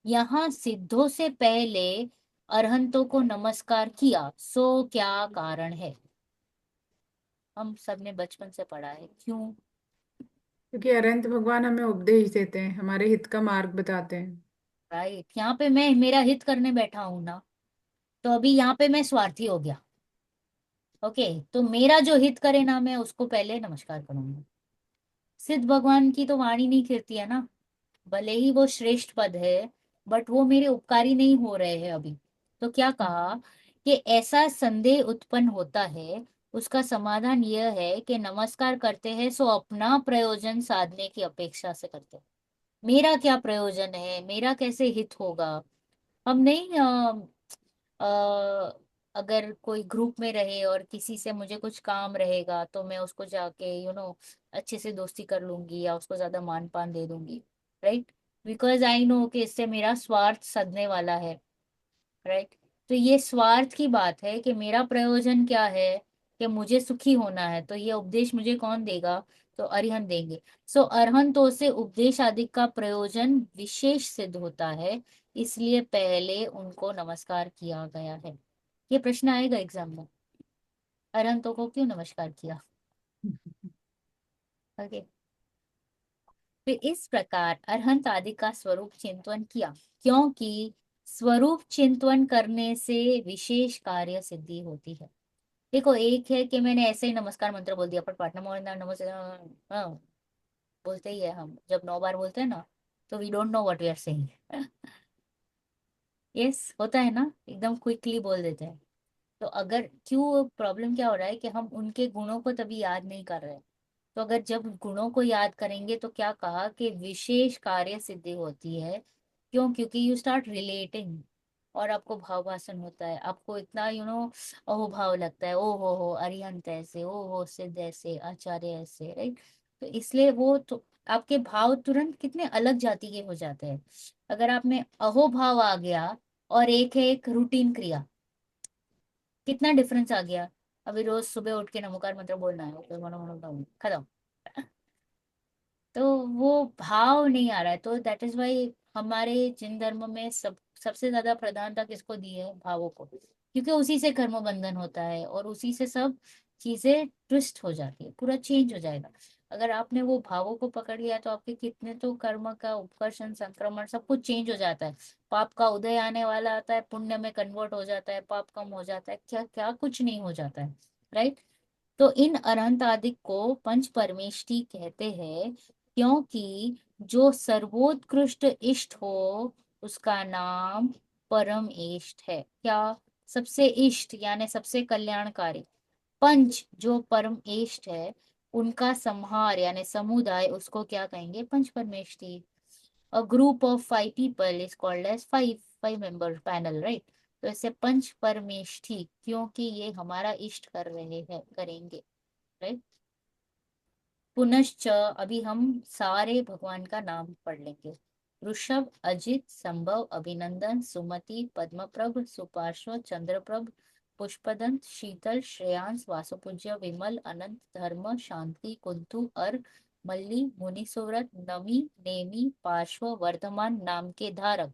यहाँ सिद्धों से पहले अरहंतों को नमस्कार किया, सो क्या कारण है? हम सबने बचपन से पढ़ा है, क्यों? क्योंकि अरहंत भगवान हमें उपदेश देते हैं, हमारे हित का मार्ग बताते हैं। राइट, यहाँ पे मैं मेरा हित करने बैठा हूं ना, तो अभी यहाँ पे मैं स्वार्थी हो गया। ओके, तो मेरा जो हित करे ना मैं उसको पहले नमस्कार करूंगा। सिद्ध भगवान की तो वाणी नहीं खिलती है ना, भले ही वो श्रेष्ठ पद है, बट वो मेरे उपकारी नहीं हो रहे हैं अभी। तो क्या कहा कि ऐसा संदेह उत्पन्न होता है, उसका समाधान यह है कि नमस्कार करते हैं सो अपना प्रयोजन साधने की अपेक्षा से करते हैं। मेरा क्या प्रयोजन है, मेरा कैसे हित होगा, हम नहीं अगर कोई ग्रुप में रहे और किसी से मुझे कुछ काम रहेगा तो मैं उसको जाके अच्छे से दोस्ती कर लूंगी या उसको ज्यादा मान पान दे दूंगी, राइट, बिकॉज आई नो कि इससे मेरा स्वार्थ सधने वाला है, राइट। तो ये स्वार्थ की बात है कि मेरा प्रयोजन क्या है, कि मुझे सुखी होना है, तो ये उपदेश मुझे कौन देगा? तो अरिहंत देंगे। सो अरहंतों से उपदेश आदि का प्रयोजन विशेष सिद्ध होता है, इसलिए पहले उनको नमस्कार किया गया है। ये प्रश्न आएगा एग्जाम में, अरहंतों को क्यों नमस्कार किया? ओके। फिर इस प्रकार अरहंत आदि का स्वरूप चिंतन किया, क्योंकि स्वरूप चिंतन करने से विशेष कार्य सिद्धि होती है। देखो, एक है कि मैंने ऐसे ही नमस्कार मंत्र बोल दिया, पर पाटना मोहन नमस्ते हाँ, बोलते ही है हम, जब 9 बार बोलते हैं ना, तो we don't know what we are saying. Yes, होता है ना, एकदम क्विकली बोल देते हैं। तो अगर क्यों, प्रॉब्लम क्या हो रहा है कि हम उनके गुणों को तभी याद नहीं कर रहे हैं। तो अगर जब गुणों को याद करेंगे तो क्या कहा कि विशेष कार्य सिद्धि होती है। क्यों? क्योंकि यू स्टार्ट रिलेटिंग, और आपको भाव भाषण होता है, आपको इतना अहोभाव लगता है, ओ हो अरिहंत ऐसे, ओ हो सिद्ध ऐसे, आचार्य ऐसे, राइट। तो इसलिए वो तो आपके भाव तुरंत कितने अलग जाति के हो जाते हैं। अगर आप में अहोभाव आ गया और एक है एक रूटीन क्रिया, कितना डिफरेंस आ गया। अभी रोज सुबह उठ के नमोकार मंत्र बोलना है, ओके, खत्म। तो वो भाव नहीं आ रहा है, तो दैट इज वाई हमारे जिन धर्म में सबसे ज्यादा प्रधानता किसको दी है? भावों को, क्योंकि उसी से कर्म बंधन होता है और उसी से सब चीजें ट्विस्ट हो जाती है, पूरा चेंज हो जाएगा। अगर आपने वो भावों को पकड़ लिया तो आपके कितने तो कर्म का उपकर्षण, संक्रमण, सब कुछ चेंज हो जाता है। पाप का उदय आने वाला आता है, पुण्य में कन्वर्ट हो जाता है, पाप कम हो जाता है, क्या क्या कुछ नहीं हो जाता है, राइट। तो इन अरहंत आदि को पंच परमेष्टि कहते हैं, क्योंकि जो सर्वोत्कृष्ट इष्ट हो उसका नाम परम इष्ट है। क्या? सबसे इष्ट यानी सबसे कल्याणकारी। पंच जो परम इष्ट है, उनका संहार यानी समुदाय, उसको क्या कहेंगे? पंच परमेष्टि। A group of 5 people is called as five member panel, right? तो ऐसे पंच परमेष्ठी, क्योंकि ये हमारा इष्ट कर रहे हैं, करेंगे, राइट। पुनश्च अभी हम सारे भगवान का नाम पढ़ लेंगे। ऋषभ, अजित, संभव, अभिनंदन, सुमति, पद्मप्रभ, सुपार्श्व, चंद्रप्रभ, पुष्पदंत, शीतल, श्रेयांस, वासुपूज्य, विमल, अनंत, धर्म, शांति, कुंतु, अर्क, मल्ली, मुनिसुव्रत, नमी, नेमी, पार्श्व, वर्धमान नाम के धारक।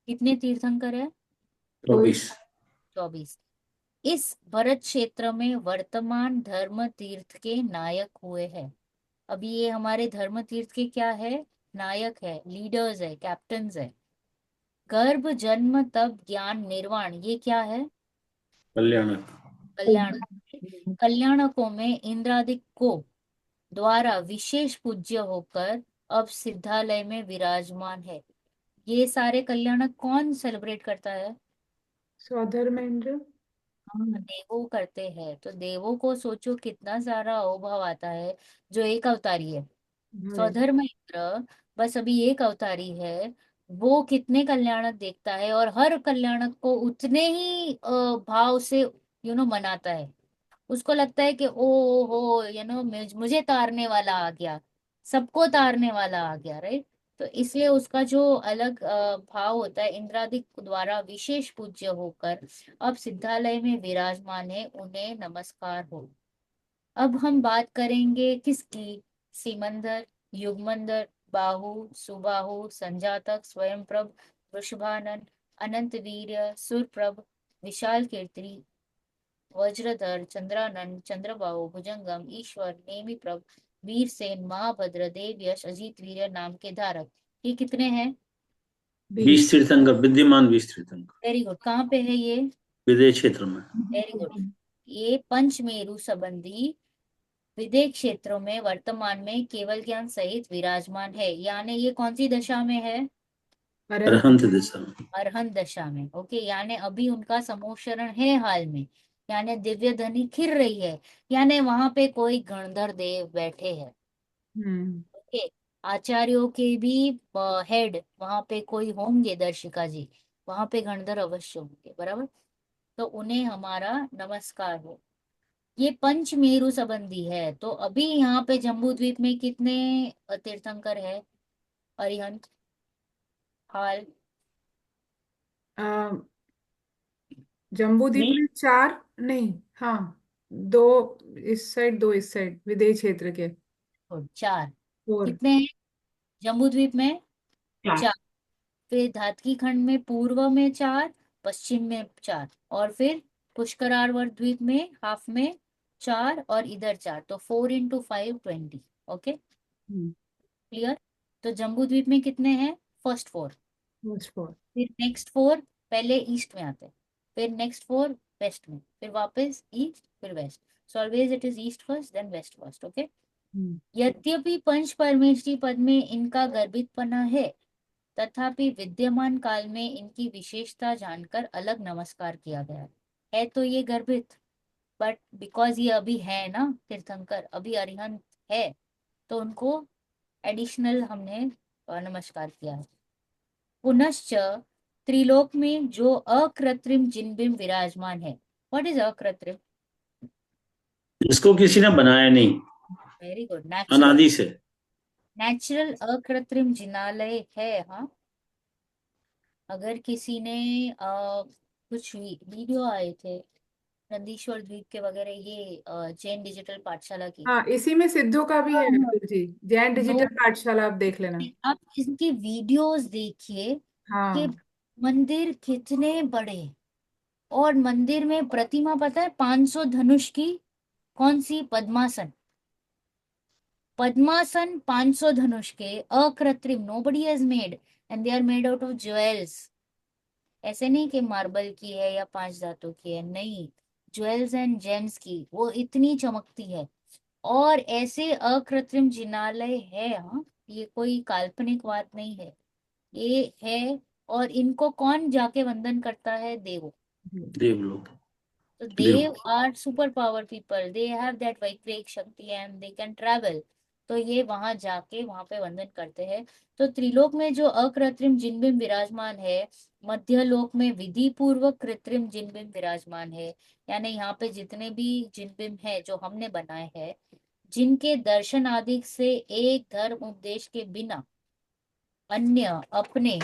कितने तीर्थंकर है? 24। 24। इस भरत क्षेत्र में वर्तमान धर्म तीर्थ के नायक हुए हैं। अभी ये हमारे धर्म तीर्थ के क्या है? नायक है, लीडर्स है, कैप्टन्स है। गर्भ, जन्म, तप, ज्ञान, निर्वाण, ये क्या है? कल्याणक। कल्याण। कल्याणकों में इंद्रादिक को द्वारा विशेष पूज्य होकर अब सिद्धालय में विराजमान है। ये सारे कल्याणक कौन सेलिब्रेट करता है? स्वधर्मेंद्र। हाँ, देवो करते हैं। तो देवों को सोचो कितना सारा अहोभाव आता है, जो एक अवतारी है। भरत। स्वधर्म इंद्र बस अभी एक अवतारी है, वो कितने कल्याणक देखता है, और हर कल्याणक को उतने ही भाव से मनाता है। उसको लगता है कि ओ हो मुझे तारने वाला आ गया, सबको तारने वाला आ गया, राइट। तो इसलिए उसका जो अलग भाव होता है, इंद्रादिक द्वारा विशेष पूज्य होकर अब सिद्धालय में विराजमान है, उन्हें नमस्कार हो। अब हम बात करेंगे किसकी? सीमंदर, युगमंदर, बाहु, सुबाहु, संजातक, स्वयंप्रभ, वृषभानन, अनंत वीर्य, सुरप्रभ, विशाल कीर्ति, वज्रधर, चंद्रानन, चंद्रबाहु, भुजंगम, ईश्वर, नेमिप्रभ, वीरसेन, महाभद्र, देव यश, अजीत वीर्य नाम के धारक। ये कितने हैं? 20 तीर्थंकर, विद्यमान 20 तीर्थंकर। Very good. कहाँ पे है ये? विदेश क्षेत्र में। Very good. ये पंचमेरु संबंधी विदेह क्षेत्रों में वर्तमान में केवल ज्ञान सहित विराजमान है। यानी ये कौन सी दशा में है? अरहंत दिशा में। अरहंत दशा में। ओके, यानी अभी उनका समोशरण है हाल में, यानी दिव्य ध्वनि खिर रही है, यानी वहां पे कोई गणधर देव बैठे हैं। हम्म। ओके, आचार्यों के भी हेड वहां पे कोई होंगे, दर्शिका जी, वहां पे गणधर अवश्य होंगे, बराबर। तो उन्हें हमारा नमस्कार हो। ये पंचमेरु संबंधी है। तो अभी यहाँ पे जम्बू द्वीप में कितने तीर्थंकर है? अरिहंत हाल आ, जम्बूद्वीप में में 4 नहीं, हाँ, 2 इस साइड, 2 इस साइड, विदेही क्षेत्र के। और 4 4। कितने हैं जम्बूद्वीप में? 4। 4। फिर धातकी खंड में पूर्व में 4, पश्चिम में 4, और फिर पुष्करार्वर द्वीप में हाफ में 4, और इधर 4, तो 4 × 5 20। ओके, हम्म। क्लियर? तो जम्बू द्वीप में कितने हैं? First 4, first 4। फिर नेक्स्ट 4 पहले ईस्ट में आते हैं, फिर नेक्स्ट 4 वेस्ट में, फिर वापस ईस्ट, फिर west. So always it is east first then west first. Okay, यद्यपि पंच परमेष्ठी पद में इनका गर्भितपना है, तथापि विद्यमान काल में इनकी विशेषता जानकर अलग नमस्कार किया गया है। तो ये गर्भित, बट बिकॉज ये अभी है ना तीर्थंकर, अभी अरिहंत है, तो उनको एडिशनल हमने नमस्कार किया है। पुनश्च त्रिलोक में जो अकृत्रिम जिनबिंब विराजमान है, व्हाट इज अकृत्रिम? इसको किसी ने बनाया नहीं, वेरी गुड, नेचुरल। अनादि से। नेचुरल अकृत्रिम जिनालय है। हाँ, अगर किसी ने कुछ वीडियो आए थे नंदीश्वर द्वीप के वगैरह, ये जैन डिजिटल पाठशाला की, हाँ, इसी में सिद्धों का भी है अतुल जी, जैन डिजिटल नो, पाठशाला, आप देख लेना। आप इनके वीडियोस देखिए कि हाँ। मंदिर कितने बड़े, और मंदिर में प्रतिमा पता है 500 धनुष की, कौन सी? पद्मासन। पद्मासन 500 धनुष के, अकृत्रिम, nobody has made, and they are made out of jewels. ऐसे नहीं कि मार्बल की है या 5 धातु की है, नहीं, ज्वेल्स एंड जेम्स की, वो इतनी चमकती है। और ऐसे अकृत्रिम जिनालय है। हाँ, ये कोई काल्पनिक बात नहीं है, ये है। और इनको कौन जाके वंदन करता है? देव। देवलोक। तो देव dev are super power people, they have that वैक्रिक शक्ति एंड दे कैन ट्रैवल। तो ये वहां जाके वहां पे वंदन करते हैं। तो त्रिलोक में जो अकृत्रिम जिनबिंब विराजमान है, मध्य लोक में विधि पूर्वक कृत्रिम जिनबिंब विराजमान है। यानी यहाँ पे जितने भी जिनबिंब है जो हमने बनाए हैं, जिनके दर्शन आदि से एक धर्म उपदेश के बिना अन्य अपने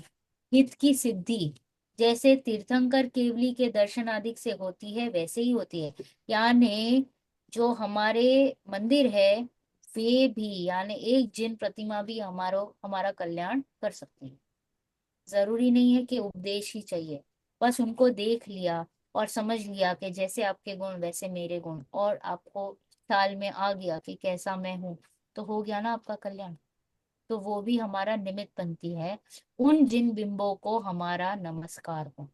हित की सिद्धि, जैसे तीर्थंकर केवली के दर्शन आदि से होती है, वैसे ही होती है। यानी जो हमारे मंदिर है, वे भी, यानी एक जिन प्रतिमा भी हमारा कल्याण कर सकती है। जरूरी नहीं है कि उपदेश ही चाहिए, बस उनको देख लिया और समझ लिया कि जैसे आपके गुण वैसे मेरे गुण, और आपको ख्याल में आ गया कि कैसा मैं हूं, तो हो गया ना आपका कल्याण। तो वो भी हमारा निमित्त बनती है। उन जिन बिंबों को हमारा नमस्कार हो।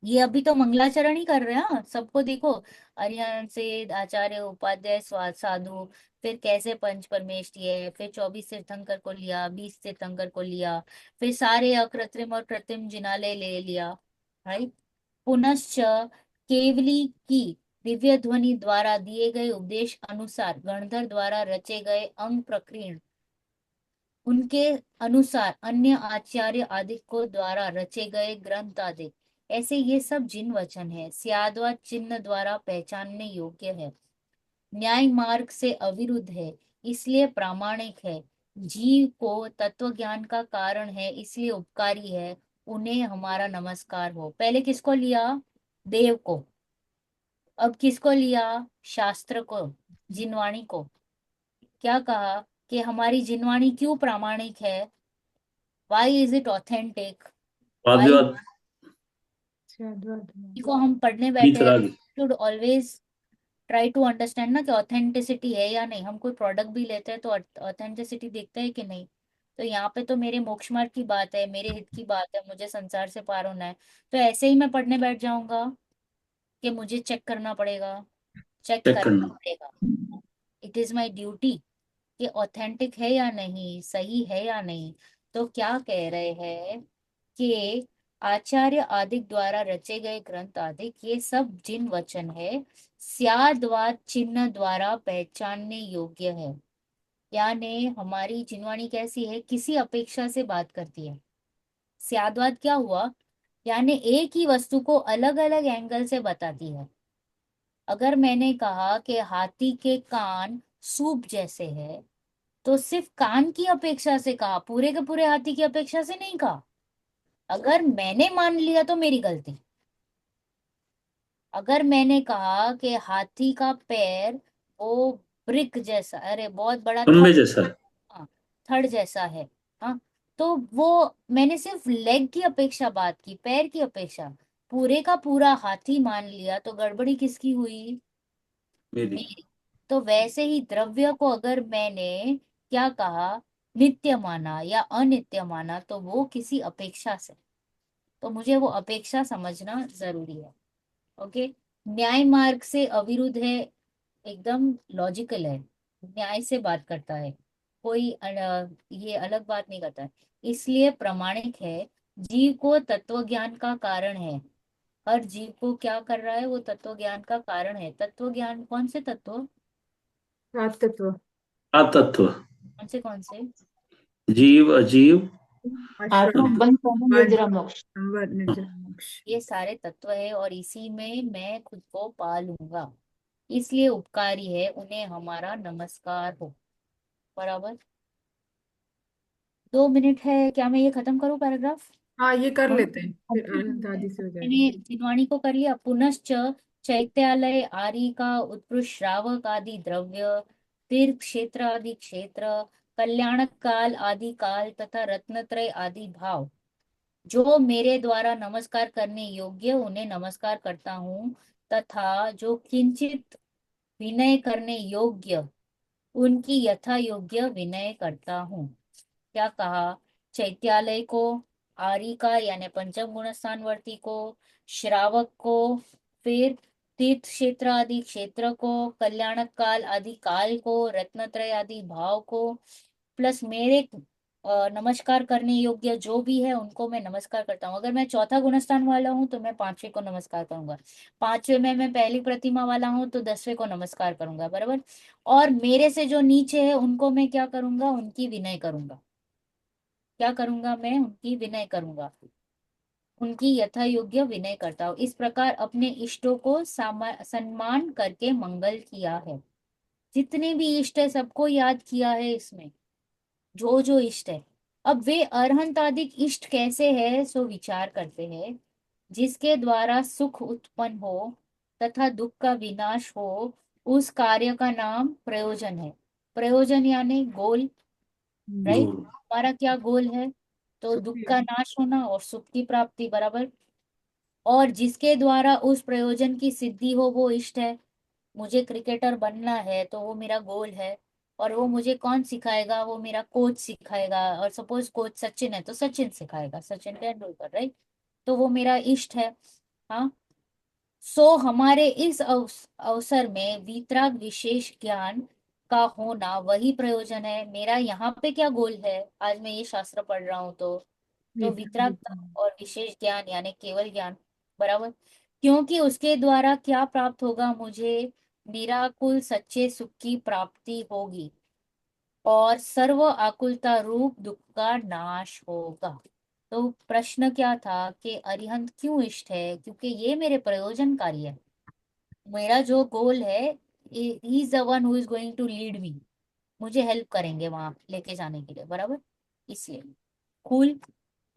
ये अभी तो मंगलाचरण ही कर रहे हैं। हाँ, सबको देखो, अरिहंत से आचार्य उपाध्याय साधु, फिर कैसे पंच परमेष्ठी है, फिर 24 तीर्थंकर को लिया, 20 तीर्थंकर को लिया, फिर सारे अकृत्रिम और कृत्रिम जिनालय ले लिया, राइट। पुनश्च केवली की दिव्य ध्वनि द्वारा दिए गए उपदेश अनुसार गणधर द्वारा रचे गए अंग प्रकीर्ण, उनके अनुसार अन्य आचार्य आदि को द्वारा रचे गए ग्रंथ आदि, ऐसे ये सब जिन वचन है, स्याद्वा चिन्ह द्वारा पहचानने योग्य है, न्याय मार्ग से अविरुद्ध है, इसलिए प्रामाणिक है, जीव को तत्व ज्ञान का कारण है, इसलिए उपकारी है, उन्हें हमारा नमस्कार हो। पहले किसको लिया? देव को। अब किसको लिया? शास्त्र को, जिनवाणी को। क्या कहा कि हमारी जिनवाणी क्यों प्रामाणिक है? Why is it authentic? वाद वाई विवाद को हम पढ़ने बैठे हैं, वीतराग। Should always try to understand ना कि ऑथेंटिसिटी है या नहीं। हम कोई प्रोडक्ट भी लेते हैं तो ऑथेंटिसिटी देखते हैं कि नहीं। तो यहाँ पे तो मेरे मोक्ष मार्ग की बात है, मेरे हित की बात है, मुझे संसार से पार होना है, तो ऐसे ही मैं पढ़ने बैठ जाऊंगा कि मुझे चेक करना पड़ेगा? चेक चेक करना करना। पड़ेगा। इट इज माई ड्यूटी कि ऑथेंटिक है या नहीं, सही है या नहीं। तो क्या कह रहे हैं कि आचार्य आदि द्वारा रचे गए ग्रंथ आदि, ये सब जिन वचन है, स्याद्वाद चिन्ह द्वारा पहचानने योग्य है। यानी हमारी जिनवाणी कैसी है? किसी अपेक्षा से बात करती है। स्याद्वाद क्या हुआ? यानी एक ही वस्तु को अलग अलग एंगल से बताती है। अगर मैंने कहा कि हाथी के कान सूप जैसे है, तो सिर्फ कान की अपेक्षा से कहा, पूरे के पूरे हाथी की अपेक्षा से नहीं कहा। अगर मैंने मान लिया तो मेरी गलती, अगर मैंने कहा कि हाथी का पैर वो ब्रिक जैसा, अरे बहुत बड़ा खंबे थड़, जैसा। हाँ, थड़ जैसा है, हाँ, तो वो मैंने सिर्फ लेग की अपेक्षा बात की, पैर की अपेक्षा पूरे का पूरा हाथी मान लिया, तो गड़बड़ी किसकी हुई? मेरी। मेरी। तो वैसे ही द्रव्य को अगर मैंने क्या कहा, नित्य माना या अनित्य माना, तो वो किसी अपेक्षा से, तो मुझे वो अपेक्षा समझना जरूरी है। ओके। न्याय मार्ग से अविरुद्ध है, एकदम लॉजिकल है, न्याय से बात करता है, कोई ये अलग बात नहीं करता है, इसलिए प्रामाणिक है। जीव को तत्व ज्ञान का कारण है, हर जीव को क्या कर रहा है, वो तत्व ज्ञान का कारण है। तत्व ज्ञान कौन से तत्व? सात तत्व। आतत्व। कौन से कौन से? जीव, अजीव। आत्मा अश्वत्थ, बंध कर्म अज, निर्जरा मोक्ष। संवर, निर्जर, मोक्ष। ये सारे तत्व है और इसी में मैं खुद को पा लूंगा, इसलिए उपकारी है, उन्हें हमारा नमस्कार हो। बराबर। 2 मिनट है, क्या मैं ये खत्म करूं पैराग्राफ? हाँ, ये कर हाँ, लेते हैं, फिर अरहंत आदि से हो जाएगा। मैंने जिनवाणी को कर लिया। पुनश्च चैत्यालय आदि का उत्कृष्ट श्रावक आदि द्रव्य, तीर्थ क्षेत्र आदि क्षेत्र, कल्याणक काल आदि काल तथा रत्नत्रय आदि भाव, जो मेरे द्वारा नमस्कार करने योग्य उन्हें नमस्कार करता हूँ, तथा जो किंचित विनय करने योग्य उनकी यथा योग्य विनय करता हूँ। क्या कहा? चैत्यालय को, आरी का यानी पंचम गुण स्थानवर्ती को, श्रावक को, फिर तीर्थ क्षेत्र आदि क्षेत्र को, कल्याणक काल आदि काल को, रत्नत्रय आदि भाव को, प्लस मेरे नमस्कार करने योग्य जो भी है उनको मैं नमस्कार करता हूँ। अगर मैं चौथा गुणस्थान वाला हूँ तो मैं पांचवे को नमस्कार करूंगा, पांचवे में मैं पहली प्रतिमा वाला हूँ तो 10वें को नमस्कार करूंगा। बराबर। और मेरे से जो नीचे है उनको मैं क्या करूंगा, उनकी विनय करूंगा। क्या करूंगा मैं? उनकी विनय करूंगा, उनकी यथा योग्य विनय करता हूँ। इस प्रकार अपने इष्टों को सम्मान करके मंगल किया है। जितने भी इष्ट है सबको याद किया है इसमें, जो जो इष्ट है। अब वे अरहंतादिक इष्ट कैसे है, सो विचार करते हैं। जिसके द्वारा सुख उत्पन्न हो तथा दुख का विनाश हो, उस कार्य का नाम प्रयोजन है। प्रयोजन यानी गोल, राइट? गोल। हमारा क्या गोल है? तो दुख सुखी। का नाश होना और सुख की प्राप्ति। बराबर। और जिसके द्वारा उस प्रयोजन की सिद्धि हो वो इष्ट है। मुझे क्रिकेटर बनना है तो वो मेरा गोल है, और वो मुझे कौन सिखाएगा? वो मेरा कोच सिखाएगा, और सपोज कोच सचिन है तो सचिन सिखाएगा, सचिन तेंदुलकर, राइट? तो वो मेरा इष्ट है। हाँ। सो हमारे इस अवसर में वितराग विशेष ज्ञान का होना वही प्रयोजन है। मेरा यहाँ पे क्या गोल है? आज मैं ये शास्त्र पढ़ रहा हूँ तो वितरागता और विशेष ज्ञान यानी केवल ज्ञान। बराबर। क्योंकि उसके द्वारा क्या प्राप्त होगा? मुझे निराकुल सच्चे सुख की प्राप्ति होगी और सर्व आकुलता रूप दुख का नाश होगा। तो प्रश्न क्या था कि अरिहंत क्यों इष्ट है? क्योंकि ये मेरे प्रयोजनकारी है। मेरा जो गोल है, he is the one who is going to lead me, मुझे हेल्प करेंगे वहां लेके जाने के लिए। बराबर। इसलिए कूल।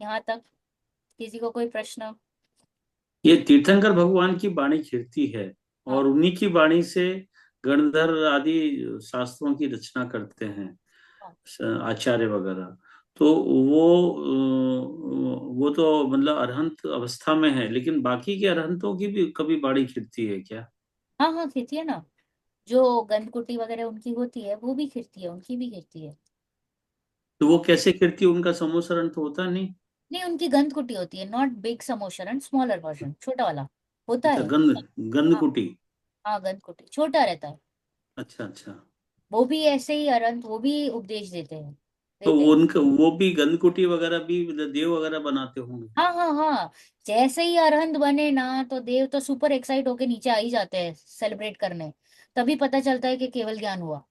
यहाँ तक किसी को कोई प्रश्न? ये तीर्थंकर भगवान की वाणी खिड़ती है हाँ और उन्हीं की वाणी से गणधर आदि शास्त्रों की रचना करते हैं, हाँ आचार्य वगैरह। तो वो तो मतलब अरहंत अवस्था में है, लेकिन बाकी के अरहंतों की भी कभी वाणी खिड़ती है क्या? हाँ हाँ, खिड़ती है ना। जो गंधकुटी वगैरह उनकी होती है वो भी खिड़ती है, उनकी भी खिड़ती है। तो वो कैसे खिड़ती है? उनका समूसरण तो होता नहीं। नहीं, उनकी गंधकुटी होती है, नॉट बिग समोशरण, स्मॉलर वर्जन, छोटा वाला होता अच्छा, है। गंध गंध हाँ कुटी। हाँ, गंधकुटी छोटा रहता है। अच्छा अच्छा। वो भी ऐसे ही अरंत, वो भी उपदेश देते हैं, तो देते हैं। उनका वो भी गंध कुटी वगैरह भी देव वगैरह बनाते होंगे। हाँ हाँ हाँ। जैसे ही अरहंत बने ना तो देव तो सुपर एक्साइट होके नीचे आ ही जाते हैं सेलिब्रेट करने। तभी पता चलता है कि केवल ज्ञान हुआ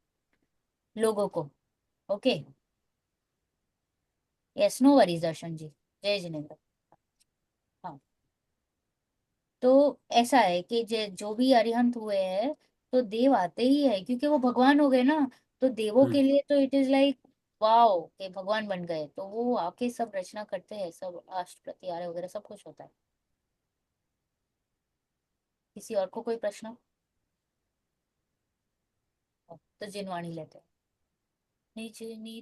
लोगों को। ओके। यस, नो वरीज दर्शन जी। जय जिनेन्द्र। हाँ। तो ऐसा है कि जो भी अरिहंत हुए हैं तो देव आते ही है, क्योंकि वो भगवान हो गए ना। तो देवों हम्म। के लिए तो इट इज लाइक वाओ के भगवान बन गए, तो वो आके सब रचना करते हैं, सब अष्ट प्रति आर्य वगैरह सब कुछ होता है। किसी और को कोई प्रश्न? तो जिनवाणी लेते हैं। निज निधि